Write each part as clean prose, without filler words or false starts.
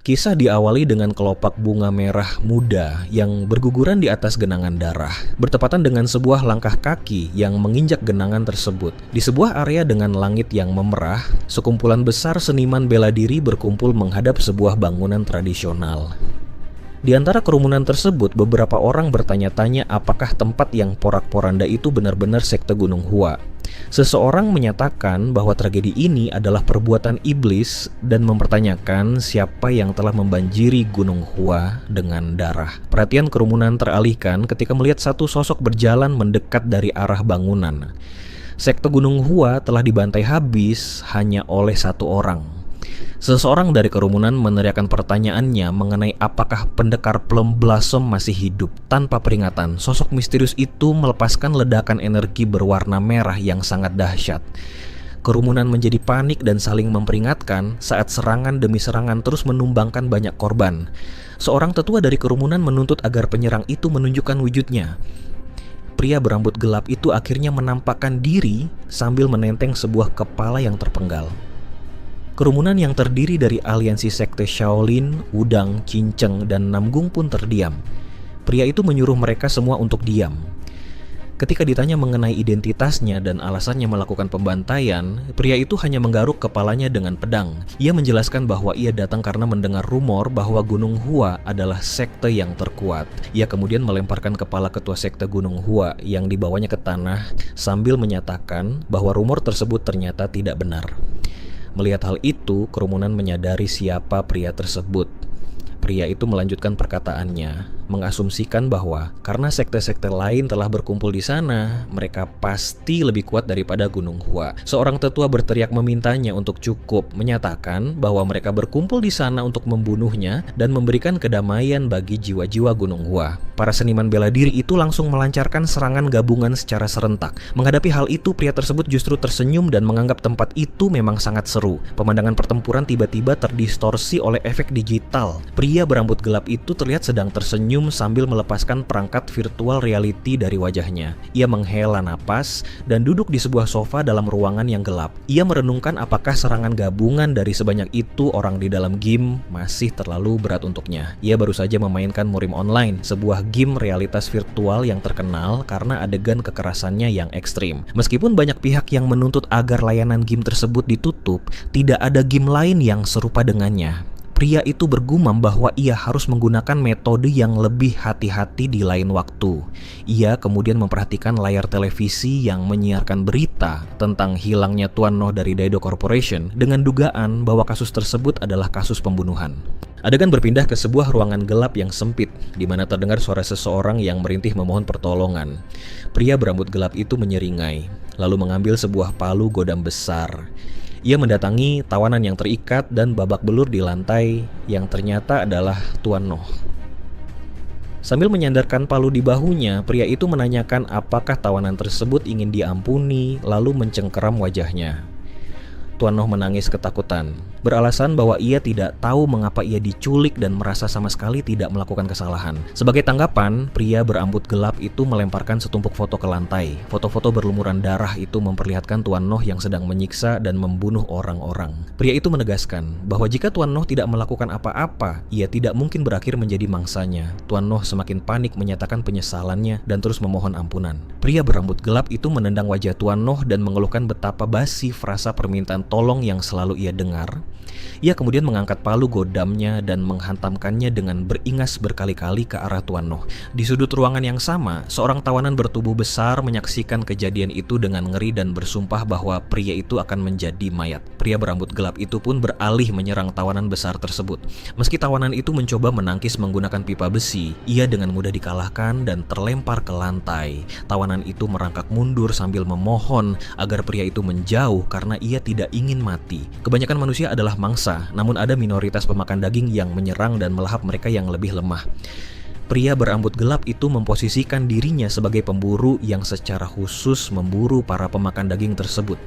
Kisah diawali dengan kelopak bunga merah muda yang berguguran di atas genangan darah, bertepatan dengan sebuah langkah kaki yang menginjak genangan tersebut. Di sebuah area dengan langit yang memerah, sekumpulan besar seniman bela diri berkumpul menghadap sebuah bangunan tradisional. Di antara kerumunan tersebut, beberapa orang bertanya-tanya apakah tempat yang porak-poranda itu benar-benar sekte Gunung Hua. Seseorang menyatakan bahwa tragedi ini adalah perbuatan iblis dan mempertanyakan siapa yang telah membanjiri Gunung Hua dengan darah. Perhatian kerumunan teralihkan ketika melihat satu sosok berjalan mendekat dari arah bangunan. Sekte Gunung Hua telah dibantai habis hanya oleh satu orang. Seseorang dari kerumunan meneriakkan pertanyaannya mengenai apakah pendekar Plum Blossom masih hidup. Tanpa peringatan, sosok misterius itu melepaskan ledakan energi berwarna merah yang sangat dahsyat. Kerumunan menjadi panik dan saling memperingatkan saat serangan demi serangan terus menumbangkan banyak korban. Seorang tetua dari kerumunan menuntut agar penyerang itu menunjukkan wujudnya. Pria berambut gelap itu akhirnya menampakkan diri sambil menenteng sebuah kepala yang terpenggal. Kerumunan yang terdiri dari aliansi sekte Shaolin, Wudang, Cinceng, dan Namgung pun terdiam. Pria itu menyuruh mereka semua untuk diam. Ketika ditanya mengenai identitasnya dan alasannya melakukan pembantaian, pria itu hanya menggaruk kepalanya dengan pedang. Ia menjelaskan bahwa ia datang karena mendengar rumor bahwa Gunung Hua adalah sekte yang terkuat. Ia kemudian melemparkan kepala ketua sekte Gunung Hua yang dibawanya ke tanah sambil menyatakan bahwa rumor tersebut ternyata tidak benar. Melihat hal itu, kerumunan menyadari siapa pria tersebut. Pria itu melanjutkan perkataannya, mengasumsikan bahwa karena sekte-sekte lain telah berkumpul di sana, mereka pasti lebih kuat daripada Gunung Hua. Seorang tetua berteriak memintanya untuk cukup, menyatakan bahwa mereka berkumpul di sana untuk membunuhnya dan memberikan kedamaian bagi jiwa-jiwa Gunung Hua. Para seniman bela diri itu langsung melancarkan serangan gabungan secara serentak. Menghadapi hal itu, pria tersebut justru tersenyum dan menganggap tempat itu memang sangat seru. Pemandangan pertempuran tiba-tiba terdistorsi oleh efek digital. Pria berambut gelap itu terlihat sedang tersenyum sambil melepaskan perangkat virtual reality dari wajahnya. Ia menghela napas dan duduk di sebuah sofa dalam ruangan yang gelap. Ia merenungkan apakah serangan gabungan dari sebanyak itu orang di dalam game masih terlalu berat untuknya. Ia baru saja memainkan Murim Online, sebuah game realitas virtual yang terkenal karena adegan kekerasannya yang ekstrim. Meskipun banyak pihak yang menuntut agar layanan game tersebut ditutup, tidak ada game lain yang serupa dengannya. Pria itu bergumam bahwa ia harus menggunakan metode yang lebih hati-hati di lain waktu. Ia kemudian memperhatikan layar televisi yang menyiarkan berita tentang hilangnya Tuan Noh dari Daido Corporation dengan dugaan bahwa kasus tersebut adalah kasus pembunuhan. Adegan berpindah ke sebuah ruangan gelap yang sempit, di mana terdengar suara seseorang yang merintih memohon pertolongan. Pria berambut gelap itu menyeringai, lalu mengambil sebuah palu godam besar. Ia mendatangi tawanan yang terikat dan babak belur di lantai yang ternyata adalah Tuan Noh. Sambil menyandarkan palu di bahunya, pria itu menanyakan apakah tawanan tersebut ingin diampuni, lalu mencengkeram wajahnya. Tuan Noh menangis ketakutan, beralasan bahwa ia tidak tahu mengapa ia diculik dan merasa sama sekali tidak melakukan kesalahan. Sebagai tanggapan, pria berambut gelap itu melemparkan setumpuk foto ke lantai. Foto-foto berlumuran darah itu memperlihatkan Tuan Noh yang sedang menyiksa dan membunuh orang-orang. Pria itu menegaskan bahwa jika Tuan Noh tidak melakukan apa-apa, ia tidak mungkin berakhir menjadi mangsanya. Tuan Noh semakin panik menyatakan penyesalannya dan terus memohon ampunan. Pria berambut gelap itu menendang wajah Tuan Noh dan mengeluhkan betapa basi frasa permintaan tolong yang selalu ia dengar. Ia kemudian mengangkat palu godamnya dan menghantamkannya dengan beringas berkali-kali ke arah Tuan Noh. Di sudut ruangan yang sama, seorang tawanan bertubuh besar menyaksikan kejadian itu dengan ngeri dan bersumpah bahwa pria itu akan menjadi mayat. Pria berambut gelap itu pun beralih menyerang tawanan besar tersebut. Meski tawanan itu mencoba menangkis menggunakan pipa besi, ia dengan mudah dikalahkan dan terlempar ke lantai. Tawanan itu merangkak mundur sambil memohon agar pria itu menjauh karena ia tidak ingin mati. Kebanyakan manusia adalah mangsa, namun ada minoritas pemakan daging yang menyerang dan melahap mereka yang lebih lemah. Pria berambut gelap itu memposisikan dirinya sebagai pemburu yang secara khusus memburu para pemakan daging tersebut.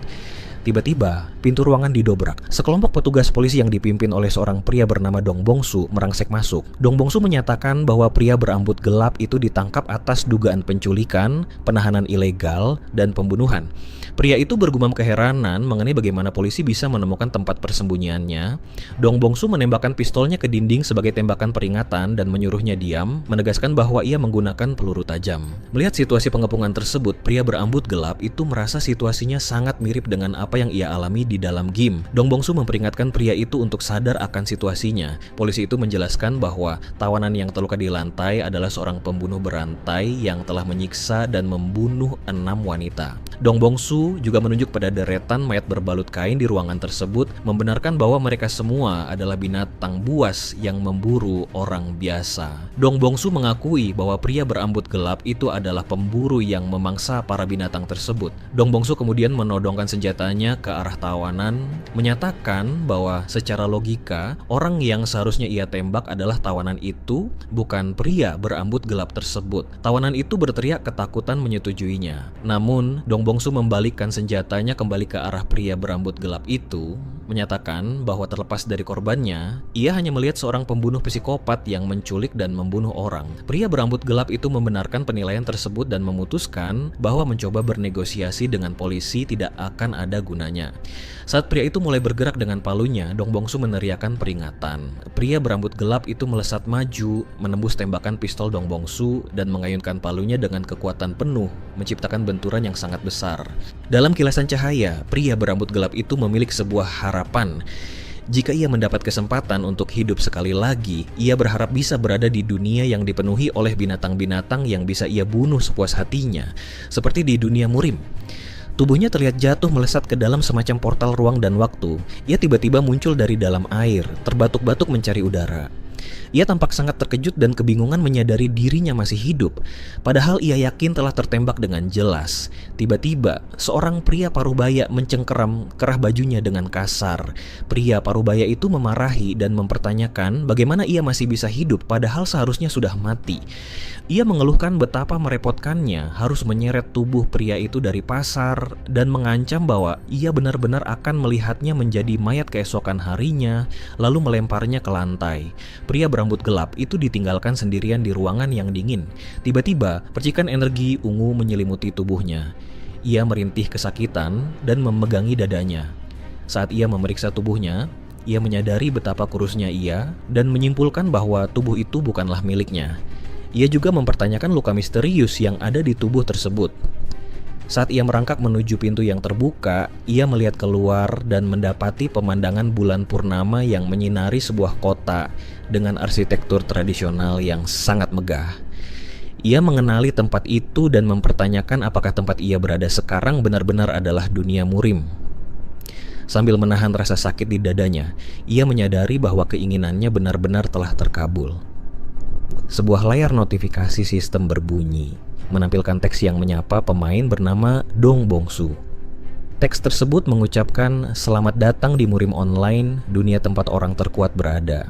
Tiba-tiba, pintu ruangan didobrak. Sekelompok petugas polisi yang dipimpin oleh seorang pria bernama Dong Bongsu merangsek masuk. Dong Bongsu menyatakan bahwa pria berambut gelap itu ditangkap atas dugaan penculikan, penahanan ilegal, dan pembunuhan. Pria itu bergumam keheranan mengenai bagaimana polisi bisa menemukan tempat persembunyiannya. Dong Bongsu menembakkan pistolnya ke dinding sebagai tembakan peringatan dan menyuruhnya diam, menegaskan bahwa ia menggunakan peluru tajam. Melihat situasi pengepungan tersebut, pria berambut gelap itu merasa situasinya sangat mirip dengan apa yang ia alami di dalam game. Dong Bongsu memperingatkan pria itu untuk sadar akan situasinya. Polisi itu menjelaskan bahwa tawanan yang terluka di lantai adalah seorang pembunuh berantai yang telah menyiksa dan membunuh 6 wanita. Dong Bongsu juga menunjuk pada deretan mayat berbalut kain di ruangan tersebut, membenarkan bahwa mereka semua adalah binatang buas yang memburu orang biasa. Dong Bongsu mengakui bahwa pria berambut gelap itu adalah pemburu yang memangsa para binatang tersebut. Dong Bongsu kemudian menodongkan senjatanya ke arah tawanan, menyatakan bahwa secara logika, orang yang seharusnya ia tembak adalah tawanan itu, bukan pria berambut gelap tersebut. Tawanan itu berteriak ketakutan menyetujuinya. Namun, Dong Bongsu membalikkan senjatanya kembali ke arah pria berambut gelap itu, menyatakan bahwa terlepas dari korbannya, ia hanya melihat seorang pembunuh psikopat yang menculik dan membunuh orang. Pria berambut gelap itu membenarkan penilaian tersebut dan memutuskan bahwa mencoba bernegosiasi dengan polisi tidak akan ada gunanya. Saat pria itu mulai bergerak dengan palunya, Dong Bongsu meneriakkan peringatan. Pria berambut gelap itu melesat maju, menembus tembakan pistol Dong Bongsu dan mengayunkan palunya dengan kekuatan penuh, menciptakan benturan yang sangat besar. Dalam kilasan cahaya, pria berambut gelap itu memiliki sebuah harapan. Jika ia mendapat kesempatan untuk hidup sekali lagi, ia berharap bisa berada di dunia yang dipenuhi oleh binatang-binatang yang bisa ia bunuh sepuas hatinya, seperti di dunia Murim. Tubuhnya terlihat jatuh melesat ke dalam semacam portal ruang dan waktu. Ia tiba-tiba muncul dari dalam air, terbatuk-batuk mencari udara. Ia tampak sangat terkejut dan kebingungan menyadari dirinya masih hidup. Padahal ia yakin telah tertembak dengan jelas. Tiba-tiba, seorang pria parubaya mencengkeram kerah bajunya dengan kasar. Pria parubaya itu memarahi dan mempertanyakan bagaimana ia masih bisa hidup padahal seharusnya sudah mati. Ia mengeluhkan betapa merepotkannya harus menyeret tubuh pria itu dari pasar dan mengancam bahwa ia benar-benar akan melihatnya menjadi mayat keesokan harinya, lalu melemparnya ke lantai. Pria berambut gelap itu ditinggalkan sendirian di ruangan yang dingin. Tiba-tiba, percikan energi ungu menyelimuti tubuhnya. Ia merintih kesakitan dan memegangi dadanya. Saat ia memeriksa tubuhnya, ia menyadari betapa kurusnya ia dan menyimpulkan bahwa tubuh itu bukanlah miliknya. Ia juga mempertanyakan luka misterius yang ada di tubuh tersebut. Saat ia merangkak menuju pintu yang terbuka, ia melihat keluar dan mendapati pemandangan bulan purnama yang menyinari sebuah kota dengan arsitektur tradisional yang sangat megah. Ia mengenali tempat itu dan mempertanyakan apakah tempat ia berada sekarang benar-benar adalah dunia Murim. Sambil menahan rasa sakit di dadanya, ia menyadari bahwa keinginannya benar-benar telah terkabul. Sebuah layar notifikasi sistem berbunyi, menampilkan teks yang menyapa pemain bernama Dong Bongsu. Teks tersebut mengucapkan, "Selamat datang di Murim Online, dunia tempat orang terkuat berada."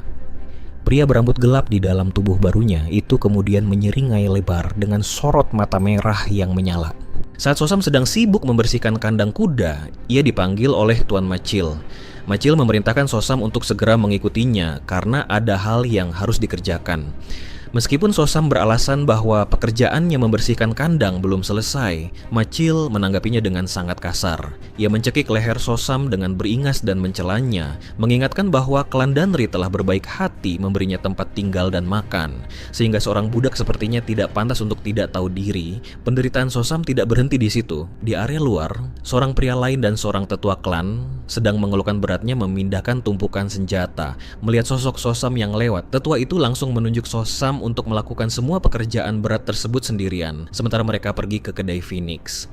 Pria berambut gelap di dalam tubuh barunya itu kemudian menyeringai lebar dengan sorot mata merah yang menyala. Saat Sosam sedang sibuk membersihkan kandang kuda, ia dipanggil oleh Tuan Macil. Macil memerintahkan Sosam untuk segera mengikutinya karena ada hal yang harus dikerjakan. Meskipun Sosam beralasan bahwa pekerjaannya membersihkan kandang belum selesai, Macil menanggapinya dengan sangat kasar. Ia mencekik leher Sosam dengan beringas dan mencelanya, mengingatkan bahwa klan Danri telah berbaik hati memberinya tempat tinggal dan makan, sehingga seorang budak sepertinya tidak pantas untuk tidak tahu diri. Penderitaan Sosam tidak berhenti di situ. Di area luar, seorang pria lain dan seorang tetua klan sedang mengeluhkan beratnya memindahkan tumpukan senjata. Melihat sosok Sosam yang lewat, tetua itu langsung menunjuk Sosam untuk melakukan semua pekerjaan berat tersebut sendirian, sementara mereka pergi ke kedai Phoenix.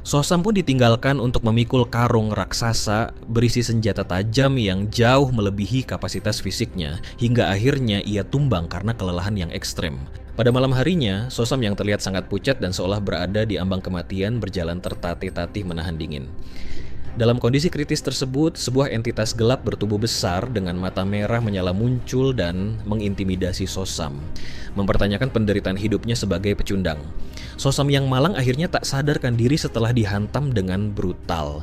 Sosam pun ditinggalkan untuk memikul karung raksasa berisi senjata tajam yang jauh melebihi kapasitas fisiknya, hingga akhirnya ia tumbang karena kelelahan yang ekstrem. Pada malam harinya, Sosam yang terlihat sangat pucat dan seolah berada di ambang kematian berjalan tertatih-tatih menahan dingin. Dalam kondisi kritis tersebut, sebuah entitas gelap bertubuh besar dengan mata merah menyala muncul dan mengintimidasi Sosam, mempertanyakan penderitaan hidupnya sebagai pecundang. Sosam yang malang akhirnya tak sadarkan diri setelah dihantam dengan brutal.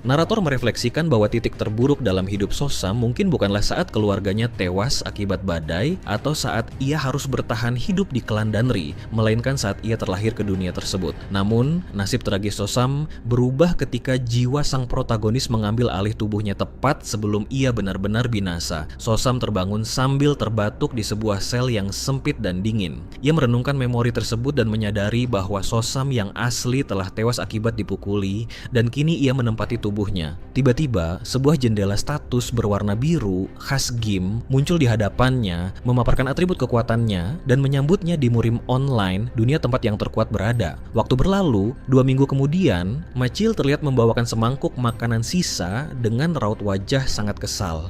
Narator merefleksikan bahwa titik terburuk dalam hidup Sosam mungkin bukanlah saat keluarganya tewas akibat badai atau saat ia harus bertahan hidup di klan Danri, melainkan saat ia terlahir ke dunia tersebut. Namun, nasib tragis Sosam berubah ketika jiwa sang protagonis mengambil alih tubuhnya tepat sebelum ia benar-benar binasa. Sosam terbangun sambil terbatuk di sebuah sel yang sempit dan dingin. Ia merenungkan memori tersebut dan menyadari bahwa Sosam yang asli telah tewas akibat dipukuli dan kini ia menempati tubuhnya. Tiba-tiba, sebuah jendela status berwarna biru khas Gim muncul di hadapannya, memaparkan atribut kekuatannya dan menyambutnya di Murim Online, dunia tempat yang terkuat berada. Waktu berlalu, 2 minggu kemudian, Machil terlihat membawakan semangkuk makanan sisa dengan raut wajah sangat kesal.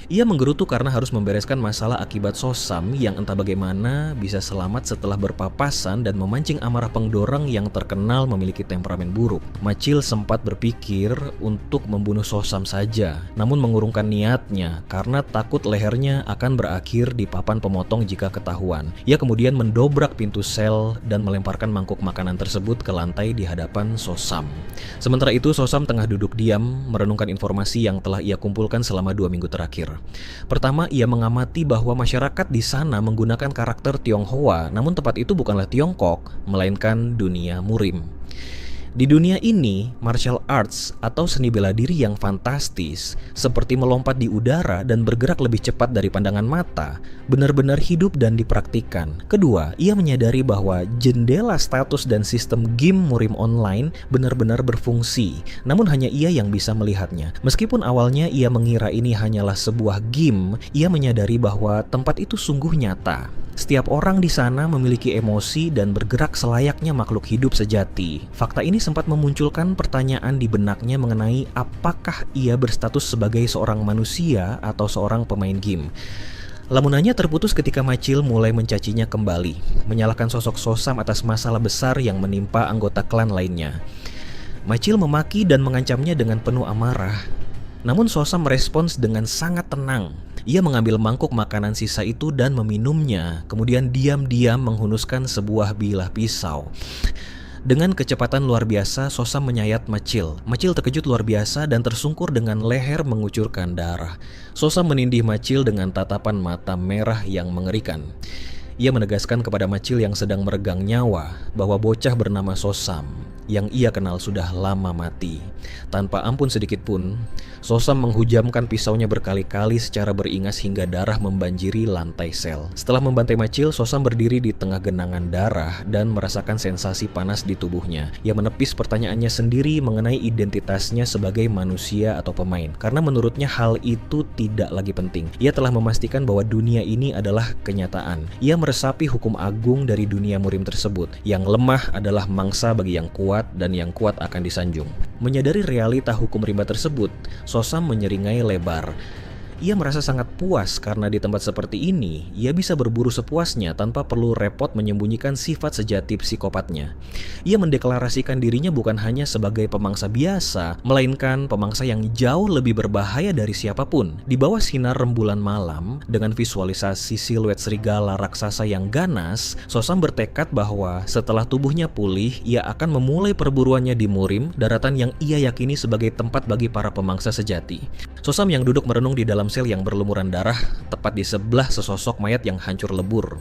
Ia menggerutu karena harus membereskan masalah akibat Sosam yang entah bagaimana bisa selamat setelah berpapasan dan memancing amarah pengdoreng yang terkenal memiliki temperamen buruk. Machil sempat berpikir untuk membunuh Sosam saja, namun mengurungkan niatnya karena takut lehernya akan berakhir di papan pemotong jika ketahuan. Ia kemudian mendobrak pintu sel dan melemparkan mangkuk makanan tersebut ke lantai di hadapan Sosam. Sementara itu, Sosam tengah duduk diam merenungkan informasi yang telah ia kumpulkan selama 2 minggu terakhir. Pertama, ia mengamati bahwa masyarakat di sana menggunakan karakter Tionghoa, namun tempat itu bukanlah Tiongkok, melainkan dunia Murim. Di dunia ini, martial arts atau seni bela diri yang fantastis, seperti melompat di udara dan bergerak lebih cepat dari pandangan mata, benar-benar hidup dan dipraktikkan. Kedua, ia menyadari bahwa jendela status dan sistem game Murim Online benar-benar berfungsi, namun hanya ia yang bisa melihatnya. Meskipun awalnya ia mengira ini hanyalah sebuah game, ia menyadari bahwa tempat itu sungguh nyata. Setiap orang di sana memiliki emosi dan bergerak selayaknya makhluk hidup sejati. Fakta ini sempat memunculkan pertanyaan di benaknya mengenai apakah ia berstatus sebagai seorang manusia atau seorang pemain game. Lamunannya terputus ketika Machil mulai mencacinya kembali, menyalahkan sosok Sosam atas masalah besar yang menimpa anggota klan lainnya. Machil memaki dan mengancamnya dengan penuh amarah. Namun Sosam merespons dengan sangat tenang. Ia mengambil mangkuk makanan sisa itu dan meminumnya, kemudian diam-diam menghunuskan sebuah bilah pisau. Dengan kecepatan luar biasa, Sosam menyayat Machil. Machil terkejut luar biasa dan tersungkur dengan leher mengucurkan darah. Sosam menindih Machil dengan tatapan mata merah yang mengerikan. Ia menegaskan kepada Machil yang sedang meregang nyawa bahwa bocah bernama Sosam yang ia kenal sudah lama mati. Tanpa ampun sedikit pun, Sosam menghujamkan pisaunya berkali-kali secara beringas hingga darah membanjiri lantai sel. Setelah membantai Machil, Sosam berdiri di tengah genangan darah dan merasakan sensasi panas di tubuhnya. Ia menepis pertanyaannya sendiri mengenai identitasnya sebagai manusia atau pemain, karena menurutnya hal itu tidak lagi penting. Ia telah memastikan bahwa dunia ini adalah kenyataan. Ia meresapi hukum agung dari dunia Murim tersebut. Yang lemah adalah mangsa bagi yang kuat dan yang kuat akan disanjung. Menyadari realita hukum rimba tersebut, Sosam menyeringai lebar. Ia merasa sangat puas karena di tempat seperti ini, ia bisa berburu sepuasnya tanpa perlu repot menyembunyikan sifat sejati psikopatnya. Ia mendeklarasikan dirinya bukan hanya sebagai pemangsa biasa, melainkan pemangsa yang jauh lebih berbahaya dari siapapun. Di bawah sinar rembulan malam, dengan visualisasi siluet serigala raksasa yang ganas, Sosam bertekad bahwa setelah tubuhnya pulih, ia akan memulai perburuannya di Murim, daratan yang ia yakini sebagai tempat bagi para pemangsa sejati. Sosam yang duduk merenung di dalam sel yang berlumuran darah, tepat di sebelah sesosok mayat yang hancur lebur.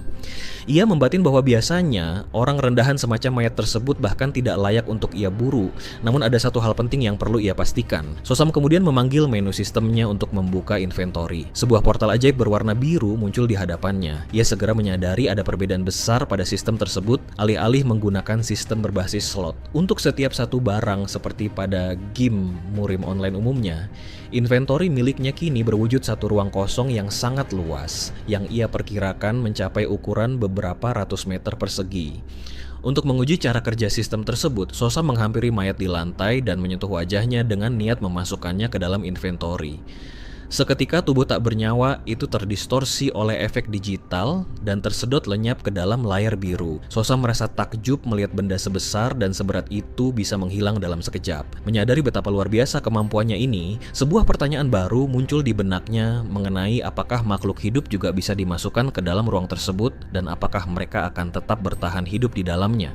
Ia membatin bahwa biasanya orang rendahan semacam mayat tersebut bahkan tidak layak untuk ia buru. Namun ada satu hal penting yang perlu ia pastikan. Sosam kemudian memanggil menu sistemnya untuk membuka inventory. Sebuah portal ajaib berwarna biru muncul di hadapannya. Ia segera menyadari ada perbedaan besar pada sistem tersebut, alih-alih menggunakan sistem berbasis slot. Untuk setiap satu barang seperti pada game Murim Online umumnya, inventory miliknya kini berwujud satu ruang kosong yang sangat luas, yang ia perkirakan mencapai ukuran beberapa ratus meter persegi. Untuk menguji cara kerja sistem tersebut, Sosam menghampiri mayat di lantai dan menyentuh wajahnya dengan niat memasukkannya ke dalam inventory. Seketika tubuh tak bernyawa itu terdistorsi oleh efek digital dan tersedot lenyap ke dalam layar biru. Sosam merasa takjub melihat benda sebesar dan seberat itu bisa menghilang dalam sekejap. Menyadari betapa luar biasa kemampuannya ini, sebuah pertanyaan baru muncul di benaknya mengenai apakah makhluk hidup juga bisa dimasukkan ke dalam ruang tersebut dan apakah mereka akan tetap bertahan hidup di dalamnya.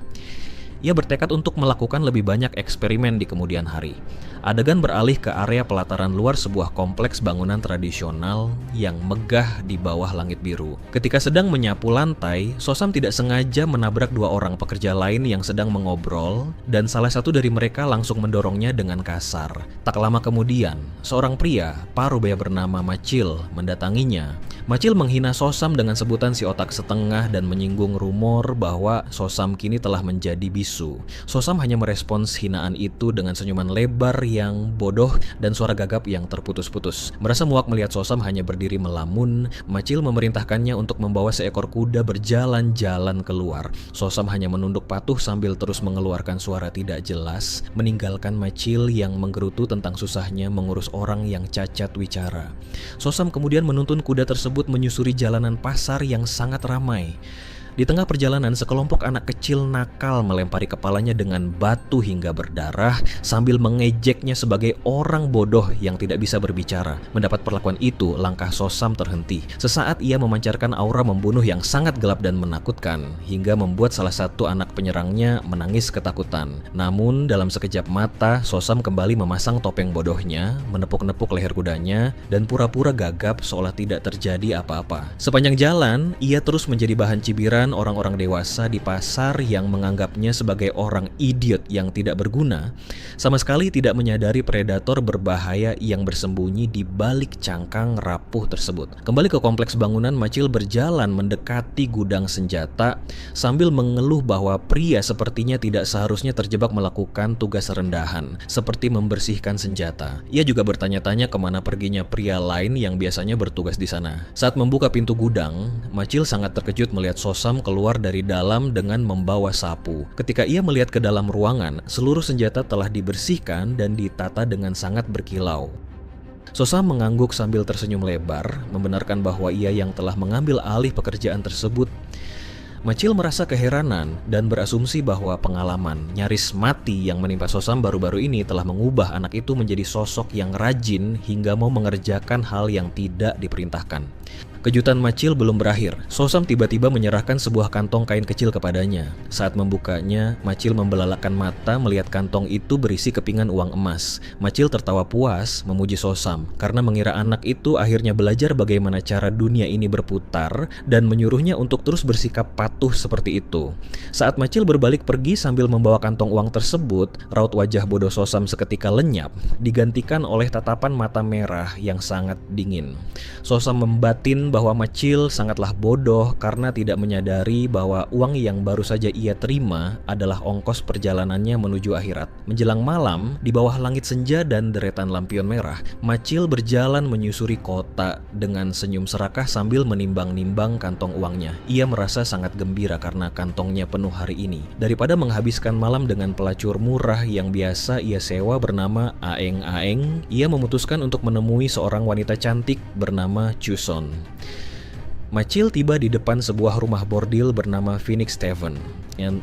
Ia bertekad untuk melakukan lebih banyak eksperimen di kemudian hari. Adegan beralih ke area pelataran luar sebuah kompleks bangunan tradisional yang megah di bawah langit biru. Ketika sedang menyapu lantai, Sosam tidak sengaja menabrak dua orang pekerja lain yang sedang mengobrol, dan salah satu dari mereka langsung mendorongnya dengan kasar. Tak lama kemudian, seorang pria parubaya bernama Machil mendatanginya. Machil menghina Sosam dengan sebutan si otak setengah dan menyinggung rumor bahwa Sosam kini telah menjadi bisu. Sosam hanya merespons hinaan itu dengan senyuman lebar yang bodoh dan suara gagap yang terputus-putus. Merasa muak melihat Sosam hanya berdiri melamun, Machil memerintahkannya untuk membawa seekor kuda berjalan-jalan keluar. Sosam hanya menunduk patuh sambil terus mengeluarkan suara tidak jelas, meninggalkan Machil yang menggerutu tentang susahnya mengurus orang yang cacat wicara. Sosam kemudian menuntun kuda tersebut menyusuri jalanan pasar yang sangat ramai. Di tengah perjalanan, sekelompok anak kecil nakal melempari kepalanya dengan batu hingga berdarah sambil mengejeknya sebagai orang bodoh yang tidak bisa berbicara. Mendapat perlakuan itu, langkah Sosam terhenti. Sesaat ia memancarkan aura membunuh yang sangat gelap dan menakutkan, hingga membuat salah satu anak penyerangnya menangis ketakutan. Namun, dalam sekejap mata, Sosam kembali memasang topeng bodohnya, menepuk-nepuk leher kudanya, dan pura-pura gagap seolah tidak terjadi apa-apa. Sepanjang jalan, ia terus menjadi bahan cibiran orang-orang dewasa di pasar yang menganggapnya sebagai orang idiot yang tidak berguna, sama sekali tidak menyadari predator berbahaya yang bersembunyi di balik cangkang rapuh tersebut. Kembali ke kompleks bangunan, Machil berjalan mendekati gudang senjata sambil mengeluh bahwa pria sepertinya tidak seharusnya terjebak melakukan tugas rendahan, seperti membersihkan senjata. Ia juga bertanya-tanya kemana perginya pria lain yang biasanya bertugas di sana. Saat membuka pintu gudang, Machil sangat terkejut melihat Sosam keluar dari dalam dengan membawa sapu. Ketika ia melihat ke dalam ruangan, seluruh senjata telah dibersihkan dan ditata dengan sangat berkilau. Sosam mengangguk sambil tersenyum lebar, membenarkan bahwa ia yang telah mengambil alih pekerjaan tersebut. Machil merasa keheranan dan berasumsi bahwa pengalaman nyaris mati yang menimpa Sosam baru-baru ini telah mengubah anak itu menjadi sosok yang rajin hingga mau mengerjakan hal yang tidak diperintahkan. Kejutan Machil belum berakhir. Sosam tiba-tiba menyerahkan sebuah kantong kain kecil kepadanya. Saat membukanya, Machil membelalakan mata melihat kantong itu berisi kepingan uang emas. Machil tertawa puas memuji Sosam karena mengira anak itu akhirnya belajar bagaimana cara dunia ini berputar dan menyuruhnya untuk terus bersikap patuh seperti itu. Saat Machil berbalik pergi sambil membawa kantong uang tersebut, raut wajah bodoh Sosam seketika lenyap, digantikan oleh tatapan mata merah yang sangat dingin. Sosam membatin bahwa Machil sangatlah bodoh karena tidak menyadari bahwa uang yang baru saja ia terima adalah ongkos perjalanannya menuju akhirat. Menjelang malam, di bawah langit senja dan deretan lampion merah, Machil berjalan menyusuri kota dengan senyum serakah sambil menimbang-nimbang kantong uangnya. Ia merasa sangat gembira karena kantongnya penuh hari ini. Daripada menghabiskan malam dengan pelacur murah yang biasa ia sewa bernama Aeng-Aeng, ia memutuskan untuk menemui seorang wanita cantik bernama Chuson. Machil tiba di depan sebuah rumah bordil bernama Phoenix Tavern.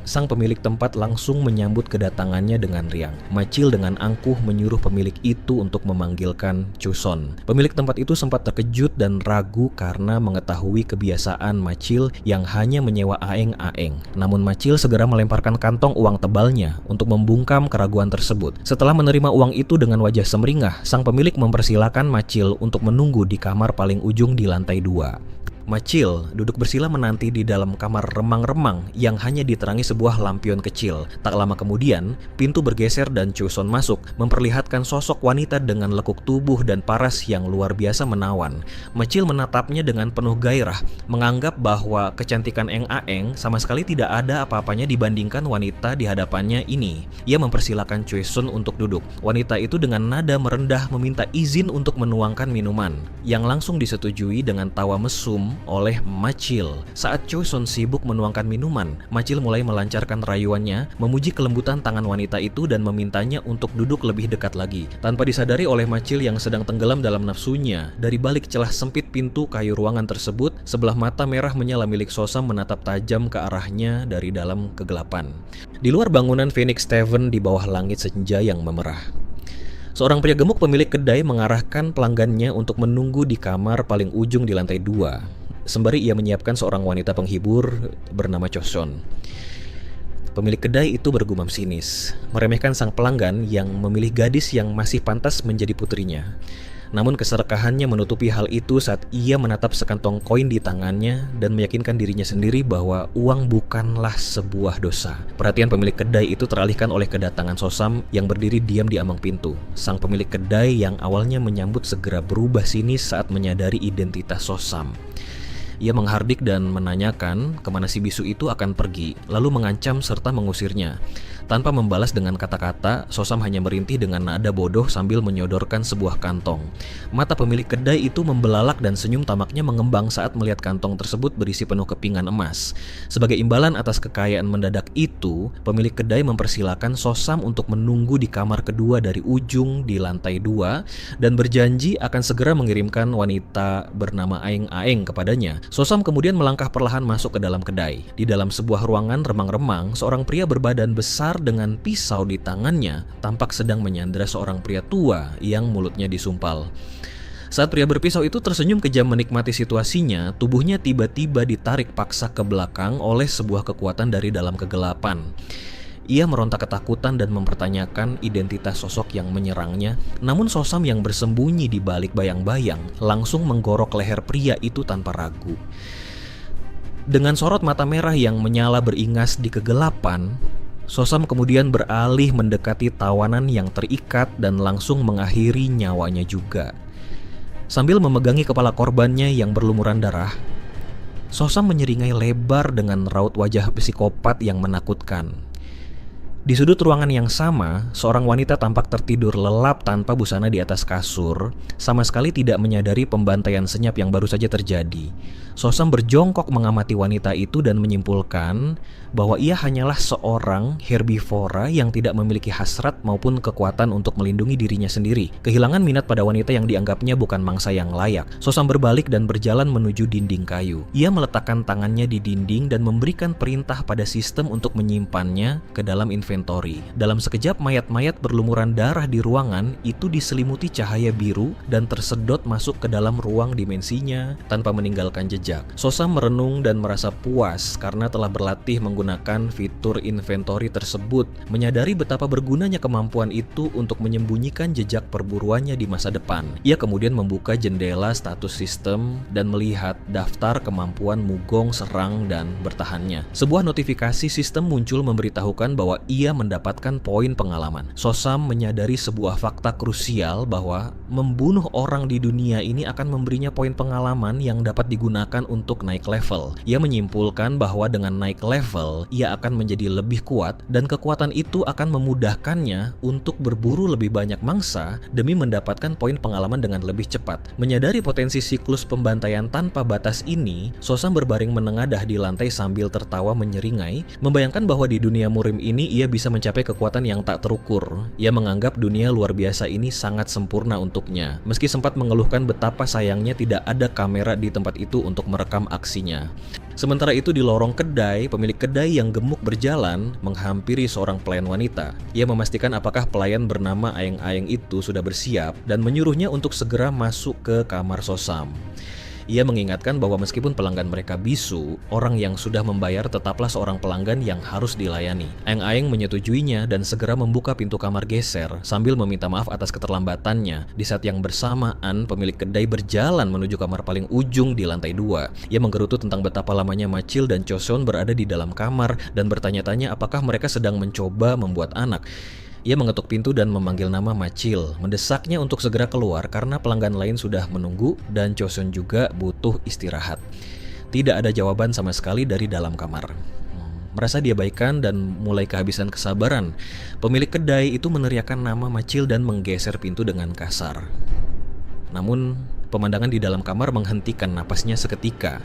Sang pemilik tempat langsung menyambut kedatangannya dengan riang. Machil dengan angkuh menyuruh pemilik itu untuk memanggilkan Chuson. Pemilik tempat itu sempat terkejut dan ragu karena mengetahui kebiasaan Machil yang hanya menyewa aeng-aeng. Namun Machil segera melemparkan kantong uang tebalnya untuk membungkam keraguan tersebut. Setelah menerima uang itu dengan wajah semeringah, sang pemilik mempersilahkan Machil untuk menunggu di kamar paling ujung di lantai 2. Machil duduk bersila menanti di dalam kamar remang-remang yang hanya diterangi sebuah lampion kecil. Tak lama kemudian, pintu bergeser dan Chuson masuk, memperlihatkan sosok wanita dengan lekuk tubuh dan paras yang luar biasa menawan. Machil menatapnya dengan penuh gairah, menganggap bahwa kecantikan Eng-Aeng sama sekali tidak ada apa-apanya dibandingkan wanita di hadapannya ini. Ia mempersilahkan Chuson untuk duduk. Wanita itu dengan nada merendah meminta izin untuk menuangkan minuman, yang langsung disetujui dengan tawa mesum oleh Machil. Saat Chuson sibuk menuangkan minuman, Machil mulai melancarkan rayuannya, memuji kelembutan tangan wanita itu dan memintanya untuk duduk lebih dekat lagi. Tanpa disadari oleh Machil yang sedang tenggelam dalam nafsunya, dari balik celah sempit pintu kayu ruangan tersebut, sebelah mata merah menyala milik Sosam menatap tajam ke arahnya dari dalam kegelapan. Di luar bangunan Phoenix Tavern di bawah langit senja yang memerah, seorang pria gemuk pemilik kedai mengarahkan pelanggannya untuk menunggu di kamar paling ujung di lantai 2. Sembari ia menyiapkan seorang wanita penghibur bernama Chuson. Pemilik kedai itu bergumam sinis, meremehkan sang pelanggan yang memilih gadis yang masih pantas menjadi putrinya. Namun keserakahannya menutupi hal itu saat ia menatap sekantong koin di tangannya dan meyakinkan dirinya sendiri bahwa uang bukanlah sebuah dosa. Perhatian pemilik kedai itu teralihkan oleh kedatangan Sosam yang berdiri diam di ambang pintu. Sang pemilik kedai yang awalnya menyambut segera berubah sinis saat menyadari identitas Sosam. Ia menghardik dan menanyakan kemana si bisu itu akan pergi, lalu mengancam serta mengusirnya. Tanpa membalas dengan kata-kata, Sosam hanya merintih dengan nada bodoh sambil menyodorkan sebuah kantong. Mata pemilik kedai itu membelalak dan senyum tamaknya mengembang saat melihat kantong tersebut berisi penuh kepingan emas. Sebagai imbalan atas kekayaan mendadak itu, pemilik kedai mempersilahkan Sosam untuk menunggu di kamar kedua dari ujung di lantai 2 dan berjanji akan segera mengirimkan wanita bernama Aeng Aeng kepadanya. Sosam kemudian melangkah perlahan masuk ke dalam kedai. Di dalam sebuah ruangan remang-remang, seorang pria berbadan besar dengan pisau di tangannya tampak sedang menyandera seorang pria tua yang mulutnya disumpal. Saat pria berpisau itu tersenyum kejam menikmati situasinya, tubuhnya tiba-tiba ditarik paksa ke belakang oleh sebuah kekuatan dari dalam kegelapan. Ia meronta ketakutan dan mempertanyakan identitas sosok yang menyerangnya. Namun Sosam yang bersembunyi di balik bayang-bayang langsung menggorok leher pria itu tanpa ragu. Dengan sorot mata merah yang menyala beringas di kegelapan, Sosam kemudian beralih mendekati tawanan yang terikat dan langsung mengakhiri nyawanya juga. Sambil memegangi kepala korbannya yang berlumuran darah, Sosam menyeringai lebar dengan raut wajah psikopat yang menakutkan. Di sudut ruangan yang sama, seorang wanita tampak tertidur lelap tanpa busana di atas kasur, sama sekali tidak menyadari pembantaian senyap yang baru saja terjadi. Sosam berjongkok mengamati wanita itu dan menyimpulkan bahwa ia hanyalah seorang herbivora yang tidak memiliki hasrat maupun kekuatan untuk melindungi dirinya sendiri. Kehilangan minat pada wanita yang dianggapnya bukan mangsa yang layak, Sosam berbalik dan berjalan menuju dinding kayu. Ia meletakkan tangannya di dinding dan memberikan perintah pada sistem untuk menyimpannya ke dalam inventory. Dalam sekejap, mayat-mayat berlumuran darah di ruangan itu diselimuti cahaya biru dan tersedot masuk ke dalam ruang dimensinya tanpa meninggalkan jejak. Sosam merenung dan merasa puas karena telah berlatih menggunakan fitur inventory tersebut, menyadari betapa bergunanya kemampuan itu untuk menyembunyikan jejak perburuannya di masa depan. Ia kemudian membuka jendela status sistem dan melihat daftar kemampuan Mugong, serang, dan bertahannya. Sebuah notifikasi sistem muncul memberitahukan bahwa ia mendapatkan poin pengalaman. Sosam menyadari sebuah fakta krusial bahwa membunuh orang di dunia ini akan memberinya poin pengalaman yang dapat digunakan untuk naik level. Ia menyimpulkan bahwa dengan naik level, ia akan menjadi lebih kuat dan kekuatan itu akan memudahkannya untuk berburu lebih banyak mangsa demi mendapatkan poin pengalaman dengan lebih cepat. Menyadari potensi siklus pembantaian tanpa batas ini, Sosam berbaring menengadah di lantai sambil tertawa menyeringai, membayangkan bahwa di dunia murim ini ia bisa mencapai kekuatan yang tak terukur. Ia menganggap dunia luar biasa ini sangat sempurna untuknya, meski sempat mengeluhkan betapa sayangnya tidak ada kamera di tempat itu untuk merekam aksinya. Sementara itu di lorong kedai, pemilik kedai yang gemuk berjalan menghampiri seorang pelayan wanita. Ia memastikan apakah pelayan bernama Aeng Aeng itu sudah bersiap dan menyuruhnya untuk segera masuk ke kamar Sosam. Ia mengingatkan bahwa meskipun pelanggan mereka bisu, orang yang sudah membayar tetaplah seorang pelanggan yang harus dilayani. Aeng Aeng menyetujuinya dan segera membuka pintu kamar geser sambil meminta maaf atas keterlambatannya. Di saat yang bersamaan, pemilik kedai berjalan menuju kamar paling ujung di lantai 2. Ia menggerutu tentang betapa lamanya Machil dan Choseon berada di dalam kamar dan bertanya-tanya apakah mereka sedang mencoba membuat anak. Ia mengetuk pintu dan memanggil nama Machil, mendesaknya untuk segera keluar karena pelanggan lain sudah menunggu dan Choseon juga butuh istirahat. Tidak ada jawaban sama sekali dari dalam kamar. Merasa diabaikan dan mulai kehabisan kesabaran, pemilik kedai itu meneriakkan nama Machil dan menggeser pintu dengan kasar. Namun, pemandangan di dalam kamar menghentikan napasnya seketika.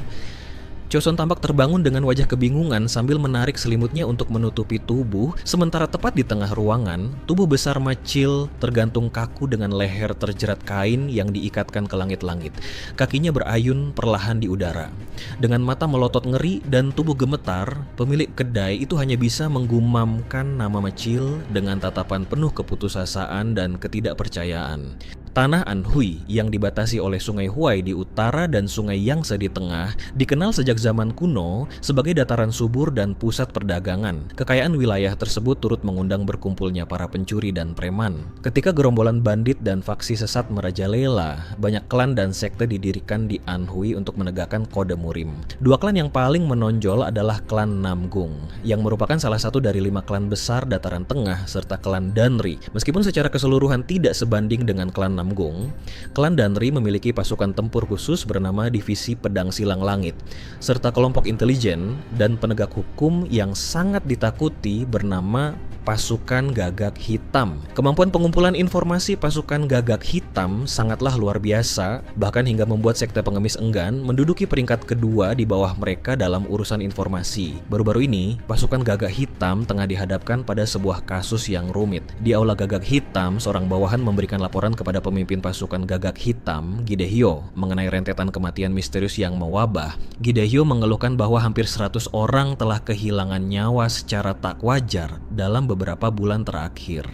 Choseon tampak terbangun dengan wajah kebingungan sambil menarik selimutnya untuk menutupi tubuh, sementara tepat di tengah ruangan, tubuh besar Machil tergantung kaku dengan leher terjerat kain yang diikatkan ke langit-langit. Kakinya berayun perlahan di udara. Dengan mata melotot ngeri dan tubuh gemetar, pemilik kedai itu hanya bisa menggumamkan nama Machil dengan tatapan penuh keputusasaan dan ketidakpercayaan. Tanah Anhui yang dibatasi oleh Sungai Huai di utara dan Sungai Yangtze di tengah dikenal sejak zaman kuno sebagai dataran subur dan pusat perdagangan. Kekayaan wilayah tersebut turut mengundang berkumpulnya para pencuri dan preman. Ketika gerombolan bandit dan faksi sesat merajalela, banyak klan dan sekte didirikan di Anhui untuk menegakkan kode murim. Dua klan yang paling menonjol adalah klan Namgung, yang merupakan salah satu dari 5 klan besar dataran tengah, serta klan Danri. Meskipun secara keseluruhan tidak sebanding dengan klan Namgung, klan Danri memiliki pasukan tempur khusus bernama Divisi Pedang Silang Langit, serta kelompok intelijen dan penegak hukum yang sangat ditakuti bernama Pasukan Gagak Hitam. Kemampuan pengumpulan informasi pasukan Gagak Hitam sangatlah luar biasa, bahkan hingga membuat sekte pengemis enggan menduduki peringkat kedua di bawah mereka dalam urusan informasi. Baru-baru ini, pasukan Gagak Hitam tengah dihadapkan pada sebuah kasus yang rumit. Di Aula Gagak Hitam, seorang bawahan memberikan laporan kepada pemimpin pasukan Gagak Hitam, Gidehyo, mengenai rentetan kematian misterius yang mewabah. Gidehyo mengeluhkan bahwa hampir 100 orang telah kehilangan nyawa secara tak wajar dalam beberapa bulan terakhir.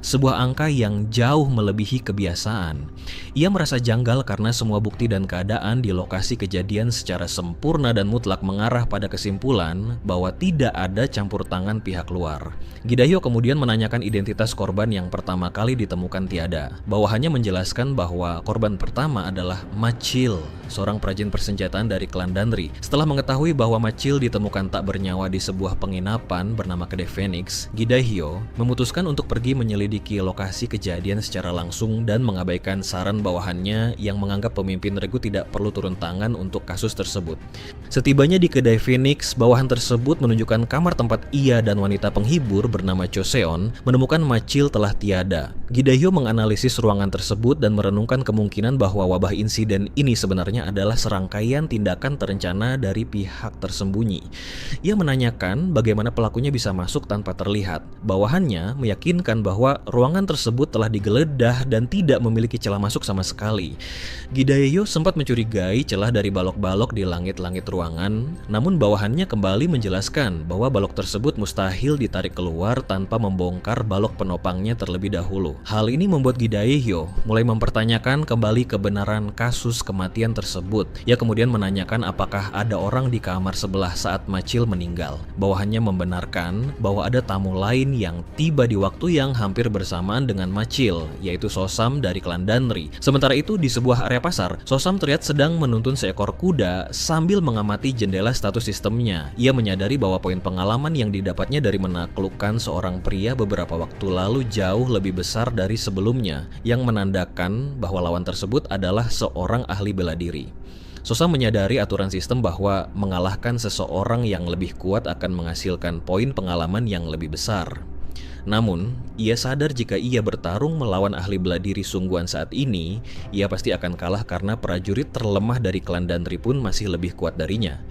Sebuah angka yang jauh melebihi kebiasaan. Ia merasa janggal karena semua bukti dan keadaan di lokasi kejadian secara sempurna dan mutlak mengarah pada kesimpulan bahwa tidak ada campur tangan pihak luar. Gidehyo kemudian menanyakan identitas korban yang pertama kali ditemukan tiada. Bawahannya menjelaskan bahwa korban pertama adalah Machil, seorang perajin persenjataan dari klan Danri. Setelah mengetahui bahwa Machil ditemukan tak bernyawa di sebuah penginapan bernama Kedai Phoenix, Gidehyo memutuskan untuk pergi menyelidiki lokasi kejadian secara langsung dan mengabaikan saran bawahannya yang menganggap pemimpin regu tidak perlu turun tangan untuk kasus tersebut. Setibanya di Kedai Phoenix, bawahan tersebut menunjukkan kamar tempat ia dan wanita penghibur bernama Choseon menemukan Machil telah tiada. Gidehyo menganalisis ruangan tersebut dan merenungkan kemungkinan bahwa wabah insiden ini sebenarnya adalah serangkaian tindakan terencana dari pihak tersembunyi. Ia menanyakan bagaimana pelakunya bisa masuk tanpa terlihat. Bawahannya meyakinkan bahwa ruangan tersebut telah digeledah dan tidak memiliki celah masuk sama sekali. Gidehyo sempat mencurigai celah dari balok-balok di langit-langit ruangan, namun bawahannya kembali menjelaskan bahwa balok tersebut mustahil ditarik keluar tanpa membongkar balok penopangnya terlebih dahulu. Hal ini membuat Gidehyo mulai mempertanyakan kembali kebenaran kasus kematian tersebut. Ia kemudian menanyakan apakah ada orang di kamar sebelah saat Machil meninggal. Bawahannya membenarkan bahwa ada tamu lain yang tiba di waktu yang hampir bersamaan dengan Machil, yaitu Sosam dari klan Danri. Sementara itu, di sebuah area pasar, Sosam terlihat sedang menuntun seekor kuda sambil mengamati jendela status sistemnya. Ia menyadari bahwa poin pengalaman yang didapatnya dari menaklukkan seorang pria beberapa waktu lalu jauh lebih besar dari sebelumnya, yang menandakan bahwa lawan tersebut adalah seorang ahli bela diri. Sosam menyadari aturan sistem bahwa mengalahkan seseorang yang lebih kuat akan menghasilkan poin pengalaman yang lebih besar. Namun, ia sadar jika ia bertarung melawan ahli bela diri sungguhan saat ini, ia pasti akan kalah karena prajurit terlemah dari klan Danri pun masih lebih kuat darinya.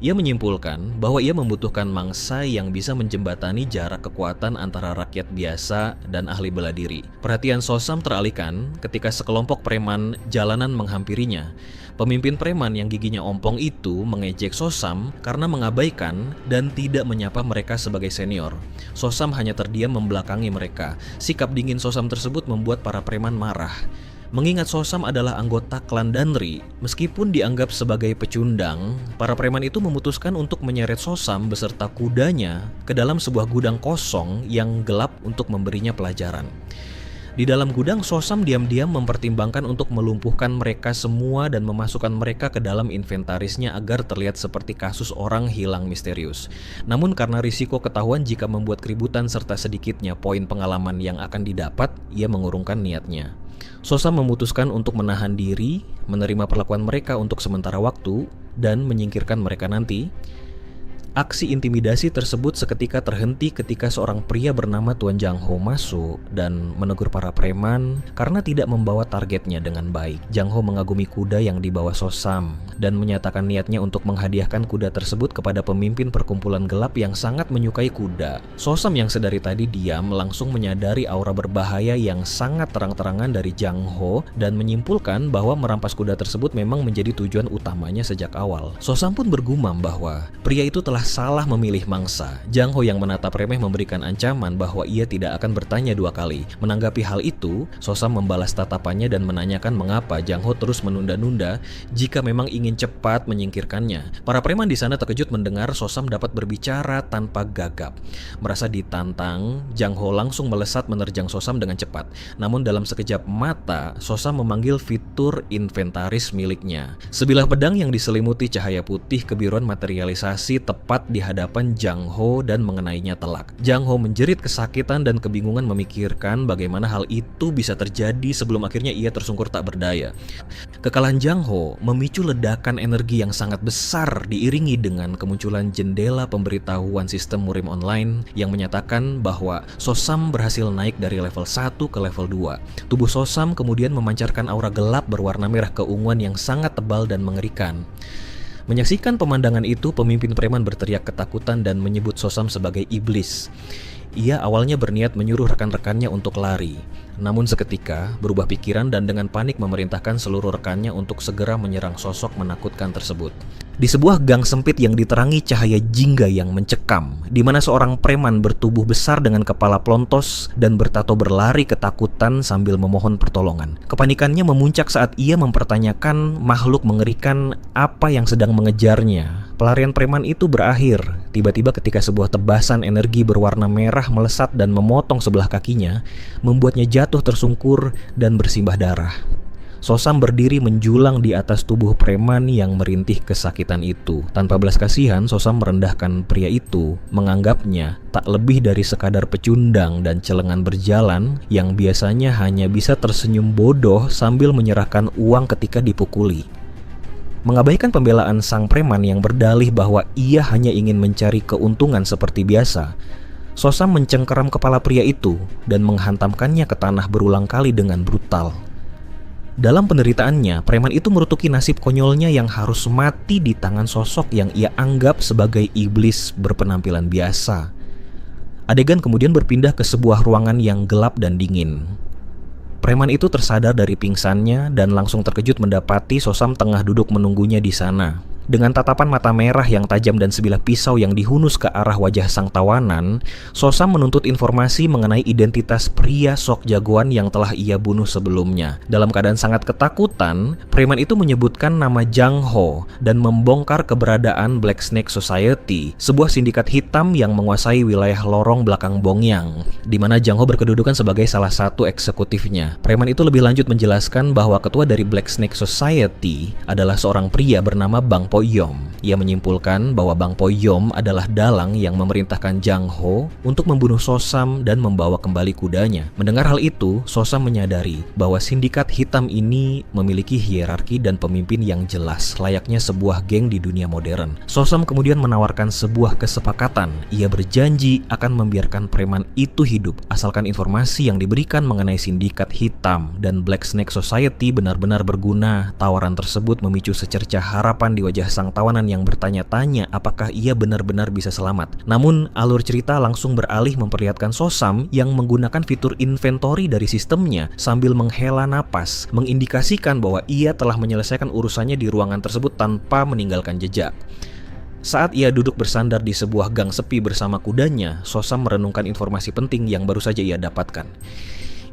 Ia menyimpulkan bahwa ia membutuhkan mangsa yang bisa menjembatani jarak kekuatan antara rakyat biasa dan ahli bela diri. Perhatian Sosam teralihkan ketika sekelompok preman jalanan menghampirinya. Pemimpin preman yang giginya ompong itu mengejek Sosam karena mengabaikan dan tidak menyapa mereka sebagai senior. Sosam hanya terdiam membelakangi mereka. Sikap dingin Sosam tersebut membuat para preman marah. Mengingat Sosam adalah anggota klan Danri, meskipun dianggap sebagai pecundang, para preman itu memutuskan untuk menyeret Sosam beserta kudanya ke dalam sebuah gudang kosong yang gelap untuk memberinya pelajaran. Di dalam gudang, Sosam diam-diam mempertimbangkan untuk melumpuhkan mereka semua dan memasukkan mereka ke dalam inventarisnya agar terlihat seperti kasus orang hilang misterius. Namun karena risiko ketahuan jika membuat keributan serta sedikitnya poin pengalaman yang akan didapat, ia mengurungkan niatnya. Sosam memutuskan untuk menahan diri, menerima perlakuan mereka untuk sementara waktu, dan menyingkirkan mereka nanti. Aksi intimidasi tersebut seketika terhenti ketika seorang pria bernama Tuan Jang Ho masuk dan menegur para preman karena tidak membawa targetnya dengan baik. Jang Ho mengagumi kuda yang dibawa Sosam dan menyatakan niatnya untuk menghadiahkan kuda tersebut kepada pemimpin perkumpulan gelap yang sangat menyukai kuda. Sosam yang sedari tadi diam langsung menyadari aura berbahaya yang sangat terang-terangan dari Jang Ho dan menyimpulkan bahwa merampas kuda tersebut memang menjadi tujuan utamanya sejak awal. Sosam pun bergumam bahwa pria itu telah telah salah memilih mangsa. Jang Ho yang menatap remeh memberikan ancaman bahwa ia tidak akan bertanya 2 kali. Menanggapi hal itu, So-sam membalas tatapannya dan menanyakan mengapa Jang Ho terus menunda-nunda jika memang ingin cepat menyingkirkannya. Para preman di sana terkejut mendengar So-sam dapat berbicara tanpa gagap. Merasa ditantang, Jang Ho langsung melesat menerjang So-sam dengan cepat. Namun dalam sekejap mata, So-sam memanggil fitur inventaris miliknya. Sebilah pedang yang diselimuti cahaya putih kebiruan materialisasi tepat di hadapan Jang Ho dan mengenainya telak. Jang Ho menjerit kesakitan dan kebingungan memikirkan bagaimana hal itu bisa terjadi sebelum akhirnya ia tersungkur tak berdaya. Kekalahan Jang Ho memicu ledakan energi yang sangat besar diiringi dengan kemunculan jendela pemberitahuan sistem Murim Online yang menyatakan bahwa So-sam berhasil naik dari level 1 ke level 2. Tubuh So-sam kemudian memancarkan aura gelap berwarna merah keunguan yang sangat tebal dan mengerikan. Menyaksikan pemandangan itu, pemimpin preman berteriak ketakutan dan menyebut So-sam sebagai iblis. Ia awalnya berniat menyuruh rekan-rekannya untuk lari, namun seketika berubah pikiran dan dengan panik memerintahkan seluruh rekannya untuk segera menyerang sosok menakutkan tersebut. Di sebuah gang sempit yang diterangi cahaya jingga yang mencekam, di mana seorang preman bertubuh besar dengan kepala plontos dan bertato berlari ketakutan sambil memohon pertolongan. Kepanikannya memuncak saat ia mempertanyakan makhluk mengerikan apa yang sedang mengejarnya. Pelarian preman itu berakhir tiba-tiba ketika sebuah tebasan energi berwarna merah melesat dan memotong sebelah kakinya, membuatnya jatuh tersungkur dan bersimbah darah. So-sam berdiri menjulang di atas tubuh preman yang merintih kesakitan itu. Tanpa belas kasihan, So-sam merendahkan pria itu, menganggapnya tak lebih dari sekadar pecundang dan celengan berjalan yang biasanya hanya bisa tersenyum bodoh sambil menyerahkan uang ketika dipukuli. Mengabaikan pembelaan sang preman yang berdalih bahwa ia hanya ingin mencari keuntungan seperti biasa, So-sam mencengkeram kepala pria itu dan menghantamkannya ke tanah berulang kali dengan brutal. Dalam penderitaannya, preman itu merutuki nasib konyolnya yang harus mati di tangan sosok yang ia anggap sebagai iblis berpenampilan biasa. Adegan kemudian berpindah ke sebuah ruangan yang gelap dan dingin. Preman itu tersadar dari pingsannya dan langsung terkejut mendapati So-sam tengah duduk menunggunya di sana. Dengan tatapan mata merah yang tajam dan sebilah pisau yang dihunus ke arah wajah sang tawanan, So-sam menuntut informasi mengenai identitas pria sok jagoan yang telah ia bunuh sebelumnya. Dalam keadaan sangat ketakutan, preman itu menyebutkan nama Jang Ho dan membongkar keberadaan Black Snake Society, sebuah sindikat hitam yang menguasai wilayah lorong belakang Bongyang, di mana Jang Ho berkedudukan sebagai salah satu eksekutifnya. Preman itu lebih lanjut menjelaskan bahwa ketua dari Black Snake Society adalah seorang pria bernama Bang Po Yom. Ia menyimpulkan bahwa Bang Po Yom adalah dalang yang memerintahkan Jang Ho untuk membunuh So-sam dan membawa kembali kudanya. Mendengar hal itu, So-sam menyadari bahwa sindikat hitam ini memiliki hierarki dan pemimpin yang jelas, layaknya sebuah geng di dunia modern. So-sam kemudian menawarkan sebuah kesepakatan. Ia berjanji akan membiarkan preman itu hidup asalkan informasi yang diberikan mengenai sindikat hitam dan Black Snake Society benar-benar berguna. Tawaran tersebut memicu secercah harapan di wajah sang tawanan yang bertanya-tanya apakah ia benar-benar bisa selamat. Namun alur cerita langsung beralih memperlihatkan So-sam yang menggunakan fitur inventory dari sistemnya sambil menghela napas, mengindikasikan bahwa ia telah menyelesaikan urusannya di ruangan tersebut tanpa meninggalkan jejak. Saat ia duduk bersandar di sebuah gang sepi bersama kudanya, So-sam merenungkan informasi penting yang baru saja ia dapatkan.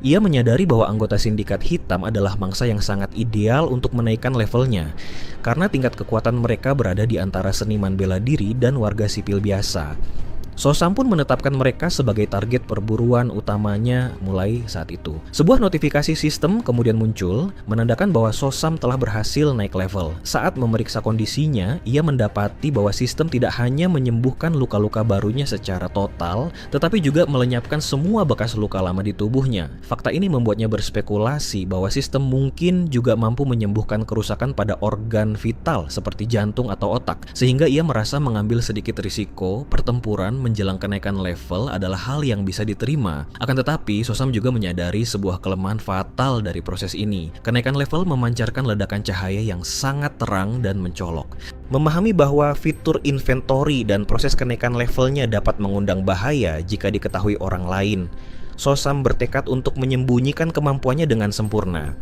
Ia menyadari bahwa anggota sindikat hitam adalah mangsa yang sangat ideal untuk menaikkan levelnya, karena tingkat kekuatan mereka berada di antara seniman bela diri dan warga sipil biasa. So-sam pun menetapkan mereka sebagai target perburuan utamanya mulai saat itu. Sebuah notifikasi sistem kemudian muncul, menandakan bahwa So-sam telah berhasil naik level. Saat memeriksa kondisinya, ia mendapati bahwa sistem tidak hanya menyembuhkan luka-luka barunya secara total, tetapi juga melenyapkan semua bekas luka lama di tubuhnya. Fakta ini membuatnya berspekulasi bahwa sistem mungkin juga mampu menyembuhkan kerusakan pada organ vital seperti jantung atau otak, sehingga ia merasa mengambil sedikit risiko pertempuran menjelang kenaikan level adalah hal yang bisa diterima. Akan tetapi, So-sam juga menyadari sebuah kelemahan fatal dari proses ini. Kenaikan level memancarkan ledakan cahaya yang sangat terang dan mencolok. Memahami bahwa fitur inventory dan proses kenaikan levelnya dapat mengundang bahaya jika diketahui orang lain, So-sam bertekad untuk menyembunyikan kemampuannya dengan sempurna.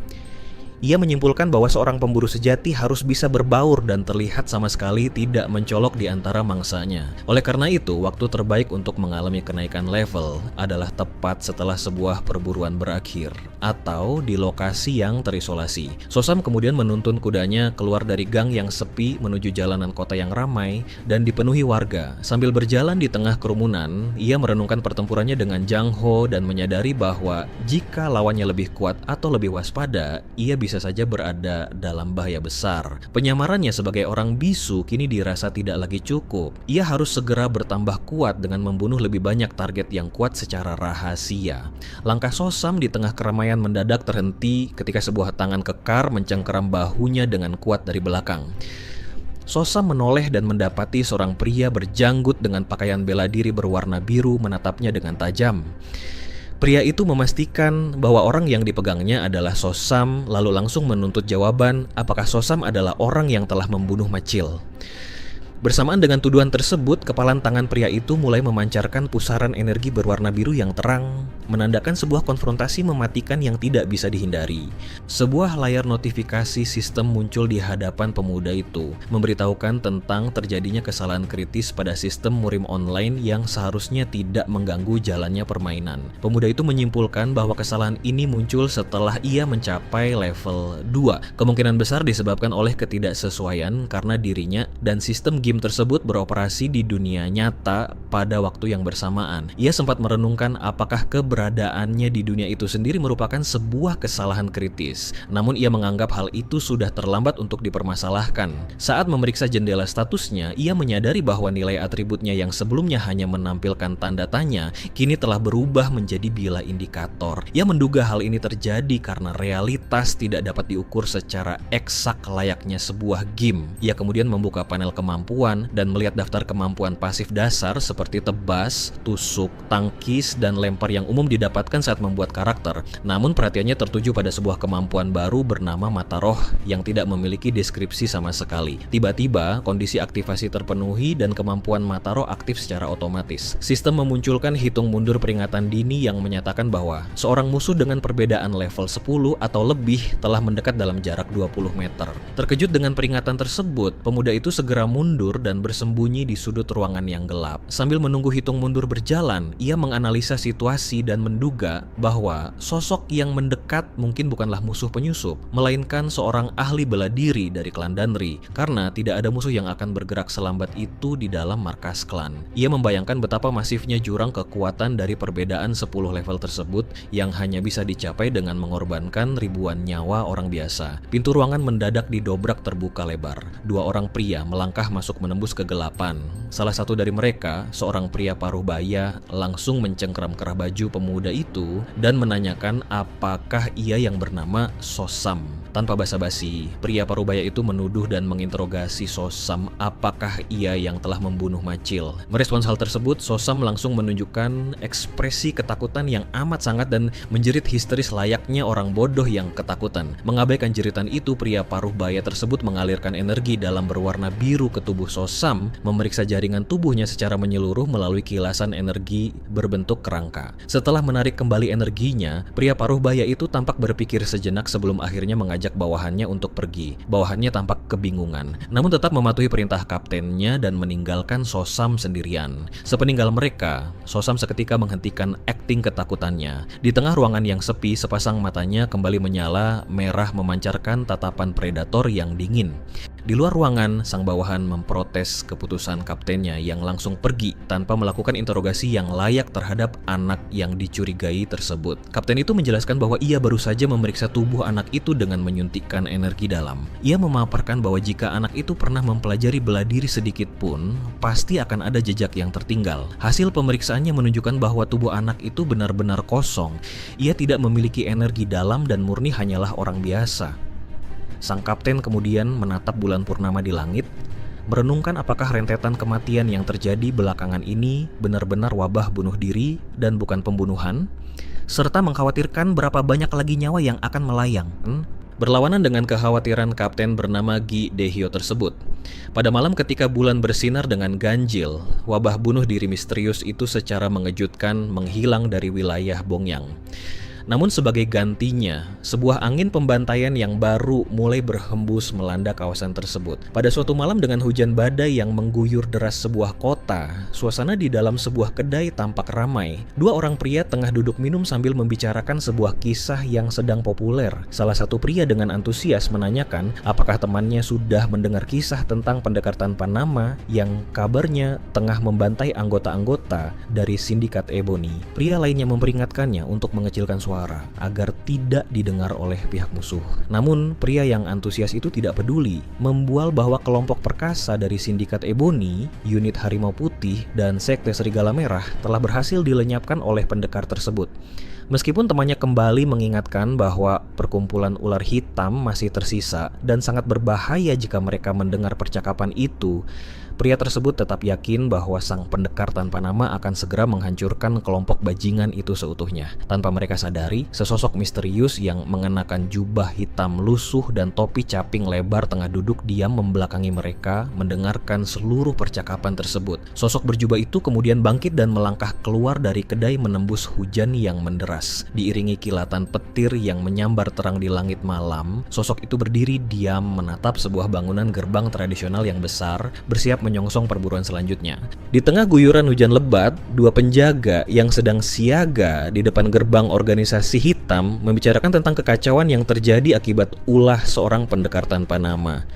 Ia menyimpulkan bahwa seorang pemburu sejati harus bisa berbaur dan terlihat sama sekali tidak mencolok di antara mangsanya. Oleh karena itu, waktu terbaik untuk mengalami kenaikan level adalah tepat setelah sebuah perburuan berakhir atau di lokasi yang terisolasi. Sosam kemudian menuntun kudanya keluar dari gang yang sepi menuju jalanan kota yang ramai dan dipenuhi warga. Sambil berjalan di tengah kerumunan, ia merenungkan pertempurannya dengan Jang Ho dan menyadari bahwa jika lawannya lebih kuat atau lebih waspada, ia bisa saja berada dalam bahaya besar. Penyamarannya sebagai orang bisu kini dirasa tidak lagi cukup. Ia harus segera bertambah kuat dengan membunuh lebih banyak target yang kuat secara rahasia. Langkah Sosam di tengah keramaian mendadak terhenti ketika sebuah tangan kekar mencengkeram bahunya dengan kuat dari belakang. Sosam menoleh dan mendapati seorang pria berjanggut dengan pakaian bela diri berwarna biru menatapnya dengan tajam. Pria itu memastikan bahwa orang yang dipegangnya adalah Sosam, lalu langsung menuntut jawaban apakah Sosam adalah orang yang telah membunuh Machil. Bersamaan dengan tuduhan tersebut, kepalan tangan pria itu mulai memancarkan pusaran energi berwarna biru yang terang, menandakan sebuah konfrontasi mematikan yang tidak bisa dihindari. Sebuah layar notifikasi sistem muncul di hadapan pemuda itu, memberitahukan tentang terjadinya kesalahan kritis pada sistem murim online yang seharusnya tidak mengganggu jalannya permainan. Pemuda itu menyimpulkan bahwa kesalahan ini muncul setelah ia mencapai level 2. Kemungkinan besar disebabkan oleh ketidaksesuaian karena dirinya dan sistem game tersebut beroperasi di dunia nyata pada waktu yang bersamaan. Ia sempat merenungkan apakah keberadaannya di dunia itu sendiri merupakan sebuah kesalahan kritis. Namun ia menganggap hal itu sudah terlambat untuk dipermasalahkan. Saat memeriksa jendela statusnya, ia menyadari bahwa nilai atributnya yang sebelumnya hanya menampilkan tanda tanya, kini telah berubah menjadi bilah indikator. Ia menduga hal ini terjadi karena realitas tidak dapat diukur secara eksak layaknya sebuah game. Ia kemudian membuka panel kemampuan dan melihat daftar kemampuan pasif dasar seperti tebas, tusuk, tangkis, dan lempar yang umum didapatkan saat membuat karakter. Namun perhatiannya tertuju pada sebuah kemampuan baru bernama Mata Roh yang tidak memiliki deskripsi sama sekali. Tiba-tiba, kondisi aktivasi terpenuhi dan kemampuan Mata Roh aktif secara otomatis. Sistem memunculkan hitung mundur peringatan dini yang menyatakan bahwa seorang musuh dengan perbedaan level 10 atau lebih telah mendekat dalam jarak 20 meter. Terkejut dengan peringatan tersebut, pemuda itu segera mundur dan bersembunyi di sudut ruangan yang gelap. Sambil menunggu hitung mundur berjalan, ia menganalisa situasi dan menduga bahwa sosok yang mendekat mungkin bukanlah musuh penyusup, melainkan seorang ahli bela diri dari klan Danri, karena tidak ada musuh yang akan bergerak selambat itu di dalam markas klan. Ia membayangkan betapa masifnya jurang kekuatan dari perbedaan 10 level tersebut yang hanya bisa dicapai dengan mengorbankan ribuan nyawa orang biasa. Pintu ruangan mendadak didobrak terbuka lebar. Dua orang pria melangkah masuk menembus kegelapan. Salah satu dari mereka, seorang pria paruh baya, langsung mencengkeram kerah baju pemuda itu dan menanyakan apakah ia yang bernama Sosam. Tanpa basa-basi, pria parubaya itu menuduh dan menginterogasi Sosam apakah ia yang telah membunuh Machil. Merespons hal tersebut, Sosam langsung menunjukkan ekspresi ketakutan yang amat sangat dan menjerit histeris layaknya orang bodoh yang ketakutan. Mengabaikan jeritan itu, pria parubaya tersebut mengalirkan energi dalam berwarna biru ke tubuh Sosam, memeriksa jaringan tubuhnya secara menyeluruh melalui kilasan energi berbentuk kerangka. Setelah menarik kembali energinya, pria parubaya itu tampak berpikir sejenak sebelum akhirnya mengajak bawahannya untuk pergi. Bawahannya tampak kebingungan, namun tetap mematuhi perintah kaptennya dan meninggalkan Sosam sendirian. Sepeninggal mereka, Sosam seketika menghentikan akting ketakutannya. Di tengah ruangan yang sepi, sepasang matanya kembali menyala, merah memancarkan tatapan predator yang dingin. Di luar ruangan, sang bawahan memprotes keputusan kaptennya yang langsung pergi tanpa melakukan interogasi yang layak terhadap anak yang dicurigai tersebut. Kapten itu menjelaskan bahwa ia baru saja memeriksa tubuh anak itu dengan menyuntikkan energi dalam. Ia memaparkan bahwa jika anak itu pernah mempelajari bela diri sedikit pun, pasti akan ada jejak yang tertinggal. Hasil pemeriksaannya menunjukkan bahwa tubuh anak itu benar-benar kosong. Ia tidak memiliki energi dalam dan murni hanyalah orang biasa. Sang kapten kemudian menatap bulan purnama di langit, merenungkan apakah rentetan kematian yang terjadi belakangan ini benar-benar wabah bunuh diri dan bukan pembunuhan, serta mengkhawatirkan berapa banyak lagi nyawa yang akan melayang. Berlawanan dengan kekhawatiran kapten bernama Gi Dehyo tersebut. Pada malam ketika bulan bersinar dengan ganjil, wabah bunuh diri misterius itu secara mengejutkan menghilang dari wilayah Bongyang. Namun sebagai gantinya, sebuah angin pembantaian yang baru mulai berhembus melanda kawasan tersebut. Pada suatu malam dengan hujan badai yang mengguyur deras sebuah kota, suasana di dalam sebuah kedai tampak ramai. Dua orang pria tengah duduk minum sambil membicarakan sebuah kisah yang sedang populer. Salah satu pria dengan antusias menanyakan apakah temannya sudah mendengar kisah tentang pendekar tanpa nama yang kabarnya tengah membantai anggota-anggota dari sindikat Ebony. Pria lainnya memperingatkannya untuk mengecilkan suara agar tidak didengar oleh pihak musuh. Namun pria yang antusias itu tidak peduli, membual bahwa kelompok perkasa dari sindikat Ebony, unit Harimau Putih, dan sekte Serigala Merah telah berhasil dilenyapkan oleh pendekar tersebut. Meskipun temannya kembali mengingatkan bahwa perkumpulan ular hitam masih tersisa dan sangat berbahaya jika mereka mendengar percakapan itu, pria tersebut tetap yakin bahwa sang pendekar tanpa nama akan segera menghancurkan kelompok bajingan itu seutuhnya. Tanpa mereka sadari, sesosok misterius yang mengenakan jubah hitam lusuh dan topi caping lebar tengah duduk diam membelakangi mereka, mendengarkan seluruh percakapan tersebut. Sosok berjubah itu kemudian bangkit dan melangkah keluar dari kedai menembus hujan yang menderas. Diiringi kilatan petir yang menyambar terang di langit malam, sosok itu berdiri diam menatap sebuah bangunan gerbang tradisional yang besar, bersiap menyongsong perburuan selanjutnya. Di tengah guyuran hujan lebat, dua penjaga yang sedang siaga di depan gerbang organisasi hitam membicarakan tentang kekacauan yang terjadi akibat ulah seorang pendekar tanpa nama.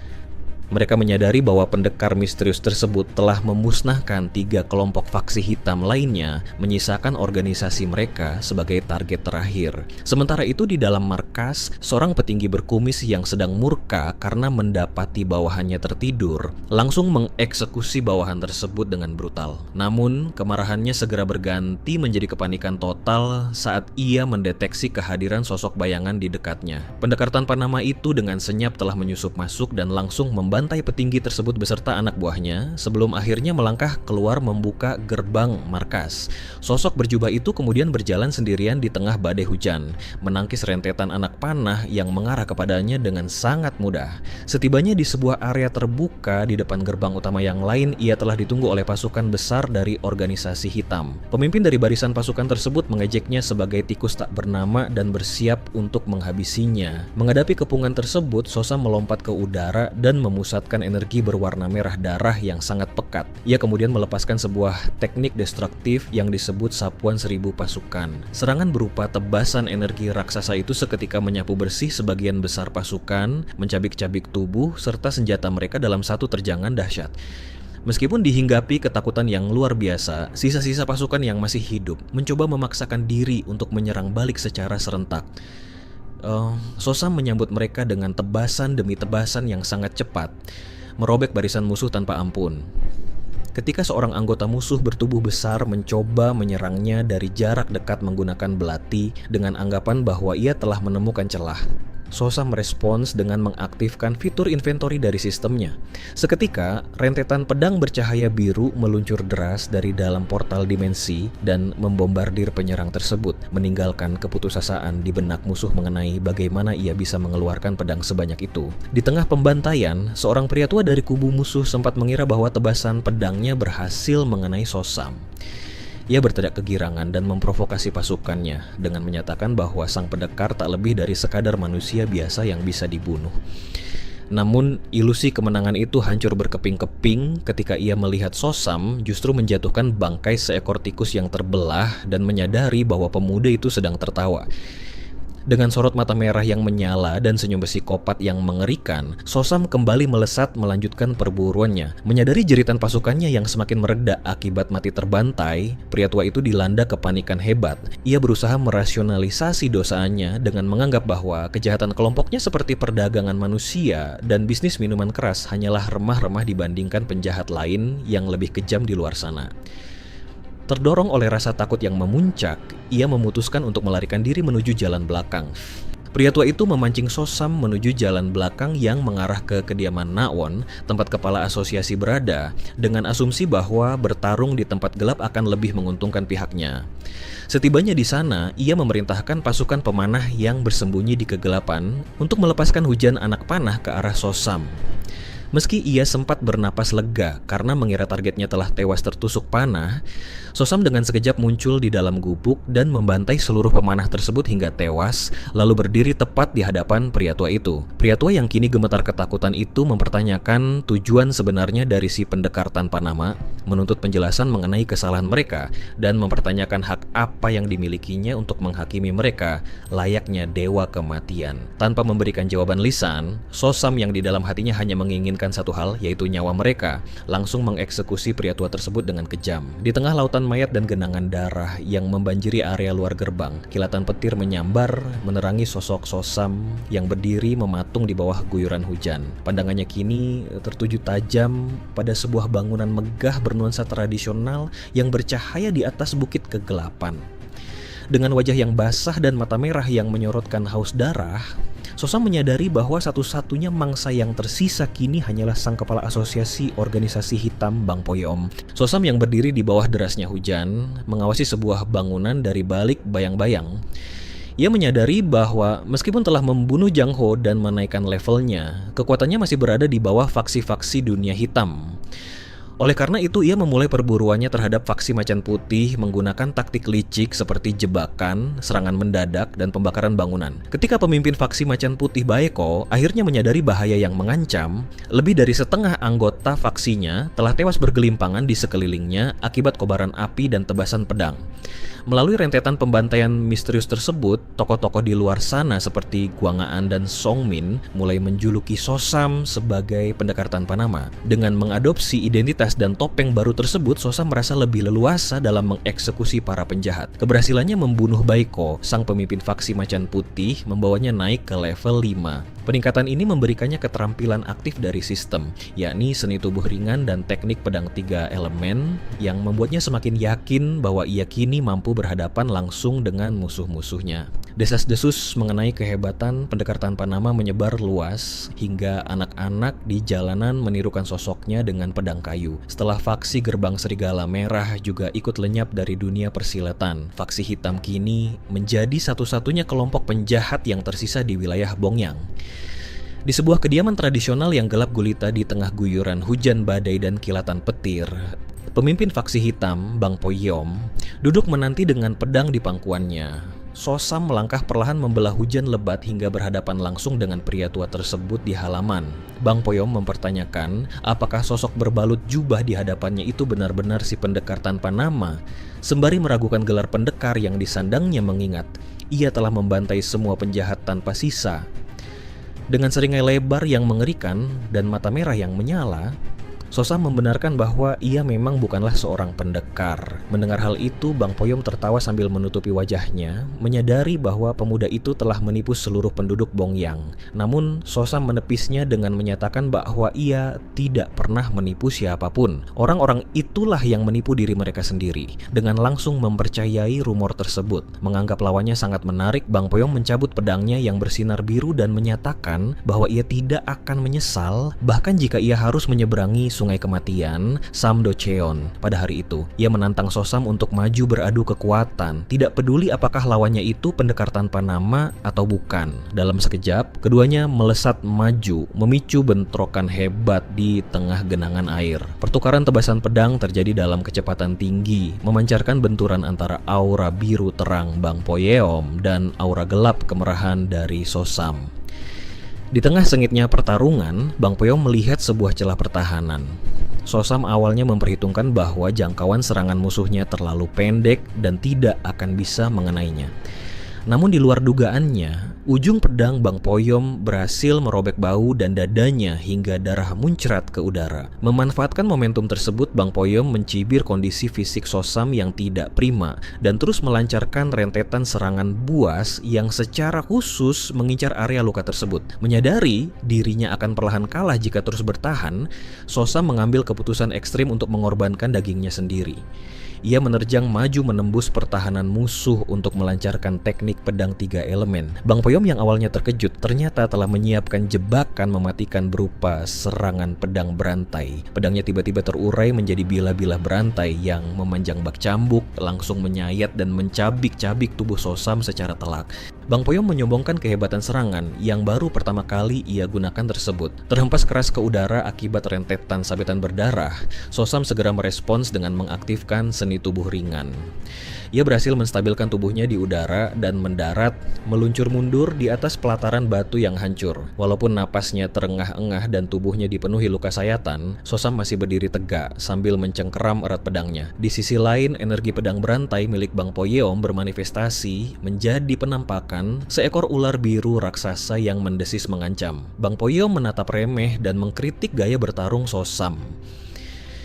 Mereka menyadari bahwa pendekar misterius tersebut telah memusnahkan 3 kelompok faksi hitam lainnya, menyisakan organisasi mereka sebagai target terakhir. Sementara itu di dalam markas, seorang petinggi berkumis yang sedang murka karena mendapati bawahannya tertidur, langsung mengeksekusi bawahan tersebut dengan brutal. Namun, kemarahannya segera berganti menjadi kepanikan total saat ia mendeteksi kehadiran sosok bayangan di dekatnya. Pendekar tanpa nama itu dengan senyap telah menyusup masuk dan langsung membantai petinggi tersebut beserta anak buahnya sebelum akhirnya melangkah keluar membuka gerbang markas. Sosok berjubah itu kemudian berjalan sendirian di tengah badai hujan, menangkis rentetan anak panah yang mengarah kepadanya dengan sangat mudah. Setibanya di sebuah area terbuka di depan gerbang utama yang lain, ia telah ditunggu oleh pasukan besar dari organisasi hitam. Pemimpin dari barisan pasukan tersebut mengejeknya sebagai tikus tak bernama dan bersiap untuk menghabisinya. Menghadapi kepungan tersebut, Sosa melompat ke udara dan memusatkan energi berwarna merah darah yang sangat pekat. Ia kemudian melepaskan sebuah teknik destruktif yang disebut sapuan 1000 pasukan. Serangan berupa tebasan energi raksasa itu seketika menyapu bersih sebagian besar pasukan, mencabik-cabik tubuh, serta senjata mereka dalam satu terjangan dahsyat. Meskipun dihinggapi ketakutan yang luar biasa, sisa-sisa pasukan yang masih hidup mencoba memaksakan diri untuk menyerang balik secara serentak. Sosa menyambut mereka dengan tebasan demi tebasan yang sangat cepat, merobek barisan musuh tanpa ampun. Ketika seorang anggota musuh bertubuh besar mencoba menyerangnya dari jarak dekat menggunakan belati dengan anggapan bahwa ia telah menemukan celah, Sosa merespons dengan mengaktifkan fitur inventory dari sistemnya. Seketika, rentetan pedang bercahaya biru meluncur deras dari dalam portal dimensi dan membombardir penyerang tersebut, meninggalkan keputusasaan di benak musuh mengenai bagaimana ia bisa mengeluarkan pedang sebanyak itu. Di tengah pembantaian, seorang pria tua dari kubu musuh sempat mengira bahwa tebasan pedangnya berhasil mengenai Sosa. Ia berteriak kegirangan dan memprovokasi pasukannya dengan menyatakan bahwa sang pendekar tak lebih dari sekadar manusia biasa yang bisa dibunuh. Namun, ilusi kemenangan itu hancur berkeping-keping ketika ia melihat Sosam justru menjatuhkan bangkai seekor tikus yang terbelah dan menyadari bahwa pemuda itu sedang tertawa. Dengan sorot mata merah yang menyala dan senyum psikopat yang mengerikan, Sosam kembali melesat melanjutkan perburuannya. Menyadari jeritan pasukannya yang semakin mereda akibat mati terbantai, pria tua itu dilanda kepanikan hebat. Ia berusaha merasionalisasi dosanya dengan menganggap bahwa kejahatan kelompoknya seperti perdagangan manusia dan bisnis minuman keras hanyalah remah-remah dibandingkan penjahat lain yang lebih kejam di luar sana. Terdorong oleh rasa takut yang memuncak, ia memutuskan untuk melarikan diri menuju jalan belakang. Pria tua itu memancing Sosam menuju jalan belakang yang mengarah ke kediaman Nawon, tempat kepala asosiasi berada, dengan asumsi bahwa bertarung di tempat gelap akan lebih menguntungkan pihaknya. Setibanya di sana, ia memerintahkan pasukan pemanah yang bersembunyi di kegelapan untuk melepaskan hujan anak panah ke arah Sosam. Meski ia sempat bernapas lega karena mengira targetnya telah tewas tertusuk panah, Sosam dengan sekejap muncul di dalam gubuk dan membantai seluruh pemanah tersebut hingga tewas, lalu berdiri tepat di hadapan pria tua itu. Pria tua yang kini gemetar ketakutan itu mempertanyakan tujuan sebenarnya dari si pendekar tanpa nama, menuntut penjelasan mengenai kesalahan mereka, dan mempertanyakan hak apa yang dimilikinya untuk menghakimi mereka layaknya dewa kematian. Tanpa memberikan jawaban lisan, Sosam yang di dalam hatinya hanya menginginkan satu hal, yaitu nyawa mereka, langsung mengeksekusi pria tua tersebut dengan kejam. Di tengah lautan mayat dan genangan darah yang membanjiri area luar gerbang, kilatan petir menyambar menerangi sosok Sosam yang berdiri mematung di bawah guyuran hujan. Pandangannya kini tertuju tajam pada sebuah bangunan megah bernuansa tradisional yang bercahaya di atas bukit kegelapan. Dengan wajah yang basah dan mata merah yang menyorotkan haus darah, Sosam menyadari bahwa satu-satunya mangsa yang tersisa kini hanyalah sang kepala asosiasi organisasi hitam Bang Poyom. Sosam yang berdiri di bawah derasnya hujan, mengawasi sebuah bangunan dari balik bayang-bayang. Ia menyadari bahwa meskipun telah membunuh Jang Ho dan menaikkan levelnya, kekuatannya masih berada di bawah faksi-faksi dunia hitam. Oleh karena itu, ia memulai perburuannya terhadap faksi Macan Putih menggunakan taktik licik seperti jebakan, serangan mendadak, dan pembakaran bangunan. Ketika pemimpin faksi Macan Putih Baeko akhirnya menyadari bahaya yang mengancam, lebih dari setengah anggota faksinya telah tewas bergelimpangan di sekelilingnya akibat kobaran api dan tebasan pedang. Melalui rentetan pembantaian misterius tersebut, tokoh-tokoh di luar sana seperti Guangaan dan Songmin mulai menjuluki Sosam sebagai pendekar tanpa nama. Dengan mengadopsi identitas dan topeng baru tersebut, Sosam merasa lebih leluasa dalam mengeksekusi para penjahat. Keberhasilannya membunuh Baeko, sang pemimpin faksi Macan Putih, membawanya naik ke level 5. Peningkatan ini memberikannya keterampilan aktif dari sistem, yakni seni tubuh ringan dan teknik pedang 3 elemen yang membuatnya semakin yakin bahwa ia kini mampu berhadapan langsung dengan musuh-musuhnya. Desas-desus mengenai kehebatan pendekar tanpa nama menyebar luas hingga anak-anak di jalanan menirukan sosoknya dengan pedang kayu. Setelah faksi Gerbang Serigala Merah juga ikut lenyap dari dunia persilatan, faksi hitam kini menjadi satu-satunya kelompok penjahat yang tersisa di wilayah Bongyang. Di sebuah kediaman tradisional yang gelap gulita di tengah guyuran hujan badai dan kilatan petir, pemimpin faksi hitam, Bang Poyom, duduk menanti dengan pedang di pangkuannya. Sosam melangkah perlahan membelah hujan lebat hingga berhadapan langsung dengan pria tua tersebut di halaman. Bang Poyom mempertanyakan apakah sosok berbalut jubah di hadapannya itu benar-benar si pendekar tanpa nama, sembari meragukan gelar pendekar yang disandangnya mengingat ia telah membantai semua penjahat tanpa sisa. Dengan seringai lebar yang mengerikan dan mata merah yang menyala, Sosam membenarkan bahwa ia memang bukanlah seorang pendekar. Mendengar hal itu, Bang Poyom tertawa sambil menutupi wajahnya, menyadari bahwa pemuda itu telah menipu seluruh penduduk Bongyang. Namun, Sosam menepisnya dengan menyatakan bahwa ia tidak pernah menipu siapapun. Orang-orang itulah yang menipu diri mereka sendiri. Dengan langsung mempercayai rumor tersebut, menganggap lawannya sangat menarik, Bang Poyom mencabut pedangnya yang bersinar biru dan menyatakan bahwa ia tidak akan menyesal, bahkan jika ia harus menyeberangi Sungai Kematian, Samdocheon. Pada hari itu, ia menantang Sosam untuk maju beradu kekuatan, tidak peduli apakah lawannya itu pendekar tanpa nama atau bukan. Dalam sekejap, keduanya melesat maju, memicu bentrokan hebat di tengah genangan air. Pertukaran tebasan pedang terjadi dalam kecepatan tinggi, memancarkan benturan antara aura biru terang Bang Poyom dan aura gelap kemerahan dari Sosam. Di tengah sengitnya pertarungan, Bang Poyom melihat sebuah celah pertahanan. Sosam awalnya memperhitungkan bahwa jangkauan serangan musuhnya terlalu pendek dan tidak akan bisa mengenainya. Namun di luar dugaannya, ujung pedang Bang Poyom berhasil merobek bahu dan dadanya hingga darah muncrat ke udara. Memanfaatkan momentum tersebut, Bang Poyom mencibir kondisi fisik Sosam yang tidak prima dan terus melancarkan rentetan serangan buas yang secara khusus mengincar area luka tersebut. Menyadari dirinya akan perlahan kalah jika terus bertahan, Sosam mengambil keputusan ekstrim untuk mengorbankan dagingnya sendiri. Ia menerjang maju menembus pertahanan musuh untuk melancarkan teknik pedang 3 elemen. Bang Poyom yang awalnya terkejut ternyata telah menyiapkan jebakan mematikan berupa serangan pedang berantai. Pedangnya tiba-tiba terurai menjadi bilah-bilah berantai yang memanjang bak cambuk, langsung menyayat dan mencabik-cabik tubuh Sosam secara telak. Bang Poyom menyombongkan kehebatan serangan yang baru pertama kali ia gunakan tersebut. Terhempas keras ke udara akibat rentetan sabetan berdarah, Sosam segera merespons dengan mengaktifkan seni tubuh ringan. Ia berhasil menstabilkan tubuhnya di udara dan mendarat, meluncur mundur di atas pelataran batu yang hancur. Walaupun napasnya terengah-engah dan tubuhnya dipenuhi luka sayatan, Sosam masih berdiri tegak sambil mencengkeram erat pedangnya. Di sisi lain, energi pedang berantai milik Bang Poyom bermanifestasi menjadi penampakan seekor ular biru raksasa yang mendesis mengancam. Bang Poyom menatap remeh dan mengkritik gaya bertarung Sosam.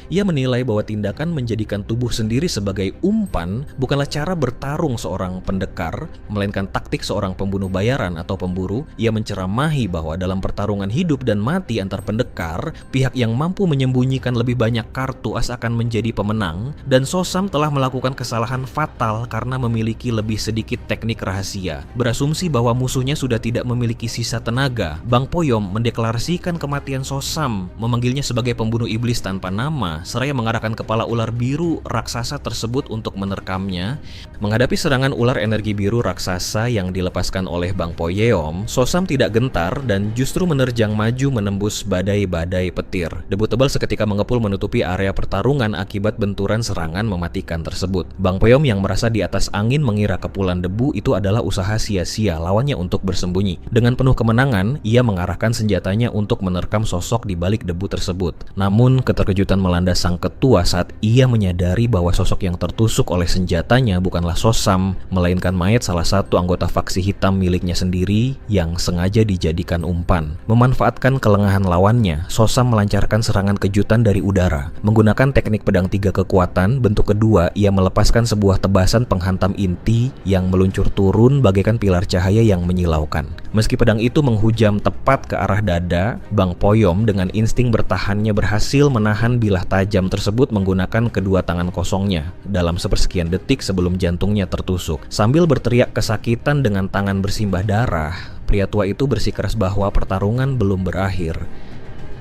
Ia menilai bahwa tindakan menjadikan tubuh sendiri sebagai umpan bukanlah cara bertarung seorang pendekar, melainkan taktik seorang pembunuh bayaran atau pemburu. Ia menceramahi bahwa dalam pertarungan hidup dan mati antar pendekar, pihak yang mampu menyembunyikan lebih banyak kartu as akan menjadi pemenang, dan Sosam telah melakukan kesalahan fatal karena memiliki lebih sedikit teknik rahasia. Berasumsi bahwa musuhnya sudah tidak memiliki sisa tenaga, Bang Poyom mendeklarasikan kematian Sosam, memanggilnya sebagai pembunuh iblis tanpa nama, seraya mengarahkan kepala ular biru raksasa tersebut untuk menerkamnya. Menghadapi serangan ular energi biru raksasa yang dilepaskan oleh Bang Poyom, Sosam tidak gentar dan justru menerjang maju menembus badai-badai petir. Debu tebal seketika mengepul menutupi area pertarungan akibat benturan serangan mematikan tersebut. Bang Poyom yang merasa di atas angin mengira kepulan debu itu adalah usaha sia-sia lawannya untuk bersembunyi. Dengan penuh kemenangan, ia mengarahkan senjatanya untuk menerkam sosok di balik debu tersebut. Namun, keterkejutan melanda sang ketua saat ia menyadari bahwa sosok yang tertusuk oleh senjatanya bukanlah Sosam, melainkan mayat salah satu anggota faksi hitam miliknya sendiri yang sengaja dijadikan umpan. Memanfaatkan kelengahan lawannya, Sosam melancarkan serangan kejutan dari udara. Menggunakan teknik pedang 3 kekuatan, bentuk kedua ia melepaskan sebuah tebasan penghantam inti yang meluncur turun bagaikan pilar cahaya yang menyilaukan. Meski pedang itu menghujam tepat ke arah dada, Bang Poyom dengan insting bertahannya berhasil menahan bilah tajam tersebut menggunakan kedua tangan kosongnya dalam sepersekian detik sebelum jantungnya tertusuk. Sambil berteriak kesakitan dengan tangan bersimbah darah, pria tua itu bersikeras bahwa pertarungan belum berakhir.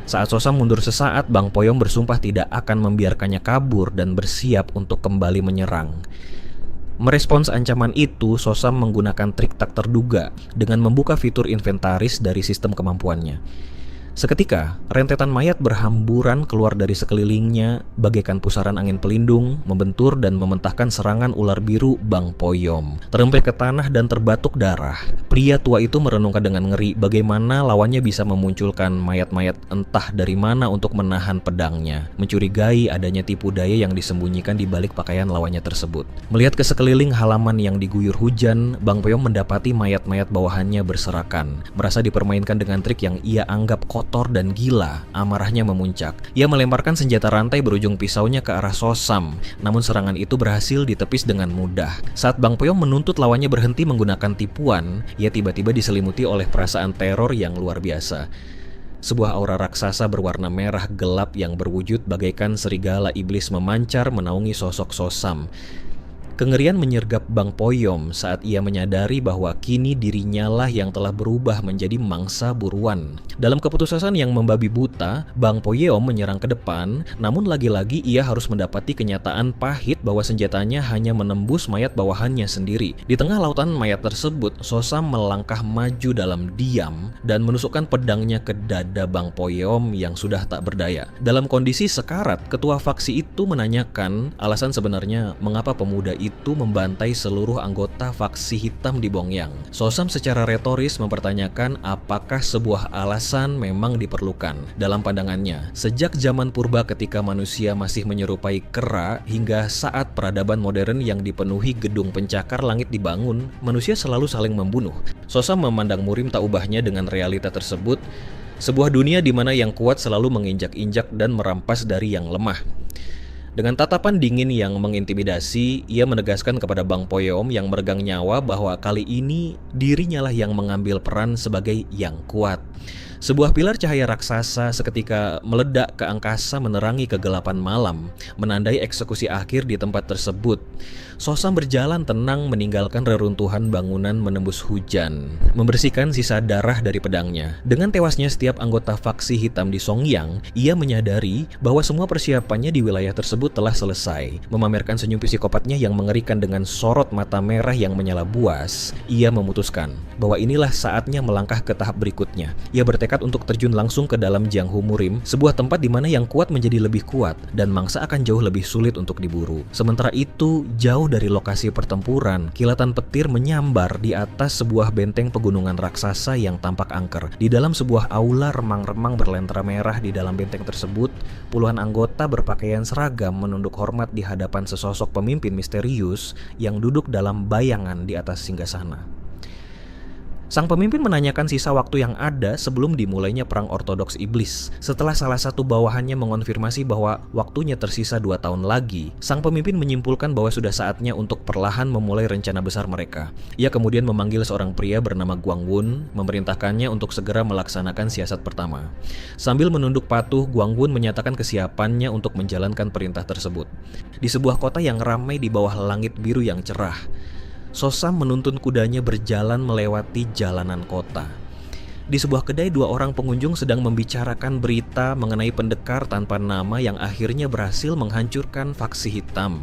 Saat Sosam mundur sesaat, Bang Poyom bersumpah tidak akan membiarkannya kabur dan bersiap untuk kembali menyerang. Merespons ancaman itu, Sosam menggunakan trik tak terduga dengan membuka fitur inventaris dari sistem kemampuannya. Seketika, rentetan mayat berhamburan keluar dari sekelilingnya bagaikan pusaran angin pelindung, membentur dan mementahkan serangan ular biru Bang Poyom. Terempet ke tanah dan terbatuk darah, pria tua itu merenungkan dengan ngeri bagaimana lawannya bisa memunculkan mayat-mayat entah dari mana untuk menahan pedangnya. Mencurigai adanya tipu daya yang disembunyikan di balik pakaian lawannya tersebut. Melihat ke sekeliling halaman yang diguyur hujan, Bang Poyom mendapati mayat-mayat bawahannya berserakan. Merasa dipermainkan dengan trik yang ia anggap kotor dan gila, amarahnya memuncak. Ia melemparkan senjata rantai berujung pisaunya ke arah Sosam, namun serangan itu berhasil ditepis dengan mudah. Saat Bang Poyom menuntut lawannya berhenti menggunakan tipuan, ia tiba-tiba diselimuti oleh perasaan teror yang luar biasa. Sebuah aura raksasa berwarna merah gelap yang berwujud bagaikan serigala iblis memancar menaungi sosok Sosam. Kengerian menyergap Bang Poyom saat ia menyadari bahwa kini dirinya lah yang telah berubah menjadi mangsa buruan. Dalam keputusasaan yang membabi buta, Bang Poyom menyerang ke depan, namun lagi-lagi ia harus mendapati kenyataan pahit bahwa senjatanya hanya menembus mayat bawahannya sendiri. Di tengah lautan mayat tersebut, Sosam melangkah maju dalam diam dan menusukkan pedangnya ke dada Bang Poyom yang sudah tak berdaya. Dalam kondisi sekarat, ketua faksi itu menanyakan alasan sebenarnya mengapa pemuda itu membantai seluruh anggota faksi hitam di Bongyang. Sosam secara retoris mempertanyakan apakah sebuah alasan memang diperlukan. Dalam pandangannya, sejak zaman purba ketika manusia masih menyerupai kera hingga saat peradaban modern yang dipenuhi gedung pencakar langit dibangun, manusia selalu saling membunuh. Sosam memandang Murim tak ubahnya dengan realita tersebut, sebuah dunia di mana yang kuat selalu menginjak-injak dan merampas dari yang lemah. Dengan tatapan dingin yang mengintimidasi, ia menegaskan kepada Bang Poyom yang meregang nyawa bahwa kali ini dirinya lah yang mengambil peran sebagai yang kuat. Sebuah pilar cahaya raksasa seketika meledak ke angkasa menerangi kegelapan malam, menandai eksekusi akhir di tempat tersebut. Sosam berjalan tenang meninggalkan reruntuhan bangunan menembus hujan, membersihkan sisa darah dari pedangnya. Dengan tewasnya setiap anggota faksi hitam di Songyang, ia menyadari bahwa semua persiapannya di wilayah tersebut telah selesai. Memamerkan senyum psikopatnya yang mengerikan dengan sorot mata merah yang menyala buas, ia memutuskan bahwa inilah saatnya melangkah ke tahap berikutnya. Ia bertekad untuk terjun langsung ke dalam Jianghu Murim, sebuah tempat di mana yang kuat menjadi lebih kuat dan mangsa akan jauh lebih sulit untuk diburu. Sementara itu, jauh dari lokasi pertempuran, kilatan petir menyambar di atas sebuah benteng pegunungan raksasa yang tampak angker. Di dalam sebuah aula remang-remang berlentera merah di dalam benteng tersebut, puluhan anggota berpakaian seragam menunduk hormat di hadapan sesosok pemimpin misterius yang duduk dalam bayangan di atas singgasana. Sang pemimpin menanyakan sisa waktu yang ada sebelum dimulainya perang ortodoks iblis. Setelah salah satu bawahannya mengonfirmasi bahwa waktunya tersisa 2 tahun lagi, sang pemimpin menyimpulkan bahwa sudah saatnya untuk perlahan memulai rencana besar mereka. Ia kemudian memanggil seorang pria bernama Guang Wun, memerintahkannya untuk segera melaksanakan siasat pertama. Sambil menunduk patuh, Guang Wun menyatakan kesiapannya untuk menjalankan perintah tersebut. Di sebuah kota yang ramai di bawah langit biru yang cerah, Sosam menuntun kudanya berjalan melewati jalanan kota. Di sebuah kedai, 2 orang pengunjung sedang membicarakan berita mengenai pendekar tanpa nama yang akhirnya berhasil menghancurkan faksi hitam.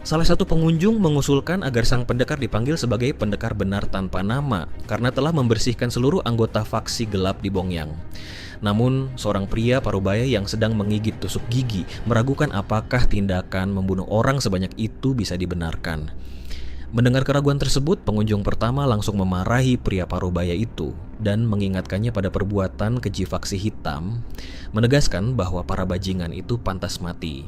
Salah satu pengunjung mengusulkan agar sang pendekar dipanggil sebagai pendekar benar tanpa nama karena telah membersihkan seluruh anggota faksi gelap di Bongyang. Namun, seorang pria parubaya yang sedang menggigit tusuk gigi meragukan apakah tindakan membunuh orang sebanyak itu bisa dibenarkan. Mendengar keraguan tersebut, pengunjung pertama langsung memarahi pria parubaya itu dan mengingatkannya pada perbuatan keji faksi hitam, menegaskan bahwa para bajingan itu pantas mati.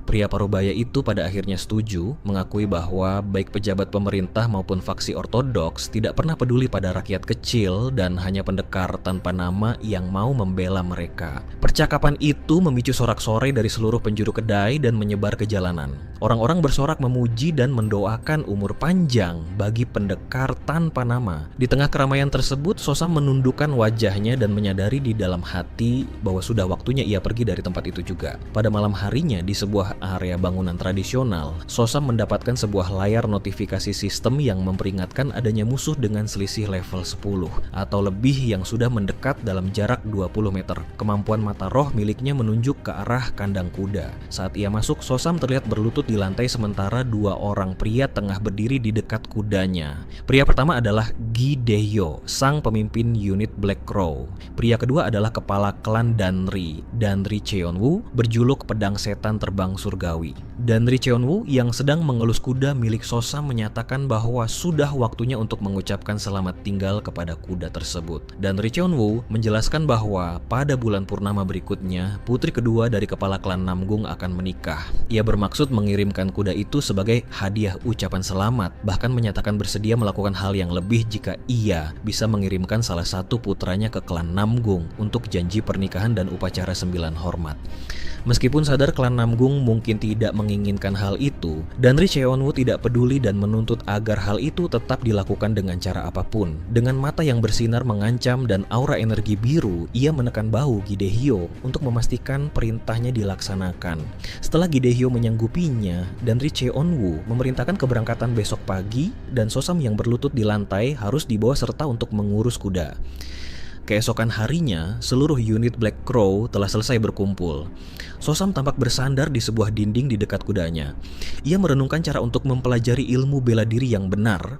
Pria parubaya itu pada akhirnya setuju, mengakui bahwa baik pejabat pemerintah maupun faksi ortodoks tidak pernah peduli pada rakyat kecil dan hanya pendekar tanpa nama yang mau membela mereka. Percakapan itu memicu sorak-sorai dari seluruh penjuru kedai dan menyebar ke jalanan. Orang-orang bersorak memuji dan mendoakan umur panjang bagi pendekar tanpa nama. Di tengah keramaian tersebut, Sosam menundukkan wajahnya dan menyadari di dalam hati bahwa sudah waktunya ia pergi dari tempat itu juga. Pada malam harinya di sebuah area bangunan tradisional, Sosam mendapatkan sebuah layar notifikasi sistem yang memperingatkan adanya musuh dengan selisih level 10 atau lebih yang sudah mendekat dalam jarak 20 meter. Kemampuan mata roh miliknya menunjuk ke arah kandang kuda. Saat ia masuk, Sosam terlihat berlutut di lantai sementara 2 orang pria tengah berdiri di dekat kudanya. Pria pertama adalah Gi Daehyo, sang pemimpin unit Black Crow. Pria kedua adalah kepala klan Danri Cheonwoo, berjuluk pedang setan terbang surgawi. Danri Cheonwoo yang sedang mengelus kuda milik Sosam menyatakan bahwa sudah waktunya untuk mengucapkan selamat tinggal kepada kuda tersebut. Danri Cheonwoo menjelaskan bahwa pada bulan purnama berikutnya, putri kedua dari kepala klan Namgung akan menikah. Ia bermaksud mengirimkan kuda itu sebagai hadiah ucapan selamat, bahkan menyatakan bersedia melakukan hal yang lebih jika ia bisa mengirimkan salah satu putranya ke klan Namgung untuk janji pernikahan dan upacara 9 hormat. Meskipun sadar klan Namgung mungkin tidak menginginkan hal itu, Danri Cheonwoo tidak peduli dan menuntut agar hal itu tetap dilakukan dengan cara apapun. Dengan mata yang bersinar mengancam dan aura energi biru, ia menekan bahu Gi Daehyo untuk memastikan perintahnya dilaksanakan. Setelah Gi Daehyo menyanggupinya, Danri Cheonwoo memerintahkan keberangkatan besok pagi dan Sosam yang berlutut di lantai harus dibawa serta untuk mengurus kuda. Keesokan harinya, seluruh unit Black Crow telah selesai berkumpul. Sosam tampak bersandar di sebuah dinding di dekat kudanya. Ia merenungkan cara untuk mempelajari ilmu bela diri yang benar.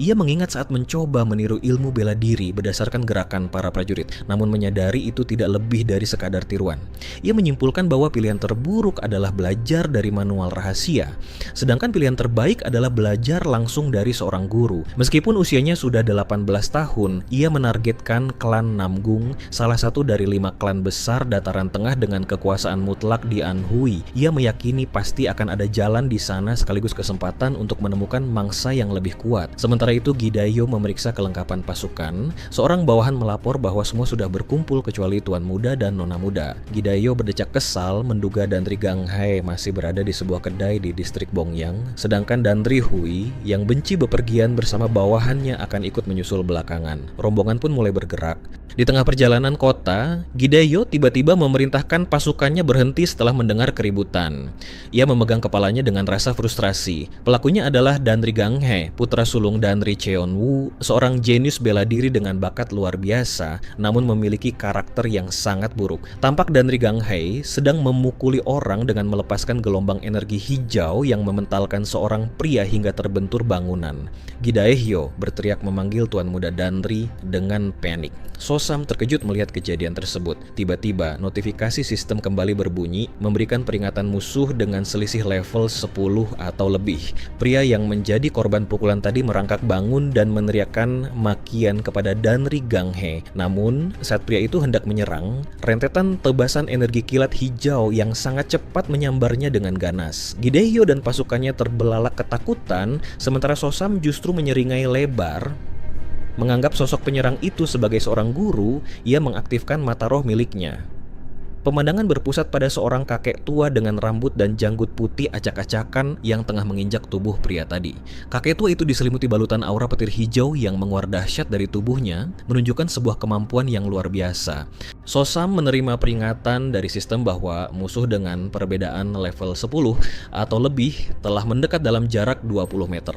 Ia mengingat saat mencoba meniru ilmu bela diri berdasarkan gerakan para prajurit, namun menyadari itu tidak lebih dari sekadar tiruan. Ia menyimpulkan bahwa pilihan terburuk adalah belajar dari manual rahasia, sedangkan pilihan terbaik adalah belajar langsung dari seorang guru. Meskipun usianya sudah 18 tahun, ia menargetkan klan Namgung, salah satu dari 5 klan besar dataran tengah dengan kekuasaan mutlak di Anhui. Ia meyakini pasti akan ada jalan di sana sekaligus kesempatan untuk menemukan mangsa yang lebih kuat. Sementara itu, Gi Daehyo memeriksa kelengkapan pasukan. Seorang bawahan melapor bahwa semua sudah berkumpul kecuali tuan muda dan nona muda. Gi Daehyo berdecak kesal menduga Danri Ganghai masih berada di sebuah kedai di distrik Bongyang, sedangkan Danri Hui yang benci bepergian bersama bawahannya akan ikut menyusul belakangan. Rombongan pun mulai bergerak. Di tengah perjalanan kota, Gidaeyo tiba-tiba memerintahkan pasukannya berhenti setelah mendengar keributan. Ia memegang kepalanya dengan rasa frustrasi. Pelakunya adalah Danri Ganghae, putra sulung Danri Cheonwoo, seorang jenius bela diri dengan bakat luar biasa, namun memiliki karakter yang sangat buruk. Tampak Danri Ganghae sedang memukuli orang dengan melepaskan gelombang energi hijau yang mementalkan seorang pria hingga terbentur bangunan. Gidaeyo berteriak memanggil Tuan Muda Danri dengan panik. Sosam terkejut melihat kejadian tersebut. Tiba-tiba, notifikasi sistem kembali berbunyi, memberikan peringatan musuh dengan selisih level 10 atau lebih. Pria yang menjadi korban pukulan tadi merangkak bangun dan meneriakkan makian kepada Danri Ganghae. Namun, saat pria itu hendak menyerang, rentetan tebasan energi kilat hijau yang sangat cepat menyambarnya dengan ganas. Gidaeyo dan pasukannya terbelalak ketakutan, sementara Sosam justru menyeringai lebar. Menganggap sosok penyerang itu sebagai seorang guru, ia mengaktifkan mata roh miliknya. Pemandangan berpusat pada seorang kakek tua dengan rambut dan janggut putih acak-acakan yang tengah menginjak tubuh pria tadi. Kakek tua itu diselimuti balutan aura petir hijau yang menguar dahsyat dari tubuhnya, menunjukkan sebuah kemampuan yang luar biasa. Sosam menerima peringatan dari sistem bahwa musuh dengan perbedaan level 10 atau lebih telah mendekat dalam jarak 20 meter.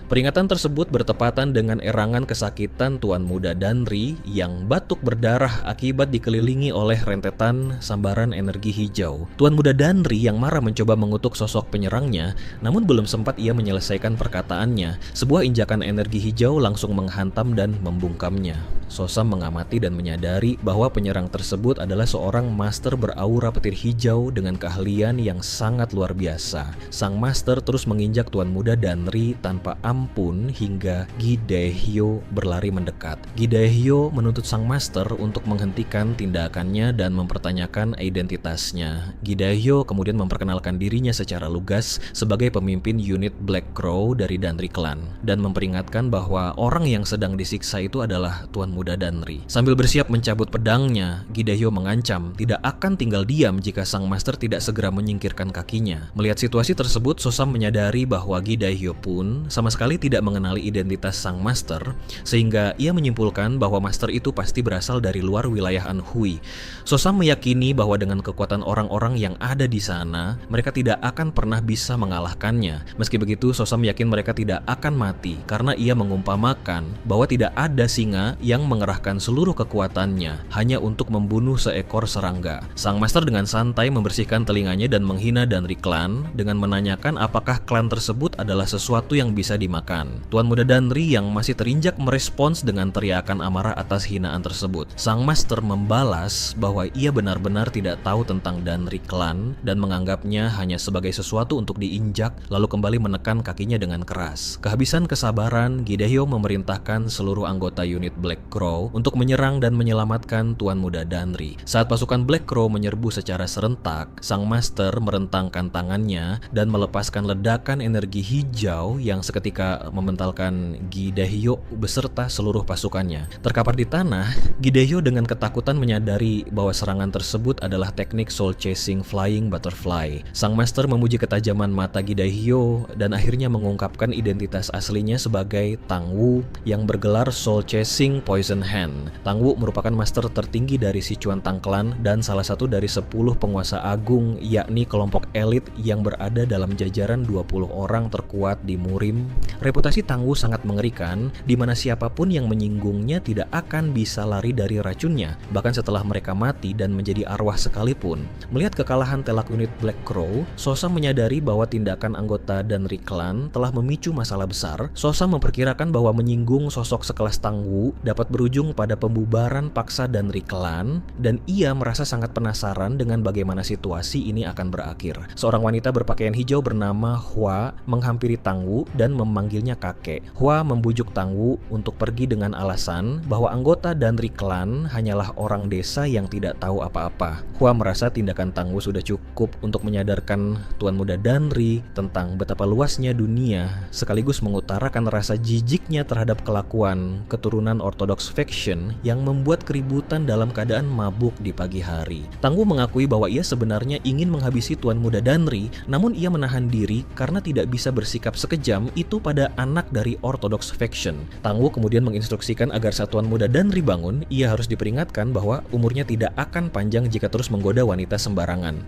Peringatan tersebut bertepatan dengan erangan kesakitan Tuan Muda Danri yang batuk berdarah akibat dikelilingi oleh rentetan sambaran energi hijau. Tuan Muda Danri yang marah mencoba mengutuk sosok penyerangnya, namun belum sempat ia menyelesaikan perkataannya, sebuah injakan energi hijau langsung menghantam dan membungkamnya. Sosam mengamati dan menyadari bahwa penyerang tersebut adalah seorang master beraura petir hijau dengan keahlian yang sangat luar biasa. Sang master terus menginjak Tuan Muda Danri tanpa ampun hingga Gidaeyo berlari mendekat. Gidaeyo menuntut sang master untuk menghentikan tindakannya dan mempertanyakan identitasnya. Gidaeyo kemudian memperkenalkan dirinya secara lugas sebagai pemimpin unit Black Crow dari Danri Clan dan memperingatkan bahwa orang yang sedang disiksa itu adalah Tuan Muda Danri. Sambil bersiap mencabut pedangnya, Gidaeyo mengancam tidak akan tinggal diam jika sang master tidak segera menyingkirkan kakinya. Melihat situasi tersebut, Sosam menyadari bahwa Gidaeyo pun sama sekali tidak mengenali identitas sang master, sehingga ia menyimpulkan bahwa master itu pasti berasal dari luar wilayah Anhui. Sosam meyakini bahwa dengan kekuatan orang-orang yang ada di sana, mereka tidak akan pernah bisa mengalahkannya. Meski begitu, Sosam yakin mereka tidak akan mati karena ia mengumpamakan bahwa tidak ada singa yang mengerahkan seluruh kekuatannya hanya untuk membunuh seekor serangga. Sang master dengan santai membersihkan telinganya dan menghina Danri Clan dengan menanyakan apakah klan tersebut adalah sesuatu yang bisa dimakan. Tuan Muda Danri yang masih terinjak merespons dengan teriakan amarah atas hinaan tersebut. Sang master membalas bahwa ia benar-benar tidak tahu tentang Danri Clan dan menganggapnya hanya sebagai sesuatu untuk diinjak, lalu kembali menekan kakinya dengan keras. Kehabisan kesabaran, Gidaeyo memerintahkan seluruh anggota unit Black Crow untuk menyerang dan menyelamatkan Tuan Muda Danri. Saat pasukan Black Crow menyerbu secara serentak, sang master merentangkan tangannya dan melepaskan ledakan energi hijau yang seketika mementalkan Gidaeyo beserta seluruh pasukannya. Terkapar di tanah, Gidaeyo dengan ketakutan menyadari bahwa serangan tersebut adalah teknik Soul Chasing Flying Butterfly. Sang master memuji ketajaman mata Gidaeyo dan akhirnya mengungkapkan identitas aslinya sebagai Tang Wu yang bergelar Soul Chasing Poison Hand. Tang Wu merupakan master tertinggi dari Sichuan Tang Clan dan salah satu dari 10 penguasa agung, yakni kelompok elit yang berada dalam jajaran 20 orang terkuat di Murim. Reputasi Tang Wu sangat mengerikan, di mana siapapun yang menyinggungnya tidak akan bisa lari dari racunnya, bahkan setelah mereka mati dan menjadi arwah sekalipun. Melihat kekalahan telak unit Black Crow, Sosam menyadari bahwa tindakan anggota Danri Clan telah memicu masalah besar. Sosam memperkirakan bahwa menyinggung sosok sekelas Tang Wu dapat berujung pada pembubaran paksa Danri Clan, dan ia merasa sangat penasaran dengan bagaimana situasi ini akan berakhir. Seorang wanita berpakaian hijau bernama Hua menghampiri Tang Wu dan memanggilnya kakek. Hua membujuk Tang Wu untuk pergi dengan alasan bahwa anggota Danri Clan hanyalah orang desa yang tidak tahu apa-apa. Hua merasa tindakan Tang Wu sudah cukup untuk menyadarkan Tuan Muda Danri tentang betapa luasnya dunia, sekaligus mengutarakan rasa jijiknya terhadap kelakuan keturunan Orthodox faction yang membuat keributan dalam keadaan mabuk di pagi hari. Tang Wu mengakui bahwa ia sebenarnya ingin menghabisi Tuan Muda Danri, namun ia menahan diri karena tidak bisa bersikap sekejam itu pada kepada anak dari Orthodox Faction. Tangwu kemudian menginstruksikan agar Satuan Muda Danri bangun. Ia harus diperingatkan bahwa umurnya tidak akan panjang jika terus menggoda wanita sembarangan.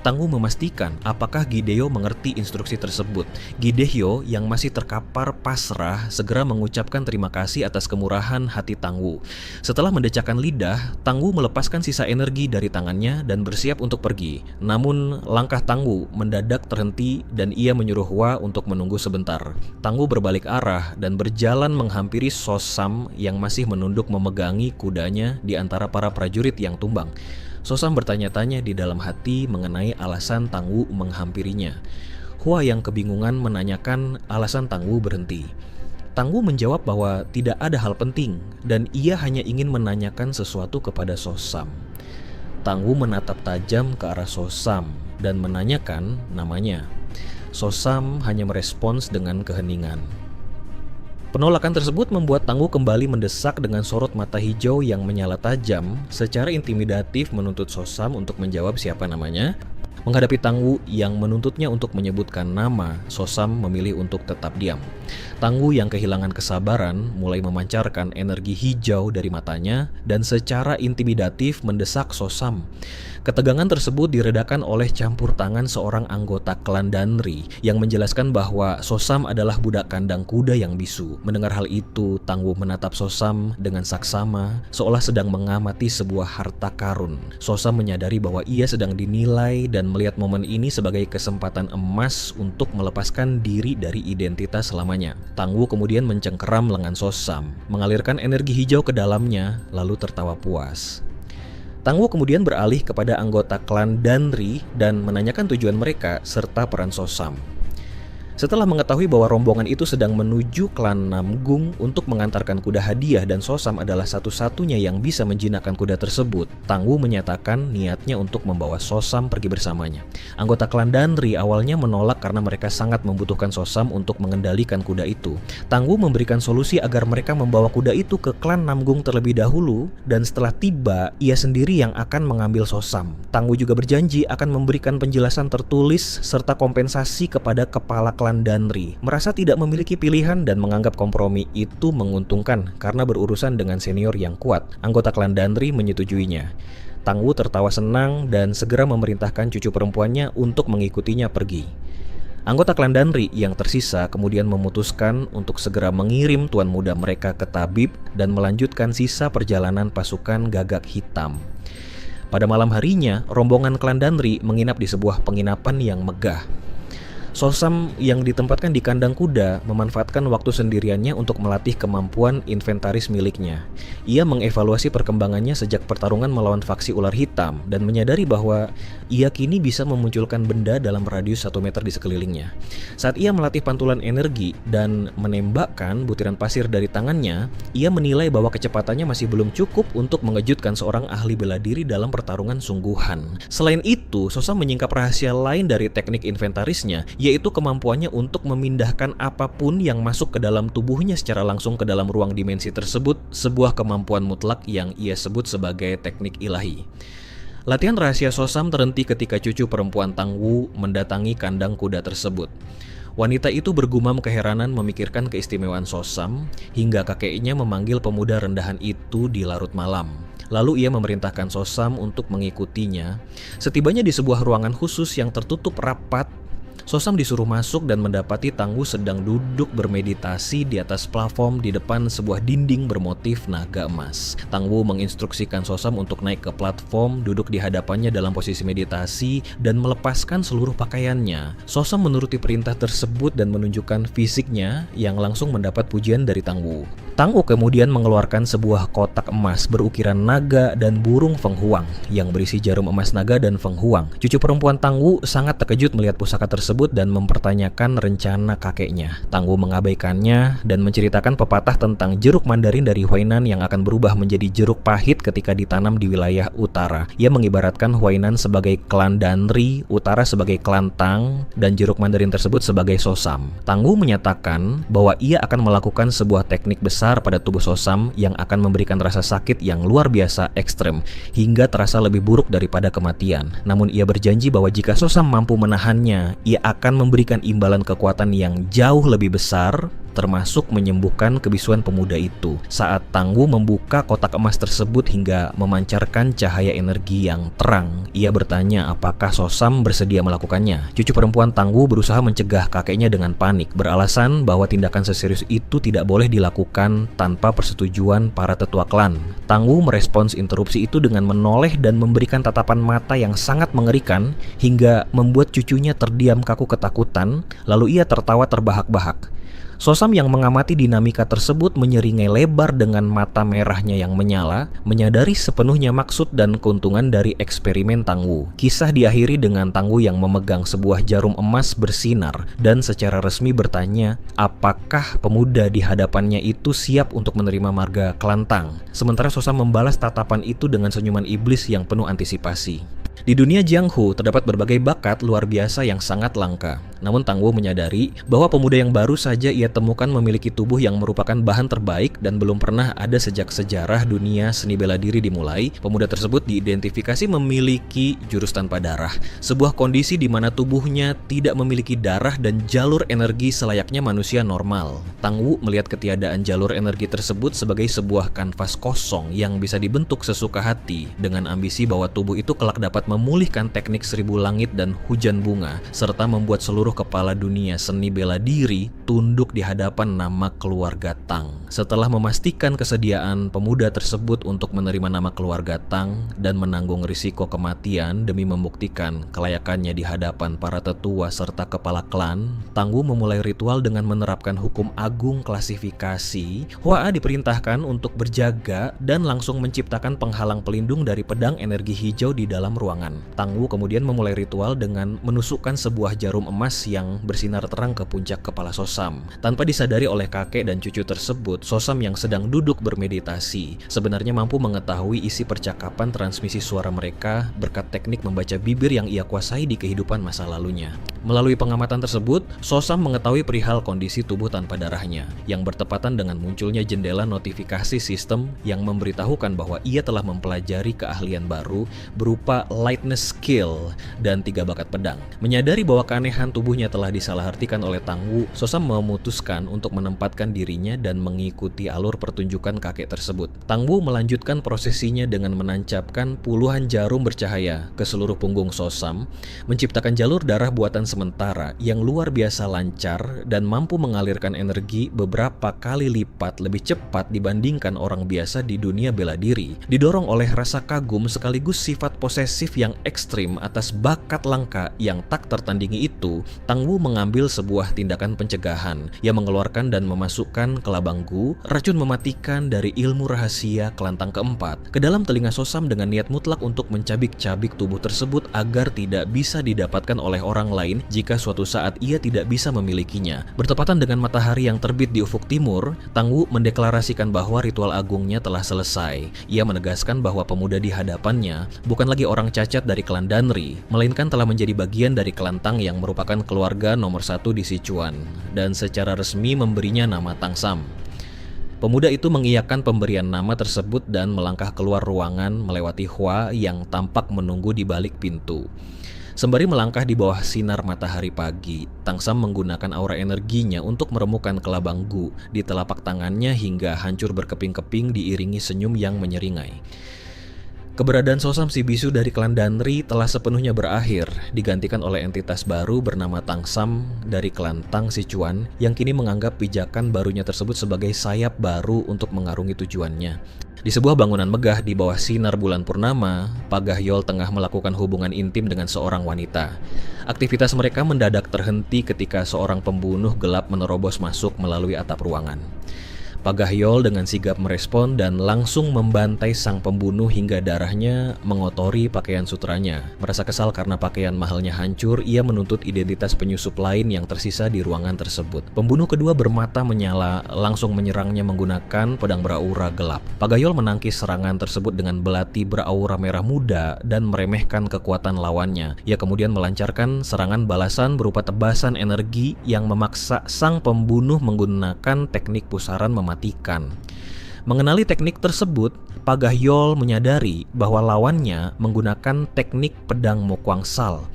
Tangwu memastikan apakah Gideo mengerti instruksi tersebut. Gideo yang masih terkapar pasrah segera mengucapkan terima kasih atas kemurahan hati Tangwu. Setelah mendecakkan lidah, Tangwu melepaskan sisa energi dari tangannya dan bersiap untuk pergi. Namun langkah Tangwu mendadak terhenti dan ia menyuruh Hwa untuk menunggu sebentar. Tangwu berbalik arah dan berjalan menghampiri Sosam yang masih menunduk memegangi kudanya di antara para prajurit yang tumbang. Sosam bertanya-tanya di dalam hati mengenai alasan Tangwu menghampirinya. Hwa yang kebingungan menanyakan alasan Tangwu berhenti. Tangwu menjawab bahwa tidak ada hal penting dan ia hanya ingin menanyakan sesuatu kepada Sosam. Tangwu menatap tajam ke arah Sosam dan menanyakan namanya. Sosam hanya merespons dengan keheningan. Penolakan tersebut membuat Tangwu kembali mendesak dengan sorot mata hijau yang menyala tajam, secara intimidatif menuntut Sosam untuk menjawab siapa namanya. Menghadapi Tangwu yang menuntutnya untuk menyebutkan nama, Sosam memilih untuk tetap diam. Tangwu yang kehilangan kesabaran mulai memancarkan energi hijau dari matanya dan secara intimidatif mendesak Sosam. Ketegangan tersebut diredakan oleh campur tangan seorang anggota klan Danri yang menjelaskan bahwa Sosam adalah budak kandang kuda yang bisu. Mendengar hal itu, Tangwu menatap Sosam dengan saksama seolah sedang mengamati sebuah harta karun. Sosam menyadari bahwa ia sedang dinilai dan melihat momen ini sebagai kesempatan emas untuk melepaskan diri dari identitas selamanya. Tangwu kemudian mencengkeram lengan Sosam, mengalirkan energi hijau ke dalamnya, lalu tertawa puas. Tangwu kemudian beralih kepada anggota klan Danri dan menanyakan tujuan mereka serta peran Sosam. Setelah mengetahui bahwa rombongan itu sedang menuju klan Namgung untuk mengantarkan kuda hadiah dan Sosam adalah satu-satunya yang bisa menjinakkan kuda tersebut, Tangwu menyatakan niatnya untuk membawa Sosam pergi bersamanya. Anggota klan Danri awalnya menolak karena mereka sangat membutuhkan Sosam untuk mengendalikan kuda itu. Tangwu memberikan solusi agar mereka membawa kuda itu ke klan Namgung terlebih dahulu dan setelah tiba, ia sendiri yang akan mengambil Sosam. Tangwu juga berjanji akan memberikan penjelasan tertulis serta kompensasi kepada kepala klan Danri. Merasa tidak memiliki pilihan dan menganggap kompromi itu menguntungkan karena berurusan dengan senior yang kuat. Anggota klan Danri menyetujuinya. Tangwu tertawa senang dan segera memerintahkan cucu perempuannya untuk mengikutinya pergi. Anggota klan Danri yang tersisa kemudian memutuskan untuk segera mengirim tuan muda mereka ke tabib dan melanjutkan sisa perjalanan pasukan Gagak Hitam. Pada malam harinya, rombongan klan Danri menginap di sebuah penginapan yang megah. Sosam yang ditempatkan di kandang kuda memanfaatkan waktu sendiriannya untuk melatih kemampuan inventaris miliknya. Ia mengevaluasi perkembangannya sejak pertarungan melawan faksi ular hitam dan menyadari bahwa ia kini bisa memunculkan benda dalam radius 1 meter di sekelilingnya. Saat ia melatih pantulan energi dan menembakkan butiran pasir dari tangannya, ia menilai bahwa kecepatannya masih belum cukup untuk mengejutkan seorang ahli bela diri dalam pertarungan sungguhan. Selain itu, Sosam menyingkap rahasia lain dari teknik inventarisnya, yaitu kemampuannya untuk memindahkan apapun yang masuk ke dalam tubuhnya secara langsung ke dalam ruang dimensi tersebut, sebuah kemampuan mutlak yang ia sebut sebagai teknik ilahi. Latihan rahasia Sosam terhenti ketika cucu perempuan Tangwu mendatangi kandang kuda tersebut. Wanita itu bergumam keheranan memikirkan keistimewaan Sosam hingga kakeknya memanggil pemuda rendahan itu di larut malam. Lalu ia memerintahkan Sosam untuk mengikutinya. Setibanya di sebuah ruangan khusus yang tertutup rapat, Sosam disuruh masuk dan mendapati Tangwu sedang duduk bermeditasi di atas platform di depan sebuah dinding bermotif naga emas. Tangwu menginstruksikan Sosam untuk naik ke platform, duduk di hadapannya dalam posisi meditasi, dan melepaskan seluruh pakaiannya. Sosam menuruti perintah tersebut dan menunjukkan fisiknya yang langsung mendapat pujian dari Tangwu. Tangwu kemudian mengeluarkan sebuah kotak emas berukiran naga dan burung Fenghuang yang berisi jarum emas naga dan Fenghuang. Cucu perempuan Tangwu sangat terkejut melihat pusaka tersebut dan mempertanyakan rencana kakeknya. Tangwu mengabaikannya dan menceritakan pepatah tentang jeruk mandarin dari Huainan yang akan berubah menjadi jeruk pahit ketika ditanam di wilayah utara. Ia mengibaratkan Huainan sebagai klan Danri, utara sebagai klan Tang, dan jeruk mandarin tersebut sebagai Sosam. Tangwu menyatakan bahwa ia akan melakukan sebuah teknik besar pada tubuh Sosam yang akan memberikan rasa sakit yang luar biasa ekstrem hingga terasa lebih buruk daripada kematian. Namun ia berjanji bahwa jika Sosam mampu menahannya, ia akan memberikan imbalan kekuatan yang jauh lebih besar, termasuk menyembuhkan kebisuan pemuda itu. Saat Tangwu membuka kotak emas tersebut hingga memancarkan cahaya energi yang terang, ia bertanya apakah Sosam bersedia melakukannya. Cucu perempuan Tangwu berusaha mencegah kakeknya dengan panik, beralasan bahwa tindakan seserius itu tidak boleh dilakukan tanpa persetujuan para tetua klan. Tangwu merespons interupsi itu dengan menoleh dan memberikan tatapan mata yang sangat mengerikan hingga membuat cucunya terdiam kaku ketakutan, lalu ia tertawa terbahak-bahak. Sosam yang mengamati dinamika tersebut menyeringai lebar dengan mata merahnya yang menyala, menyadari sepenuhnya maksud dan keuntungan dari eksperimen Tangwu. Kisah diakhiri dengan Tangwu yang memegang sebuah jarum emas bersinar dan secara resmi bertanya apakah pemuda di hadapannya itu siap untuk menerima marga Klantang. Sementara Sosam membalas tatapan itu dengan senyuman iblis yang penuh antisipasi. Di dunia Jianghu terdapat berbagai bakat luar biasa yang sangat langka. Namun Tangwu menyadari bahwa pemuda yang baru saja ia temukan memiliki tubuh yang merupakan bahan terbaik dan belum pernah ada sejak sejarah dunia seni bela diri dimulai. Pemuda tersebut diidentifikasi memiliki jurus tanpa darah, sebuah kondisi di mana tubuhnya tidak memiliki darah dan jalur energi selayaknya manusia normal. Tangwu melihat ketiadaan jalur energi tersebut sebagai sebuah kanvas kosong yang bisa dibentuk sesuka hati dengan ambisi bahwa tubuh itu kelak dapat memulihkan teknik seribu langit dan hujan bunga, serta membuat seluruh kepala dunia seni bela diri tunduk di hadapan nama keluarga Tang. Setelah memastikan kesediaan pemuda tersebut untuk menerima nama keluarga Tang dan menanggung risiko kematian demi membuktikan kelayakannya di hadapan para tetua serta kepala klan, Tangwu memulai ritual dengan menerapkan hukum agung klasifikasi. Hua diperintahkan untuk berjaga dan langsung menciptakan penghalang pelindung dari pedang energi hijau di dalam ruangan. Tangwu kemudian memulai ritual dengan menusukkan sebuah jarum emas yang bersinar terang ke puncak kepala Sosam. Tanpa disadari oleh kakek dan cucu tersebut, Sosam yang sedang duduk bermeditasi sebenarnya mampu mengetahui isi percakapan transmisi suara mereka berkat teknik membaca bibir yang ia kuasai di kehidupan masa lalunya. Melalui pengamatan tersebut, Sosam mengetahui perihal kondisi tubuh tanpa darahnya, yang bertepatan dengan munculnya jendela notifikasi sistem yang memberitahukan bahwa ia telah mempelajari keahlian baru berupa lightness skill dan 3 bakat pedang. Menyadari bahwa keanehan tubuhnya telah disalahartikan oleh Tangwu, Sosam memutuskan untuk menempatkan dirinya dan mengikuti alur pertunjukan kakek tersebut. Tangwu melanjutkan prosesinya dengan menancapkan puluhan jarum bercahaya ke seluruh punggung Sosam, menciptakan jalur darah buatan sementara yang luar biasa lancar dan mampu mengalirkan energi beberapa kali lipat lebih cepat dibandingkan orang biasa di dunia bela diri. Didorong oleh rasa kagum sekaligus sifat posesif yang ekstrim atas bakat langka yang tak tertandingi itu, Tangwu mengambil sebuah tindakan pencegahan. Ia mengeluarkan dan memasukkan kelabanggu, racun mematikan dari ilmu rahasia Kelantang keempat, ke dalam telinga Sosam dengan niat mutlak untuk mencabik-cabik tubuh tersebut agar tidak bisa didapatkan oleh orang lain jika suatu saat ia tidak bisa memilikinya. Bertepatan dengan matahari yang terbit di ufuk timur, Tangwu mendeklarasikan bahwa ritual agungnya telah selesai. Ia menegaskan bahwa pemuda di hadapannya bukan lagi orang cacat dari klan Danri, melainkan telah menjadi bagian dari Kelantang yang merupakan keluarga nomor 1 di Sichuan, dan secara resmi memberinya nama Tangsam. Pemuda itu mengiyakan pemberian nama tersebut dan melangkah keluar ruangan melewati Hua yang tampak menunggu di balik pintu. Sembari melangkah di bawah sinar matahari pagi, Tangsam menggunakan aura energinya untuk meremukkan kelabanggu di telapak tangannya hingga hancur berkeping-keping diiringi senyum yang menyeringai. Keberadaan Sosam si bisu dari klan Danri telah sepenuhnya berakhir, digantikan oleh entitas baru bernama Tangsam dari klan Tang Sichuan yang kini menganggap pijakan barunya tersebut sebagai sayap baru untuk mengarungi tujuannya. Di sebuah bangunan megah di bawah sinar bulan purnama, Pagahyol tengah melakukan hubungan intim dengan seorang wanita. Aktivitas mereka mendadak terhenti ketika seorang pembunuh gelap menerobos masuk melalui atap ruangan. Pagahyol dengan sigap merespon dan langsung membantai sang pembunuh hingga darahnya mengotori pakaian sutranya. Merasa kesal karena pakaian mahalnya hancur, ia menuntut identitas penyusup lain yang tersisa di ruangan tersebut. Pembunuh kedua bermata menyala langsung menyerangnya menggunakan pedang beraura gelap. Pagahyol menangkis serangan tersebut dengan belati beraura merah muda dan meremehkan kekuatan lawannya. Ia kemudian melancarkan serangan balasan berupa tebasan energi yang memaksa sang pembunuh menggunakan teknik pusaran mematikan. Mengenali teknik tersebut, Pagahyol menyadari bahwa lawannya menggunakan teknik pedang Mokwangsal.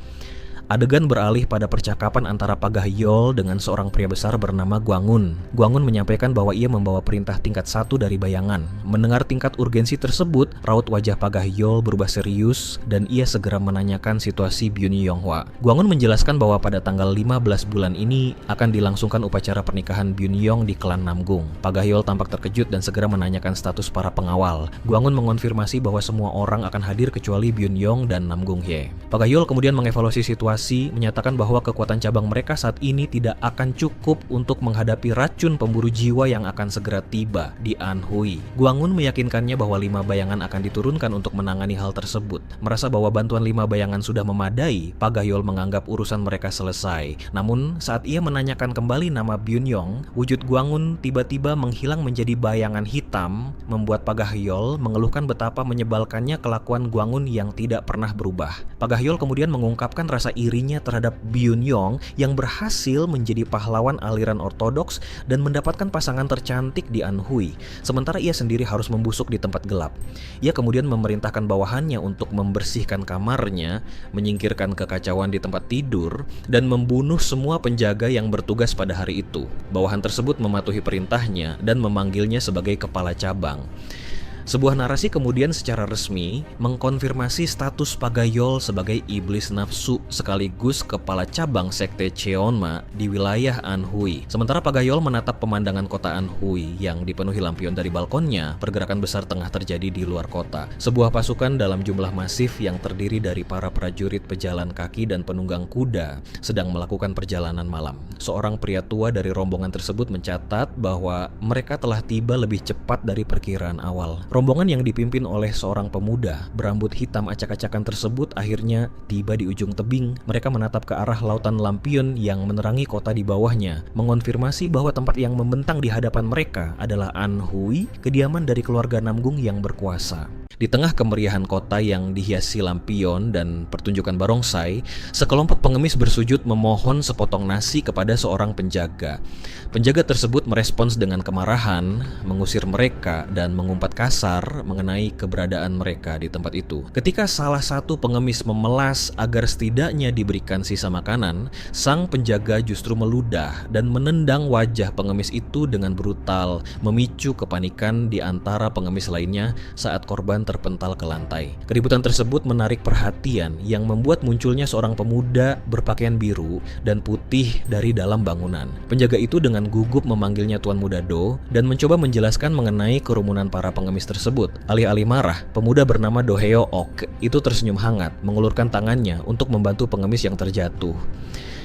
Adegan beralih pada percakapan antara Pagahyol dengan seorang pria besar bernama Gwangun. Gwangun menyampaikan bahwa ia membawa perintah tingkat 1 dari bayangan. Mendengar tingkat urgensi tersebut, raut wajah Pagahyol berubah serius dan ia segera menanyakan situasi Byun Yonghwa. Gwangun menjelaskan bahwa pada tanggal 15 bulan ini akan dilangsungkan upacara pernikahan Byun Yong di klan Namgung. Pagahyol tampak terkejut dan segera menanyakan status para pengawal. Gwangun mengonfirmasi bahwa semua orang akan hadir kecuali Byun Yong dan Namgung Hye. Pagahyol kemudian mengevaluasi situasi, menyatakan bahwa kekuatan cabang mereka saat ini tidak akan cukup untuk menghadapi racun pemburu jiwa yang akan segera tiba di Anhui. Gwangun meyakinkannya bahwa 5 bayangan akan diturunkan untuk menangani hal tersebut. Merasa bahwa bantuan 5 bayangan sudah memadai, Pagahyol menganggap urusan mereka selesai. Namun saat ia menanyakan kembali nama Byun Yong, wujud Gwangun tiba-tiba menghilang menjadi bayangan hitam, membuat Pagahyol mengeluhkan betapa menyebalkannya kelakuan Gwangun yang tidak pernah berubah. Pagahyol kemudian mengungkapkan rasa irinya terhadap Byun Yong yang berhasil menjadi pahlawan aliran ortodoks dan mendapatkan pasangan tercantik di Anhui, sementara ia sendiri harus membusuk di tempat gelap. Ia kemudian memerintahkan bawahannya untuk membersihkan kamarnya, menyingkirkan kekacauan di tempat tidur, dan membunuh semua penjaga yang bertugas pada hari itu. Bawahan tersebut mematuhi perintahnya dan memanggilnya sebagai kepala cabang. Sebuah narasi kemudian secara resmi mengkonfirmasi status Pagahyol sebagai iblis nafsu sekaligus kepala cabang sekte Cheonma di wilayah Anhui. Sementara Pagahyol menatap pemandangan kota Anhui yang dipenuhi lampion dari balkonnya, pergerakan besar tengah terjadi di luar kota. Sebuah pasukan dalam jumlah masif yang terdiri dari para prajurit pejalan kaki dan penunggang kuda sedang melakukan perjalanan malam. Seorang pria tua dari rombongan tersebut mencatat bahwa mereka telah tiba lebih cepat dari perkiraan awal. Rombongan yang dipimpin oleh seorang pemuda berambut hitam acak-acakan tersebut akhirnya tiba di ujung tebing. Mereka menatap ke arah lautan lampion yang menerangi kota di bawahnya, mengonfirmasi bahwa tempat yang membentang di hadapan mereka adalah Anhui, kediaman dari keluarga Namgung yang berkuasa. Di tengah kemeriahan kota yang dihiasi lampion dan pertunjukan barongsai, sekelompok pengemis bersujud memohon sepotong nasi kepada seorang penjaga. Penjaga tersebut merespons dengan kemarahan, mengusir mereka dan mengumpat kasar mengenai keberadaan mereka di tempat itu. Ketika salah satu pengemis memelas agar setidaknya diberikan sisa makanan, sang penjaga justru meludah dan menendang wajah pengemis itu dengan brutal, memicu kepanikan di antara pengemis lainnya saat korban terpental ke lantai. Keributan tersebut menarik perhatian yang membuat munculnya seorang pemuda berpakaian biru dan putih dari dalam bangunan. Penjaga itu dengan gugup memanggilnya Tuan Muda Do dan mencoba menjelaskan mengenai kerumunan para pengemis tersebut. Alih-alih marah, pemuda bernama Do Heo Ok itu tersenyum hangat, mengulurkan tangannya untuk membantu pengemis yang terjatuh.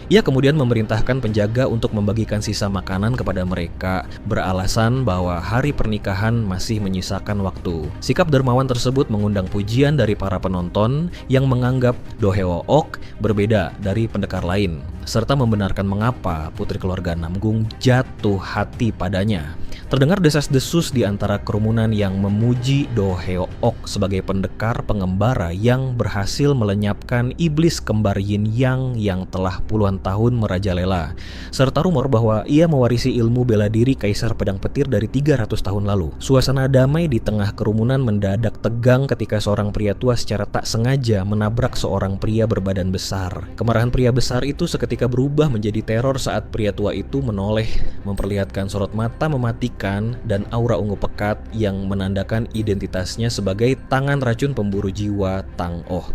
Ia kemudian memerintahkan penjaga untuk membagikan sisa makanan kepada mereka, beralasan bahwa hari pernikahan masih menyisakan waktu. Sikap dermawan tersebut mengundang pujian dari para penonton yang menganggap Do Heo Ok berbeda dari pendekar lain, serta membenarkan mengapa putri keluarga Namgung jatuh hati padanya. Terdengar desas-desus di antara kerumunan yang memuji Do Heo Ok sebagai pendekar pengembara yang berhasil melenyapkan iblis kembar Yin Yang yang telah puluhan tahun merajalela, serta rumor bahwa ia mewarisi ilmu bela diri Kaisar Pedang Petir dari 300 tahun lalu. Suasana damai di tengah kerumunan mendadak tegang ketika seorang pria tua secara tak sengaja menabrak seorang pria berbadan besar. Kemarahan pria besar itu seketika berubah menjadi teror saat pria tua itu menoleh, memperlihatkan sorot mata mematikan dan aura ungu pekat yang menandakan identitasnya sebagai tangan racun pemburu jiwa Tang Oh.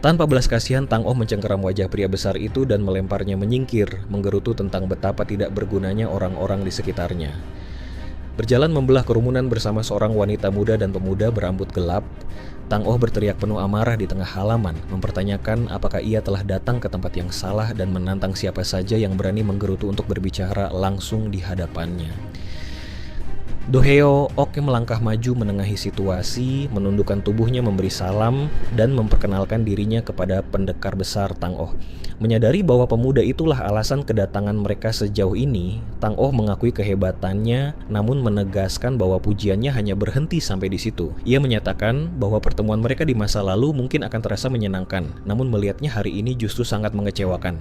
Tanpa belas kasihan, Tang Oh mencengkeram wajah pria besar itu dan melemparnya menyingkir, menggerutu tentang betapa tidak bergunanya orang-orang di sekitarnya. Berjalan membelah kerumunan bersama seorang wanita muda dan pemuda berambut gelap, Tang Oh berteriak penuh amarah di tengah halaman, mempertanyakan apakah ia telah datang ke tempat yang salah dan menantang siapa saja yang berani menggerutu untuk berbicara langsung di hadapannya. Do Heo Ok melangkah maju menengahi situasi, menundukkan tubuhnya memberi salam dan memperkenalkan dirinya kepada pendekar besar Tang Oh. Menyadari bahwa pemuda itulah alasan kedatangan mereka sejauh ini, Tang Oh mengakui kehebatannya namun menegaskan bahwa pujiannya hanya berhenti sampai di situ. Ia menyatakan bahwa pertemuan mereka di masa lalu mungkin akan terasa menyenangkan, namun melihatnya hari ini justru sangat mengecewakan.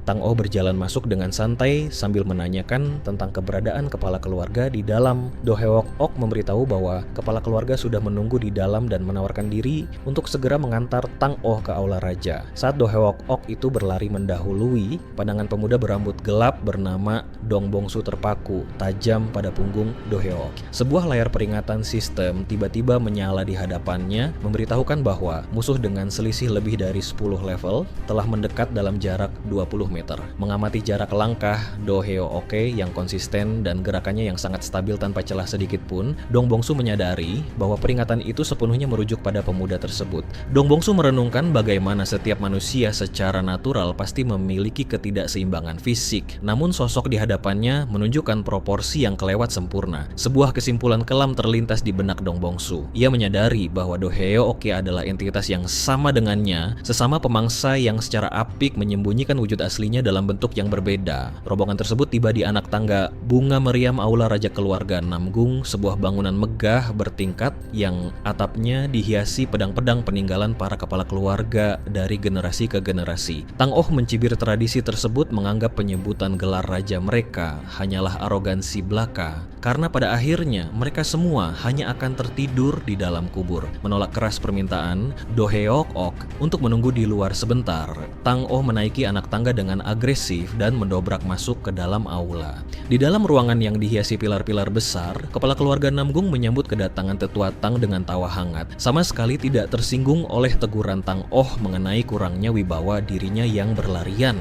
Tang Oh berjalan masuk dengan santai sambil menanyakan tentang keberadaan kepala keluarga di dalam. Do Heok Ok memberitahu bahwa kepala keluarga sudah menunggu di dalam dan menawarkan diri untuk segera mengantar Tang Oh ke aula raja. Saat Do Heok Ok itu berlari mendahului, pandangan pemuda berambut gelap bernama Dong Bongsu terpaku tajam pada punggung Do Heok. Sebuah layar peringatan sistem tiba-tiba menyala di hadapannya, memberitahukan bahwa musuh dengan selisih lebih dari 10 level telah mendekat dalam jarak 20 meter. Mengamati jarak langkah Do Heo Oke yang konsisten dan gerakannya yang sangat stabil tanpa celah sedikit pun, Dong Bongsu menyadari bahwa peringatan itu sepenuhnya merujuk pada pemuda tersebut. Dong Bongsu merenungkan bagaimana setiap manusia secara natural pasti memiliki ketidakseimbangan fisik, namun sosok di hadapannya menunjukkan proporsi yang kelewat sempurna. Sebuah kesimpulan kelam terlintas di benak Dong Bongsu. Ia menyadari bahwa Do Heo Oke adalah entitas yang sama dengannya, sesama pemangsa yang secara apik menyembunyikan wujud aslinya dalam bentuk yang berbeda. Rombongan tersebut tiba di anak tangga bunga meriam aula raja keluarga Namgung, sebuah bangunan megah bertingkat yang atapnya dihiasi pedang-pedang peninggalan para kepala keluarga dari generasi ke generasi. Tang Oh mencibir tradisi tersebut, menganggap penyebutan gelar raja mereka hanyalah arogansi belaka, karena pada akhirnya mereka semua hanya akan tertidur di dalam kubur. Menolak keras permintaan Do Heok Ok untuk menunggu di luar sebentar, Tang Oh menaiki anak tangga dengan agresif dan mendobrak masuk ke dalam aula. Di dalam ruangan yang dihiasi pilar-pilar besar, kepala keluarga Namgung menyambut kedatangan tetua Tang dengan tawa hangat, sama sekali tidak tersinggung oleh teguran Tang Oh mengenai kurangnya wibawa dirinya yang berlarian.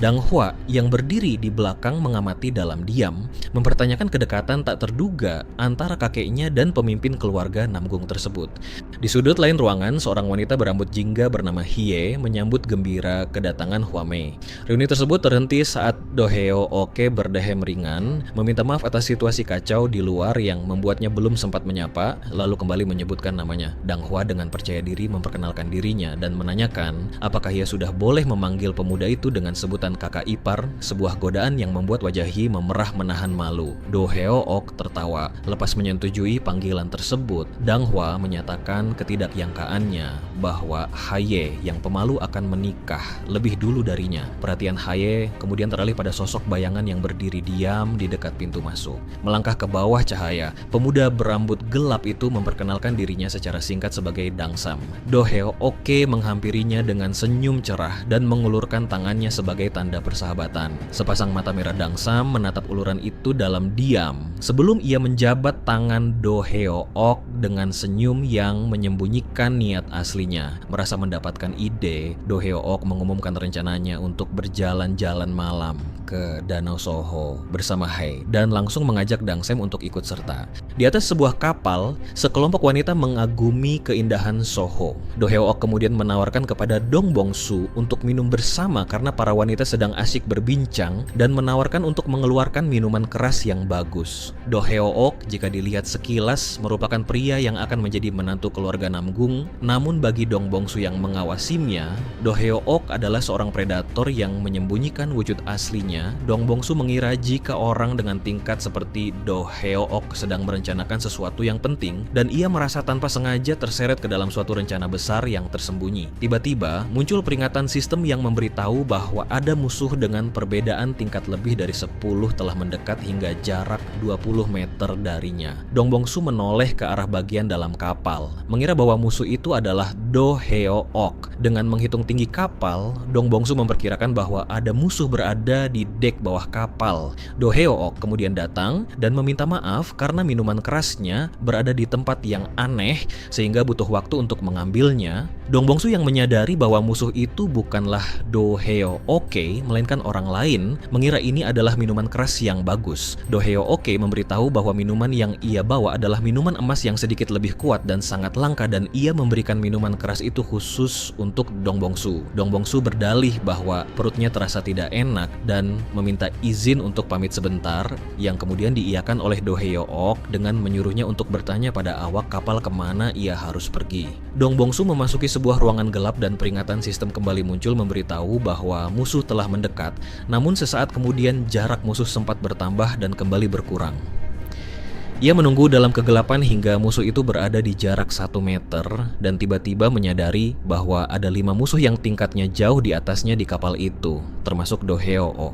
Dang Hua yang berdiri di belakang mengamati dalam diam, mempertanyakan kedekatan tak terduga antara kakeknya dan pemimpin keluarga Namgung tersebut. Di sudut lain ruangan, seorang wanita berambut jingga bernama Hie menyambut gembira kedatangan Hua Mei. Reuni tersebut terhenti saat Do Heo Oke berdehem ringan, meminta maaf atas situasi kacau di luar yang membuatnya belum sempat menyapa, lalu kembali menyebutkan namanya. Dang Hua dengan percaya diri memperkenalkan dirinya dan menanyakan apakah ia sudah boleh memanggil pemuda itu dengan sebutan kakak ipar, sebuah godaan yang membuat wajah Hie memerah menahan malu. Do Heo Ok tertawa. Lepas menyetujui panggilan tersebut, Dang Hua menyatakan ketidakyangkaannya bahwa Haye yang pemalu akan menikah lebih dulu darinya. Perhatian Haye kemudian teralih pada sosok bayangan yang berdiri diam di dekat pintu masuk. Melangkah ke bawah cahaya, pemuda berambut gelap itu memperkenalkan dirinya secara singkat sebagai Dang Sam. Do Heo Oke menghampirinya dengan senyum cerah dan mengulurkan tangannya sebagai tanda persahabatan. Sepasang mata merah Dang Sam menatap uluran itu dalam diam sebelum ia menjabat tangan Do Heo Ok dengan senyum yang menyembunyikan niat aslinya. Merasa mendapatkan ide, Do Heo Ok mengumumkan rencananya untuk berjalan-jalan malam ke Danau Soho bersama Hai dan langsung mengajak Dang Sam untuk ikut serta. Di atas sebuah kapal, sekelompok wanita mengagumi keindahan Soho. Do Heo Ok kemudian menawarkan kepada Dong Bongsu untuk minum bersama karena para wanita sedang asyik berbincang dan menawarkan untuk mengeluarkan minuman keras yang bagus. Do Heo Ok jika dilihat sekilas merupakan pria yang akan menjadi menantu keluarga Namgung, namun bagi Dong Bongsu yang mengawasinya, Do Heo Ok adalah seorang predator yang menyembunyikan wujud aslinya. Dong Bongsu mengira jika orang dengan tingkat seperti Do Heo Ok sedang merencanakan sesuatu yang penting dan ia merasa tanpa sengaja terseret ke dalam suatu rencana besar yang tersembunyi. Tiba-tiba muncul peringatan sistem yang memberitahu bahwa ada musuh dengan perbedaan tingkat lebih dari 10 telah mendekat hingga jarak 20 meter darinya. Dong Bongsu menoleh ke arah bagian dalam kapal, mengira bahwa musuh itu adalah Do Heo Ok. Dengan menghitung tinggi kapal, Dong Bongsu memperkirakan bahwa ada musuh berada di dek bawah kapal. Do Heo Ok kemudian datang dan meminta maaf karena minuman kerasnya berada di tempat yang aneh sehingga butuh waktu untuk mengambilnya. Dong Bongsu yang menyadari bahwa musuh itu bukanlah Do Heo Oke melainkan orang lain, mengira ini adalah minuman keras yang bagus. Do Heo Oke memberitahu bahwa minuman yang ia bawa adalah minuman emas yang sedikit lebih kuat dan sangat langka dan ia memberikan minuman keras itu khusus untuk Dong Bongsu. Dong Bongsu berdalih bahwa perutnya terasa tidak enak dan meminta izin untuk pamit sebentar, yang kemudian diiyakan oleh Do Heo Ok dengan menyuruhnya untuk bertanya pada awak kapal kemana ia harus pergi. Dong Bongsu memasuki sebuah ruangan gelap dan peringatan sistem kembali muncul memberitahu bahwa musuh telah mendekat, namun sesaat kemudian jarak musuh sempat bertambah dan kembali berkurang. Ia menunggu dalam kegelapan hingga musuh itu berada di jarak 1 meter dan tiba-tiba menyadari bahwa ada 5 musuh yang tingkatnya jauh di atasnya di kapal itu, termasuk Do Heoo.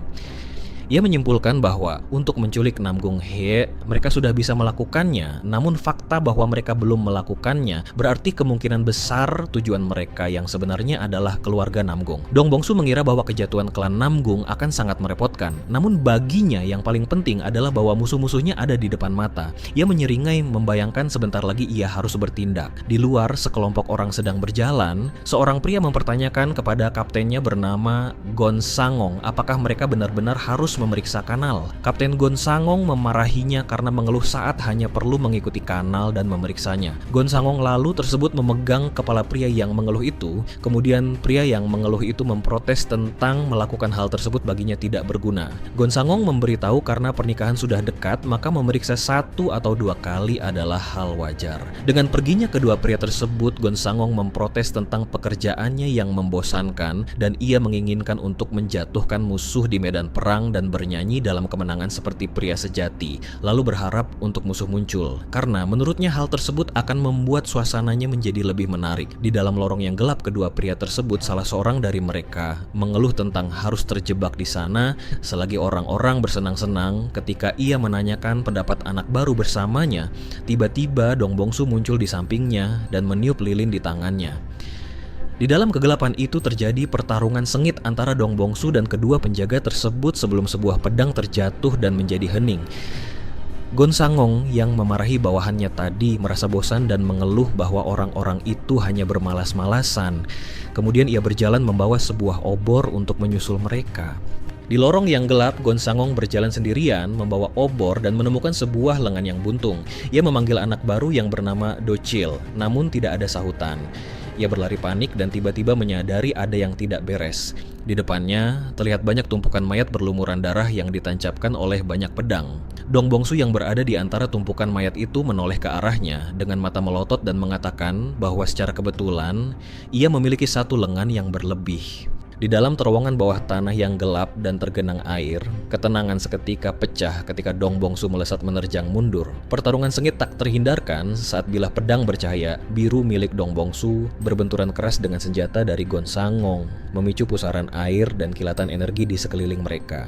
Ia menyimpulkan bahwa untuk menculik Namgung Hye, mereka sudah bisa melakukannya, namun fakta bahwa mereka belum melakukannya berarti kemungkinan besar tujuan mereka yang sebenarnya adalah keluarga Namgung. Dong Bongsu mengira bahwa kejatuhan klan Namgung akan sangat merepotkan, namun baginya yang paling penting adalah bahwa musuh-musuhnya ada di depan mata. Ia menyeringai membayangkan sebentar lagi ia harus bertindak. Di luar, sekelompok orang sedang berjalan, seorang pria mempertanyakan kepada kaptennya bernama Gon Sangong apakah mereka benar-benar harus memeriksa kanal. Kapten Gon Sangong memarahinya karena mengeluh saat hanya perlu mengikuti kanal dan memeriksanya. Gon Sangong lalu tersebut memegang kepala pria yang mengeluh itu, kemudian pria yang mengeluh itu memprotes tentang melakukan hal tersebut baginya tidak berguna. Gon Sangong memberitahu karena pernikahan sudah dekat, maka memeriksa 1 atau 2 kali adalah hal wajar. Dengan perginya kedua pria tersebut, Gon Sangong memprotes tentang pekerjaannya yang membosankan dan ia menginginkan untuk menjatuhkan musuh di medan perang dan bernyanyi dalam kemenangan seperti pria sejati, lalu berharap untuk musuh muncul. Karena menurutnya hal tersebut akan membuat suasananya menjadi lebih menarik. Di dalam lorong yang gelap kedua pria tersebut, salah seorang dari mereka mengeluh tentang harus terjebak di sana selagi orang-orang bersenang-senang. Ketika ia menanyakan pendapat anak baru bersamanya, tiba-tiba Dong Bongsu muncul di sampingnya dan meniup lilin di tangannya. Di dalam kegelapan itu terjadi pertarungan sengit antara Dong Bongsu dan kedua penjaga tersebut sebelum sebuah pedang terjatuh dan menjadi hening. Gon Sangong yang memarahi bawahannya tadi merasa bosan dan mengeluh bahwa orang-orang itu hanya bermalas-malasan. Kemudian ia berjalan membawa sebuah obor untuk menyusul mereka. Di lorong yang gelap, Gon Sangong berjalan sendirian membawa obor dan menemukan sebuah lengan yang buntung. Ia memanggil anak baru yang bernama Do Chil, namun tidak ada sahutan. Ia berlari panik dan tiba-tiba menyadari ada yang tidak beres. Di depannya, terlihat banyak tumpukan mayat berlumuran darah yang ditancapkan oleh banyak pedang. Dong Bongsu yang berada di antara tumpukan mayat itu menoleh ke arahnya dengan mata melotot dan mengatakan bahwa secara kebetulan ia memiliki 1 lengan yang berlebih. Di dalam terowongan bawah tanah yang gelap dan tergenang air, ketenangan seketika pecah ketika Dong Bongsu melesat menerjang mundur. Pertarungan sengit tak terhindarkan saat bilah pedang bercahaya biru milik Dong Bongsu berbenturan keras dengan senjata dari Gon Sangong, memicu pusaran air dan kilatan energi di sekeliling mereka.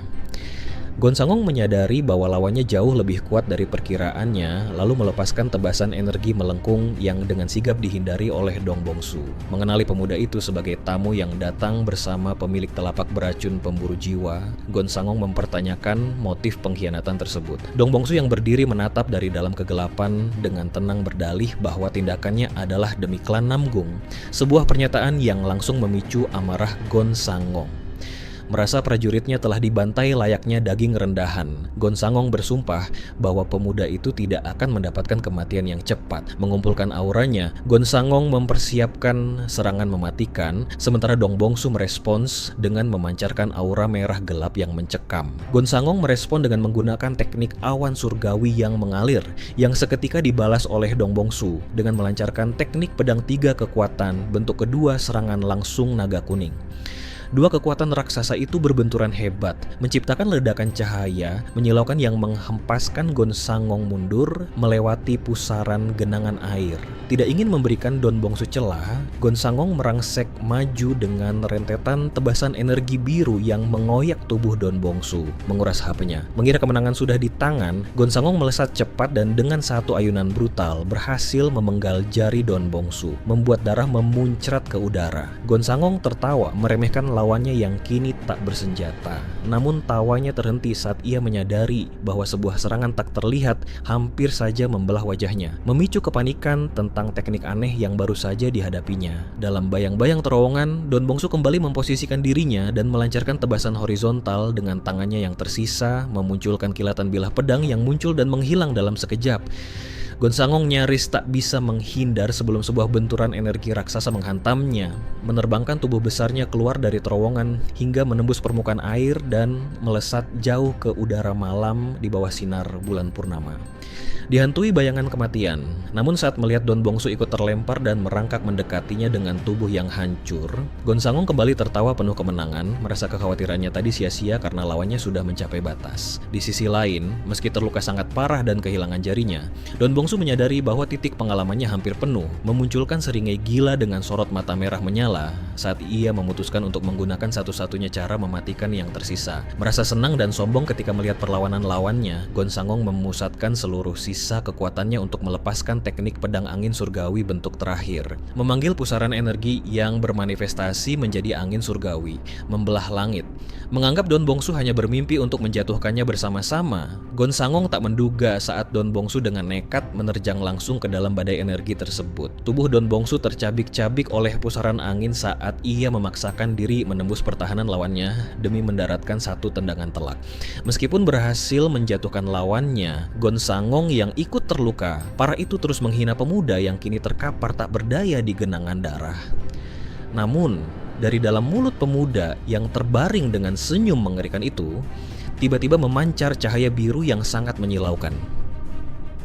Gon Sangong menyadari bahwa lawannya jauh lebih kuat dari perkiraannya, lalu melepaskan tebasan energi melengkung yang dengan sigap dihindari oleh Dong Bongsu. Mengenali pemuda itu sebagai tamu yang datang bersama pemilik telapak beracun pemburu jiwa, Gon Sangong mempertanyakan motif pengkhianatan tersebut. Dong Bongsu yang berdiri menatap dari dalam kegelapan dengan tenang berdalih bahwa tindakannya adalah demi klan Namgung, sebuah pernyataan yang langsung memicu amarah Gon Sangong. Merasa prajuritnya telah dibantai layaknya daging rendahan, Gon Sangong bersumpah bahwa pemuda itu tidak akan mendapatkan kematian yang cepat. Mengumpulkan auranya, Gon Sangong mempersiapkan serangan mematikan, sementara Dong Bongsu merespons dengan memancarkan aura merah gelap yang mencekam. Gon Sangong merespon dengan menggunakan teknik awan surgawi yang mengalir, yang seketika dibalas oleh Dong Bongsu dengan melancarkan teknik pedang 3 kekuatan, bentuk kedua serangan langsung naga kuning. 2 kekuatan raksasa itu berbenturan hebat, menciptakan ledakan cahaya, menyilaukan yang menghempaskan Gon Sangong mundur melewati pusaran genangan air. Tidak ingin memberikan Dong Bongsu celah, Gon Sangong merangsek maju dengan rentetan tebasan energi biru yang mengoyak tubuh Dong Bongsu, menguras HP-nya. Mengira kemenangan sudah di tangan, Gon Sangong melesat cepat dan dengan 1 ayunan brutal berhasil memenggal jari Dong Bongsu, membuat darah memuncrat ke udara. Gon Sangong tertawa meremehkan lawannya yang kini tak bersenjata. Namun tawanya terhenti saat ia menyadari bahwa sebuah serangan tak terlihat hampir saja membelah wajahnya, memicu kepanikan tentang teknik aneh yang baru saja dihadapinya. Dalam bayang-bayang terowongan, Dong Bongsu kembali memposisikan dirinya dan melancarkan tebasan horizontal dengan tangannya yang tersisa, memunculkan kilatan bilah pedang yang muncul dan menghilang dalam sekejap. Gon Sangong nyaris tak bisa menghindar sebelum sebuah benturan energi raksasa menghantamnya, menerbangkan tubuh besarnya keluar dari terowongan hingga menembus permukaan air dan melesat jauh ke udara malam di bawah sinar bulan purnama. dihantui bayangan kematian. Namun saat melihat Don Bongsu ikut terlempar dan merangkak mendekatinya dengan tubuh yang hancur, Gonsangong kembali tertawa penuh kemenangan, merasa kekhawatirannya tadi sia-sia karena lawannya sudah mencapai batas. Di sisi lain, meski terluka sangat parah dan kehilangan jarinya, Don Bongsu menyadari bahwa titik pengalamannya hampir penuh, memunculkan seringai gila dengan sorot mata merah menyala saat ia memutuskan untuk menggunakan satu-satunya cara mematikan yang tersisa. Merasa senang dan sombong ketika melihat perlawanan lawannya, Gonsangong memusatkan seluruh sisa kekuatannya untuk melepaskan teknik pedang angin surgawi bentuk terakhir, memanggil pusaran energi yang bermanifestasi menjadi angin surgawi, membelah langit. Menganggap Don Bongsu hanya bermimpi untuk menjatuhkannya bersama-sama, Gonsangong tak menduga saat Don Bongsu dengan nekat menerjang langsung ke dalam badai energi tersebut. Tubuh Don Bongsu tercabik-cabik oleh pusaran angin saat ia memaksakan diri menembus pertahanan lawannya demi mendaratkan satu tendangan telak. Meskipun berhasil menjatuhkan lawannya, Gonsangong yang ikut terluka parah itu terus menghina pemuda yang kini terkapar tak berdaya di genangan darah. Namun, dari dalam mulut pemuda yang terbaring dengan senyum mengerikan itu, tiba-tiba memancar cahaya biru yang sangat menyilaukan.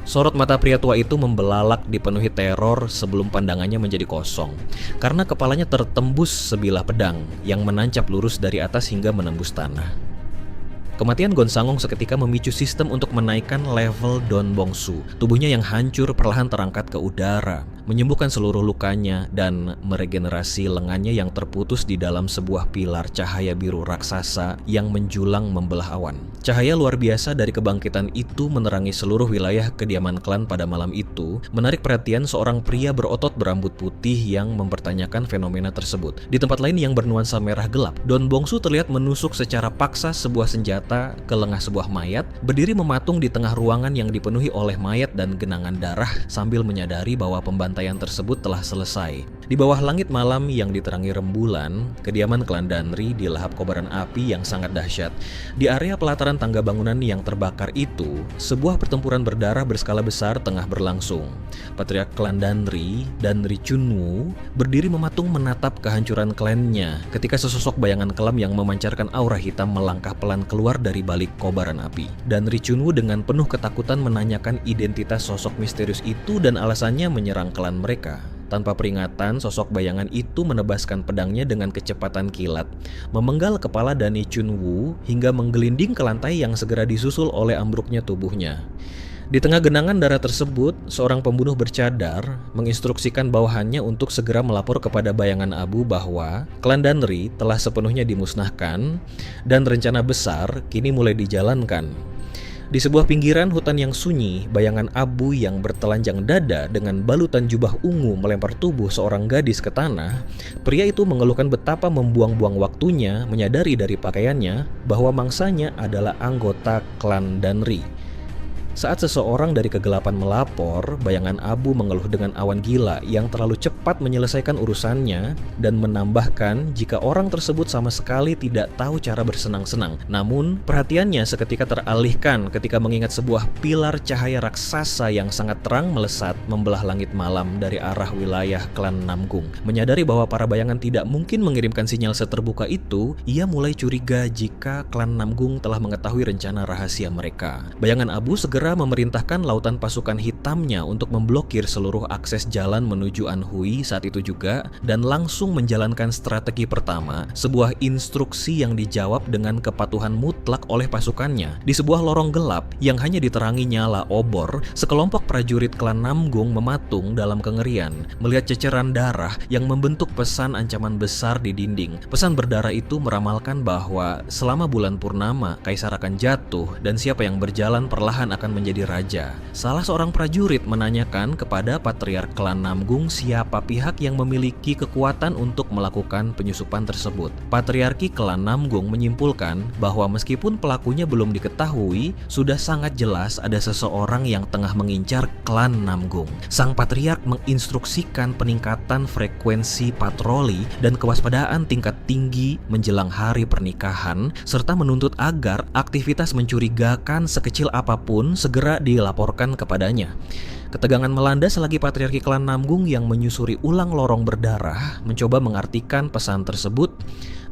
Sorot mata pria tua itu membelalak dipenuhi teror sebelum pandangannya menjadi kosong, karena kepalanya tertembus sebilah pedang yang menancap lurus dari atas hingga menembus tanah. Kematian Gonsangong seketika memicu sistem untuk menaikkan level Don Bongsu. Tubuhnya yang hancur perlahan terangkat ke udara, menyembuhkan seluruh lukanya dan meregenerasi lengannya yang terputus di dalam sebuah pilar cahaya biru raksasa yang menjulang membelah awan. Cahaya luar biasa dari kebangkitan itu menerangi seluruh wilayah kediaman klan pada malam itu, menarik perhatian seorang pria berotot berambut putih yang mempertanyakan fenomena tersebut. Di tempat lain yang bernuansa merah gelap, Don Bongsu terlihat menusuk secara paksa sebuah senjata ke lengah sebuah mayat, berdiri mematung di tengah ruangan yang dipenuhi oleh mayat dan genangan darah sambil menyadari bahwa pembantaian tersebut telah selesai. Di bawah langit malam yang diterangi rembulan, kediaman klan Danri dilahap kobaran api yang sangat dahsyat. Di area pelataran tangga bangunan yang terbakar itu, sebuah pertempuran berdarah berskala besar tengah berlangsung. Patriark klan Danri, Danri Chunwu, berdiri mematung menatap kehancuran klannya ketika sesosok bayangan kelam yang memancarkan aura hitam melangkah pelan keluar dari balik kobaran api. Danri Chunwu dengan penuh ketakutan menanyakan identitas sosok misterius itu dan alasannya menyerang klan mereka. Tanpa peringatan, sosok bayangan itu menebaskan pedangnya dengan kecepatan kilat, memenggal kepala Danri Chunwu hingga menggelinding ke lantai yang segera disusul oleh ambruknya tubuhnya. Di tengah genangan darah tersebut, seorang pembunuh bercadar menginstruksikan bawahannya untuk segera melapor kepada bayangan abu bahwa klan Danri telah sepenuhnya dimusnahkan dan rencana besar kini mulai dijalankan. Di sebuah pinggiran hutan yang sunyi, bayangan abu yang bertelanjang dada dengan balutan jubah ungu melempar tubuh seorang gadis ke tanah. Pria itu mengeluhkan betapa membuang-buang waktunya menyadari dari pakaiannya bahwa mangsanya adalah anggota klan Danri. Saat seseorang dari kegelapan melapor, bayangan abu mengeluh dengan awan gila yang terlalu cepat menyelesaikan urusannya dan menambahkan jika orang tersebut sama sekali tidak tahu cara bersenang-senang. Namun, perhatiannya seketika teralihkan ketika mengingat sebuah pilar cahaya raksasa yang sangat terang melesat membelah langit malam dari arah wilayah klan Namgung. Menyadari bahwa para bayangan tidak mungkin mengirimkan sinyal seterbuka itu, ia mulai curiga jika klan Namgung telah mengetahui rencana rahasia mereka. Bayangan abu segera memerintahkan lautan pasukan hitamnya untuk memblokir seluruh akses jalan menuju Anhui saat itu juga dan langsung menjalankan strategi pertama, sebuah instruksi yang dijawab dengan kepatuhan mutlak oleh pasukannya. Di sebuah lorong gelap yang hanya diterangi nyala obor, sekelompok prajurit klan Namgung mematung dalam kengerian melihat ceceran darah yang membentuk pesan ancaman besar di dinding. Pesan berdarah itu meramalkan bahwa selama bulan purnama kaisar akan jatuh dan siapa yang berjalan perlahan akan menjadi raja. Salah seorang prajurit menanyakan kepada patriark klan Namgung siapa pihak yang memiliki kekuatan untuk melakukan penyusupan tersebut. Patriarki klan Namgung menyimpulkan bahwa meskipun pelakunya belum diketahui, sudah sangat jelas ada seseorang yang tengah mengincar klan Namgung. Sang patriark menginstruksikan peningkatan frekuensi patroli dan kewaspadaan tingkat tinggi menjelang hari pernikahan, serta menuntut agar aktivitas mencurigakan sekecil apapun segera dilaporkan kepadanya. Ketegangan melanda selagi patriarki klan Namgung yang menyusuri ulang lorong berdarah mencoba mengartikan pesan tersebut,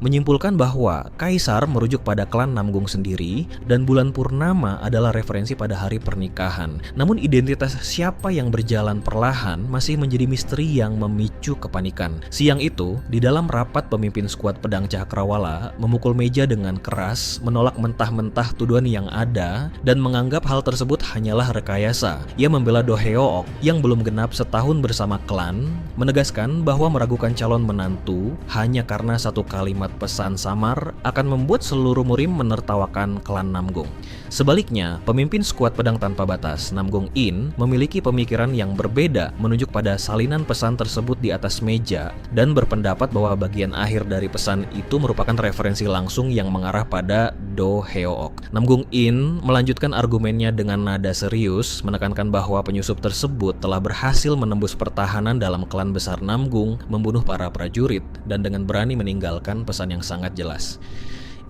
menyimpulkan bahwa kaisar merujuk pada klan Namgung sendiri dan bulan purnama adalah referensi pada hari pernikahan. Namun identitas siapa yang berjalan perlahan masih menjadi misteri yang memicu kepanikan. Siang itu, di dalam rapat pemimpin skuad pedang Cakrawala memukul meja dengan keras, menolak mentah-mentah tuduhan yang ada dan menganggap hal tersebut hanyalah rekayasa. Ia membela Do Heook yang belum genap setahun bersama klan, menegaskan bahwa meragukan calon menantu hanya karena satu kalimat pesan samar akan membuat seluruh murim menertawakan klan Namgung. Sebaliknya, pemimpin skuad pedang tanpa batas, Namgung In, memiliki pemikiran yang berbeda menunjuk pada salinan pesan tersebut di atas meja dan berpendapat bahwa bagian akhir dari pesan itu merupakan referensi langsung yang mengarah pada Do Heook. Namgung In melanjutkan argumennya dengan nada serius, menekankan bahwa penyusup tersebut telah berhasil menembus pertahanan dalam klan besar Namgung, membunuh para prajurit, dan dengan berani meninggalkan pesan yang sangat jelas.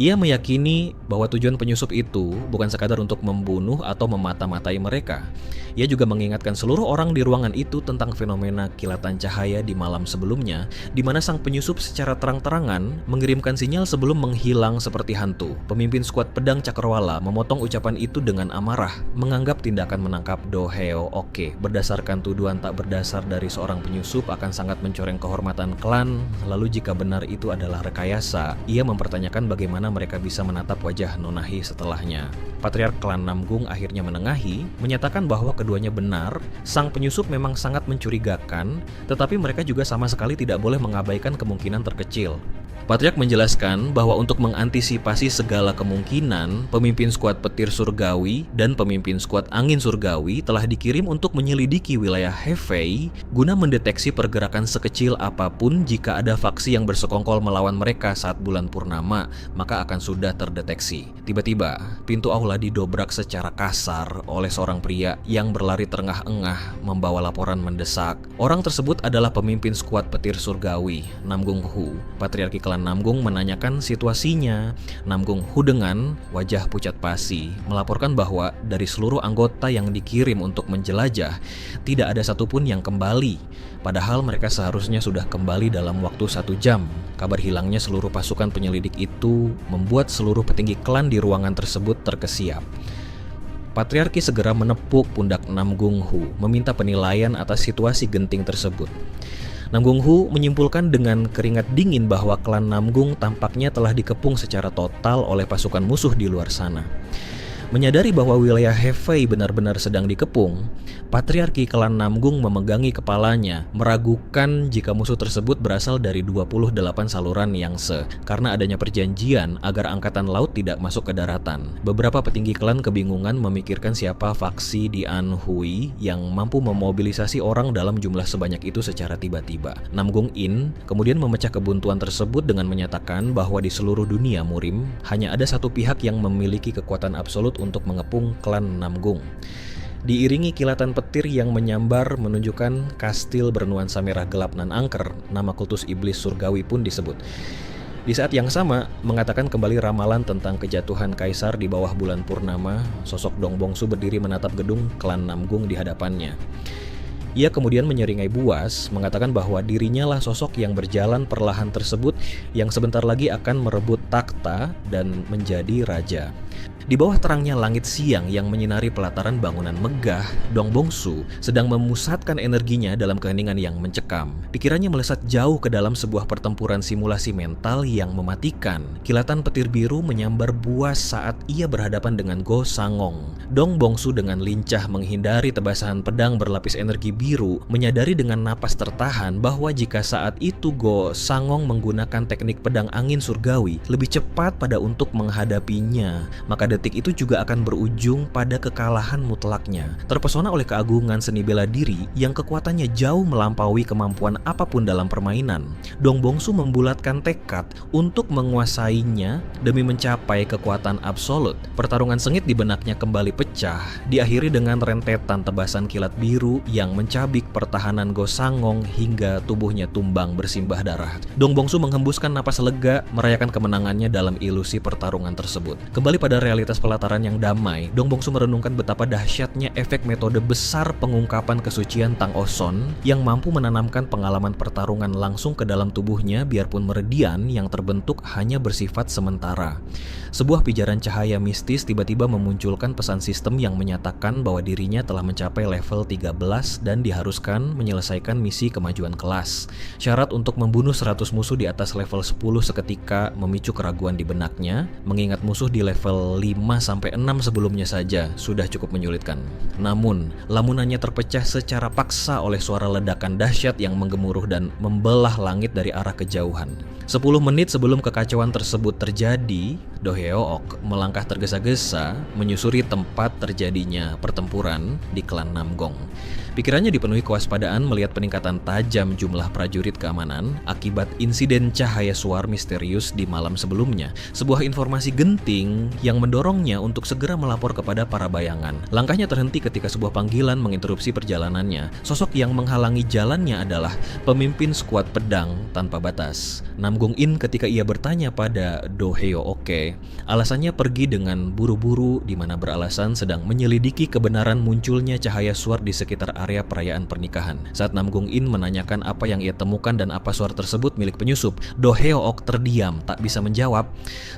Ia meyakini bahwa tujuan penyusup itu bukan sekadar untuk membunuh atau memata-matai mereka. Ia juga mengingatkan seluruh orang di ruangan itu tentang fenomena kilatan cahaya di malam sebelumnya, di mana sang penyusup secara terang-terangan mengirimkan sinyal sebelum menghilang seperti hantu. Pemimpin skuad pedang Cakrawala memotong ucapan itu dengan amarah, menganggap tindakan menangkap Do Heook berdasarkan tuduhan tak berdasar dari seorang penyusup akan sangat mencoreng kehormatan klan. Lalu jika benar itu adalah rekayasa, ia mempertanyakan bagaimana mereka bisa menatap wajah Nonahi setelahnya. Patriark klan Namgung akhirnya menengahi, menyatakan bahwa keduanya benar, sang penyusup memang sangat mencurigakan, tetapi mereka juga sama sekali tidak boleh mengabaikan kemungkinan terkecil. Patriark menjelaskan bahwa untuk mengantisipasi segala kemungkinan, pemimpin skuad petir surgawi dan pemimpin skuad angin surgawi telah dikirim untuk menyelidiki wilayah Hefei guna mendeteksi pergerakan sekecil apapun. Jika ada faksi yang bersekongkol melawan mereka saat bulan purnama, maka akan sudah terdeteksi. Tiba-tiba, pintu aula didobrak secara kasar oleh seorang pria yang berlari terengah-engah membawa laporan mendesak. Orang tersebut adalah pemimpin skuad petir surgawi, Namgung Hu. Patriarki klan Namgung menanyakan situasinya. Namgung Hu dengan wajah pucat pasi melaporkan bahwa dari seluruh anggota yang dikirim untuk menjelajah, tidak ada satupun yang kembali. Padahal mereka seharusnya sudah kembali dalam waktu 1 jam. Kabar hilangnya seluruh pasukan penyelidik itu membuat seluruh petinggi klan di ruangan tersebut terkesiap. Patriarki segera menepuk pundak Namgung Hu, meminta penilaian atas situasi genting tersebut. Namgung Hu menyimpulkan dengan keringat dingin bahwa klan Namgung tampaknya telah dikepung secara total oleh pasukan musuh di luar sana. Menyadari bahwa wilayah Hefei benar-benar sedang dikepung, Patriarki klan Namgung memegangi kepalanya, meragukan jika musuh tersebut berasal dari 28 saluran Yangtze karena adanya perjanjian agar angkatan laut tidak masuk ke daratan. Beberapa petinggi klan kebingungan memikirkan siapa faksi di Anhui yang mampu memobilisasi orang dalam jumlah sebanyak itu secara tiba-tiba. Namgung In kemudian memecah kebuntuan tersebut dengan menyatakan bahwa di seluruh dunia murim hanya ada satu pihak yang memiliki kekuatan absolut untuk mengepung klan Namgung. Diiringi kilatan petir yang menyambar menunjukkan kastil bernuansa merah gelap nan angker, nama kultus iblis surgawi pun disebut. Di saat yang sama, mengatakan kembali ramalan tentang kejatuhan kaisar di bawah bulan purnama, sosok Dong Bongsu berdiri menatap gedung klan Namgung di hadapannya. Ia kemudian menyeringai buas, mengatakan bahwa dirinya lah sosok yang berjalan perlahan tersebut yang sebentar lagi akan merebut takhta dan menjadi raja. Di bawah terangnya langit siang yang menyinari pelataran bangunan megah, Dong Bongsu sedang memusatkan energinya dalam keheningan yang mencekam. Pikirannya melesat jauh ke dalam sebuah pertempuran simulasi mental yang mematikan. Kilatan petir biru menyambar buas saat ia berhadapan dengan Go Sangong. Dong Bongsu dengan lincah menghindari tebasan pedang berlapis energi biru, menyadari dengan napas tertahan bahwa jika saat itu Go Sangong menggunakan teknik pedang angin surgawi lebih cepat pada untuk menghadapinya, maka detik itu juga akan berujung pada kekalahan mutlaknya. Terpesona oleh keagungan seni bela diri yang kekuatannya jauh melampaui kemampuan apapun dalam permainan, Dong Bongsu membulatkan tekad untuk menguasainya demi mencapai kekuatan absolut. Pertarungan sengit di benaknya kembali pecah, diakhiri dengan rentetan tebasan kilat biru yang mencabik pertahanan Go Sangong hingga tubuhnya tumbang bersimbah darah. Dong Bongsu menghembuskan napas lega, merayakan kemenangannya dalam ilusi pertarungan tersebut. Kembali pada realitas kualitas pelataran yang damai, Dong Bongsu merenungkan betapa dahsyatnya efek metode besar pengungkapan kesucian Tang Oson yang mampu menanamkan pengalaman pertarungan langsung ke dalam tubuhnya biarpun meridian yang terbentuk hanya bersifat sementara. Sebuah pijaran cahaya mistis tiba-tiba memunculkan pesan sistem yang menyatakan bahwa dirinya telah mencapai level 13 dan diharuskan menyelesaikan misi kemajuan kelas. Syarat untuk membunuh 100 musuh di atas level 10 seketika memicu keraguan di benaknya, mengingat musuh di level 5-6 sebelumnya saja sudah cukup menyulitkan. Namun, lamunannya terpecah secara paksa oleh suara ledakan dahsyat yang menggemuruh dan membelah langit dari arah kejauhan. 10 menit sebelum kekacauan tersebut terjadi, Do Hyeok melangkah tergesa-gesa menyusuri tempat terjadinya pertempuran di klan Namgong. Pikirannya dipenuhi kewaspadaan melihat peningkatan tajam jumlah prajurit keamanan akibat insiden cahaya suar misterius di malam sebelumnya. Sebuah informasi genting yang mendorongnya untuk segera melapor kepada para bayangan. Langkahnya terhenti ketika sebuah panggilan menginterupsi perjalanannya. Sosok yang menghalangi jalannya adalah pemimpin skuad pedang tanpa batas, Namgung In. Ketika ia bertanya pada Do Hyeok, alasannya pergi dengan buru-buru di mana beralasan sedang menyelidiki kebenaran munculnya cahaya suar di sekitar area perayaan pernikahan. Saat Namgung In menanyakan apa yang ia temukan dan apa suara tersebut milik penyusup, Do Hyeok terdiam, tak bisa menjawab.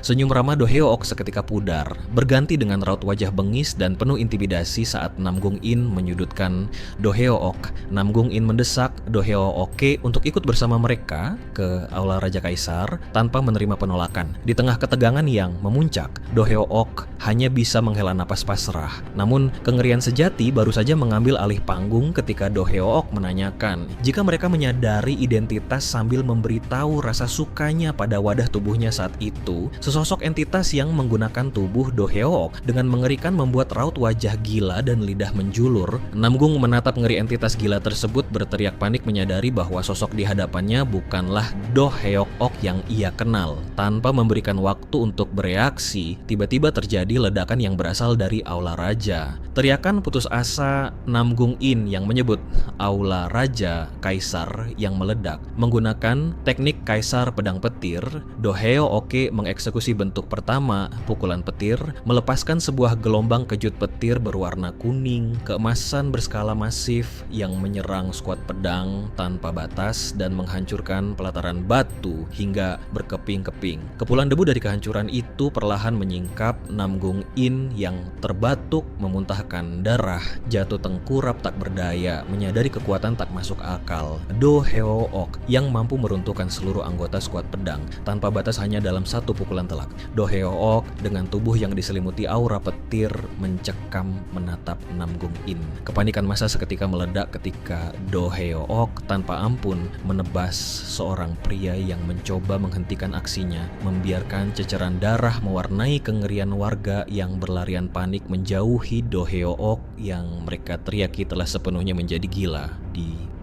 Senyum ramah Do Hyeok seketika pudar, berganti dengan raut wajah bengis dan penuh intimidasi saat Namgung In menyudutkan Do Hyeok. Namgung In mendesak Do Hyeok untuk ikut bersama mereka ke Aula Raja Kaisar tanpa menerima penolakan. Di tengah ketegangan yang memuncak, Do Hyeok hanya bisa menghela napas pasrah. Namun, kengerian sejati baru saja mengambil alih panggung ketika Do Hyeok menanyakan jika mereka menyadari identitas sambil memberitahu rasa sukanya pada wadah tubuhnya saat itu. Sesosok entitas yang menggunakan tubuh Do Hyeok dengan mengerikan membuat raut wajah gila dan lidah menjulur. Namgung menatap ngeri entitas gila tersebut, berteriak panik menyadari bahwa sosok di hadapannya bukanlah Do Hyeok yang ia kenal. Tanpa memberikan waktu untuk bereaksi, tiba-tiba terjadi ledakan yang berasal dari Aula Raja. Teriakan putus asa Namgung In yang menyebut Aula Raja Kaisar yang meledak. Menggunakan teknik Kaisar Pedang Petir, Do Hyeok mengeksekusi bentuk pertama pukulan petir, melepaskan sebuah gelombang kejut petir berwarna kuning, keemasan berskala masif yang menyerang skuad pedang tanpa batas dan menghancurkan pelataran batu hingga berkeping-keping. Kepulan debu dari kehancuran itu perlahan menyingkap Namgung In yang terbatuk, memuntahkan darah, jatuh tengkurap tak berdaya, menyadari kekuatan tak masuk akal Do Hyeok yang mampu meruntuhkan seluruh anggota skuad pedang tanpa batas hanya dalam satu pukulan telak. Do Hyeok dengan tubuh yang diselimuti aura petir mencekam menatap Namgung In. Kepanikan massa seketika meledak ketika Do Hyeok tanpa ampun menebas seorang pria yang mencoba menghentikan aksinya, membiarkan ceceran darah mewarnai kengerian warga yang berlarian panik menjauhi Do Hyeok yang mereka teriaki telah sepenuhnya menjadi gila.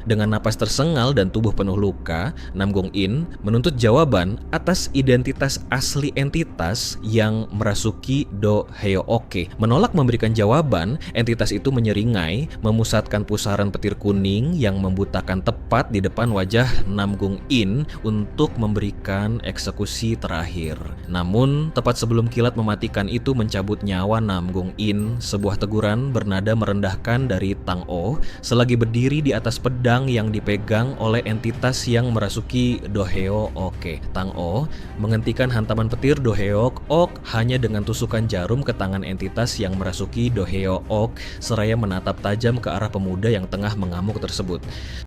Dengan napas tersengal dan tubuh penuh luka, Namgung In menuntut jawaban atas identitas asli entitas yang merasuki Do Hyeok. Menolak memberikan jawaban, entitas itu menyeringai, memusatkan pusaran petir kuning yang membutakan tepat di depan wajah Namgung In untuk memberikan eksekusi terakhir. Namun, tepat sebelum kilat mematikan itu mencabut nyawa Namgung In, sebuah teguran bernada merendahkan dari Tang O selagi berdiri di atas pedang yang dipegang oleh entitas yang merasuki Do Hyeok. Tang O menghentikan hantaman petir Do Hyeok hanya dengan tusukan jarum ke tangan entitas yang merasuki Do Hyeok seraya menatap tajam ke arah pemuda yang tengah mengamuk tersebut.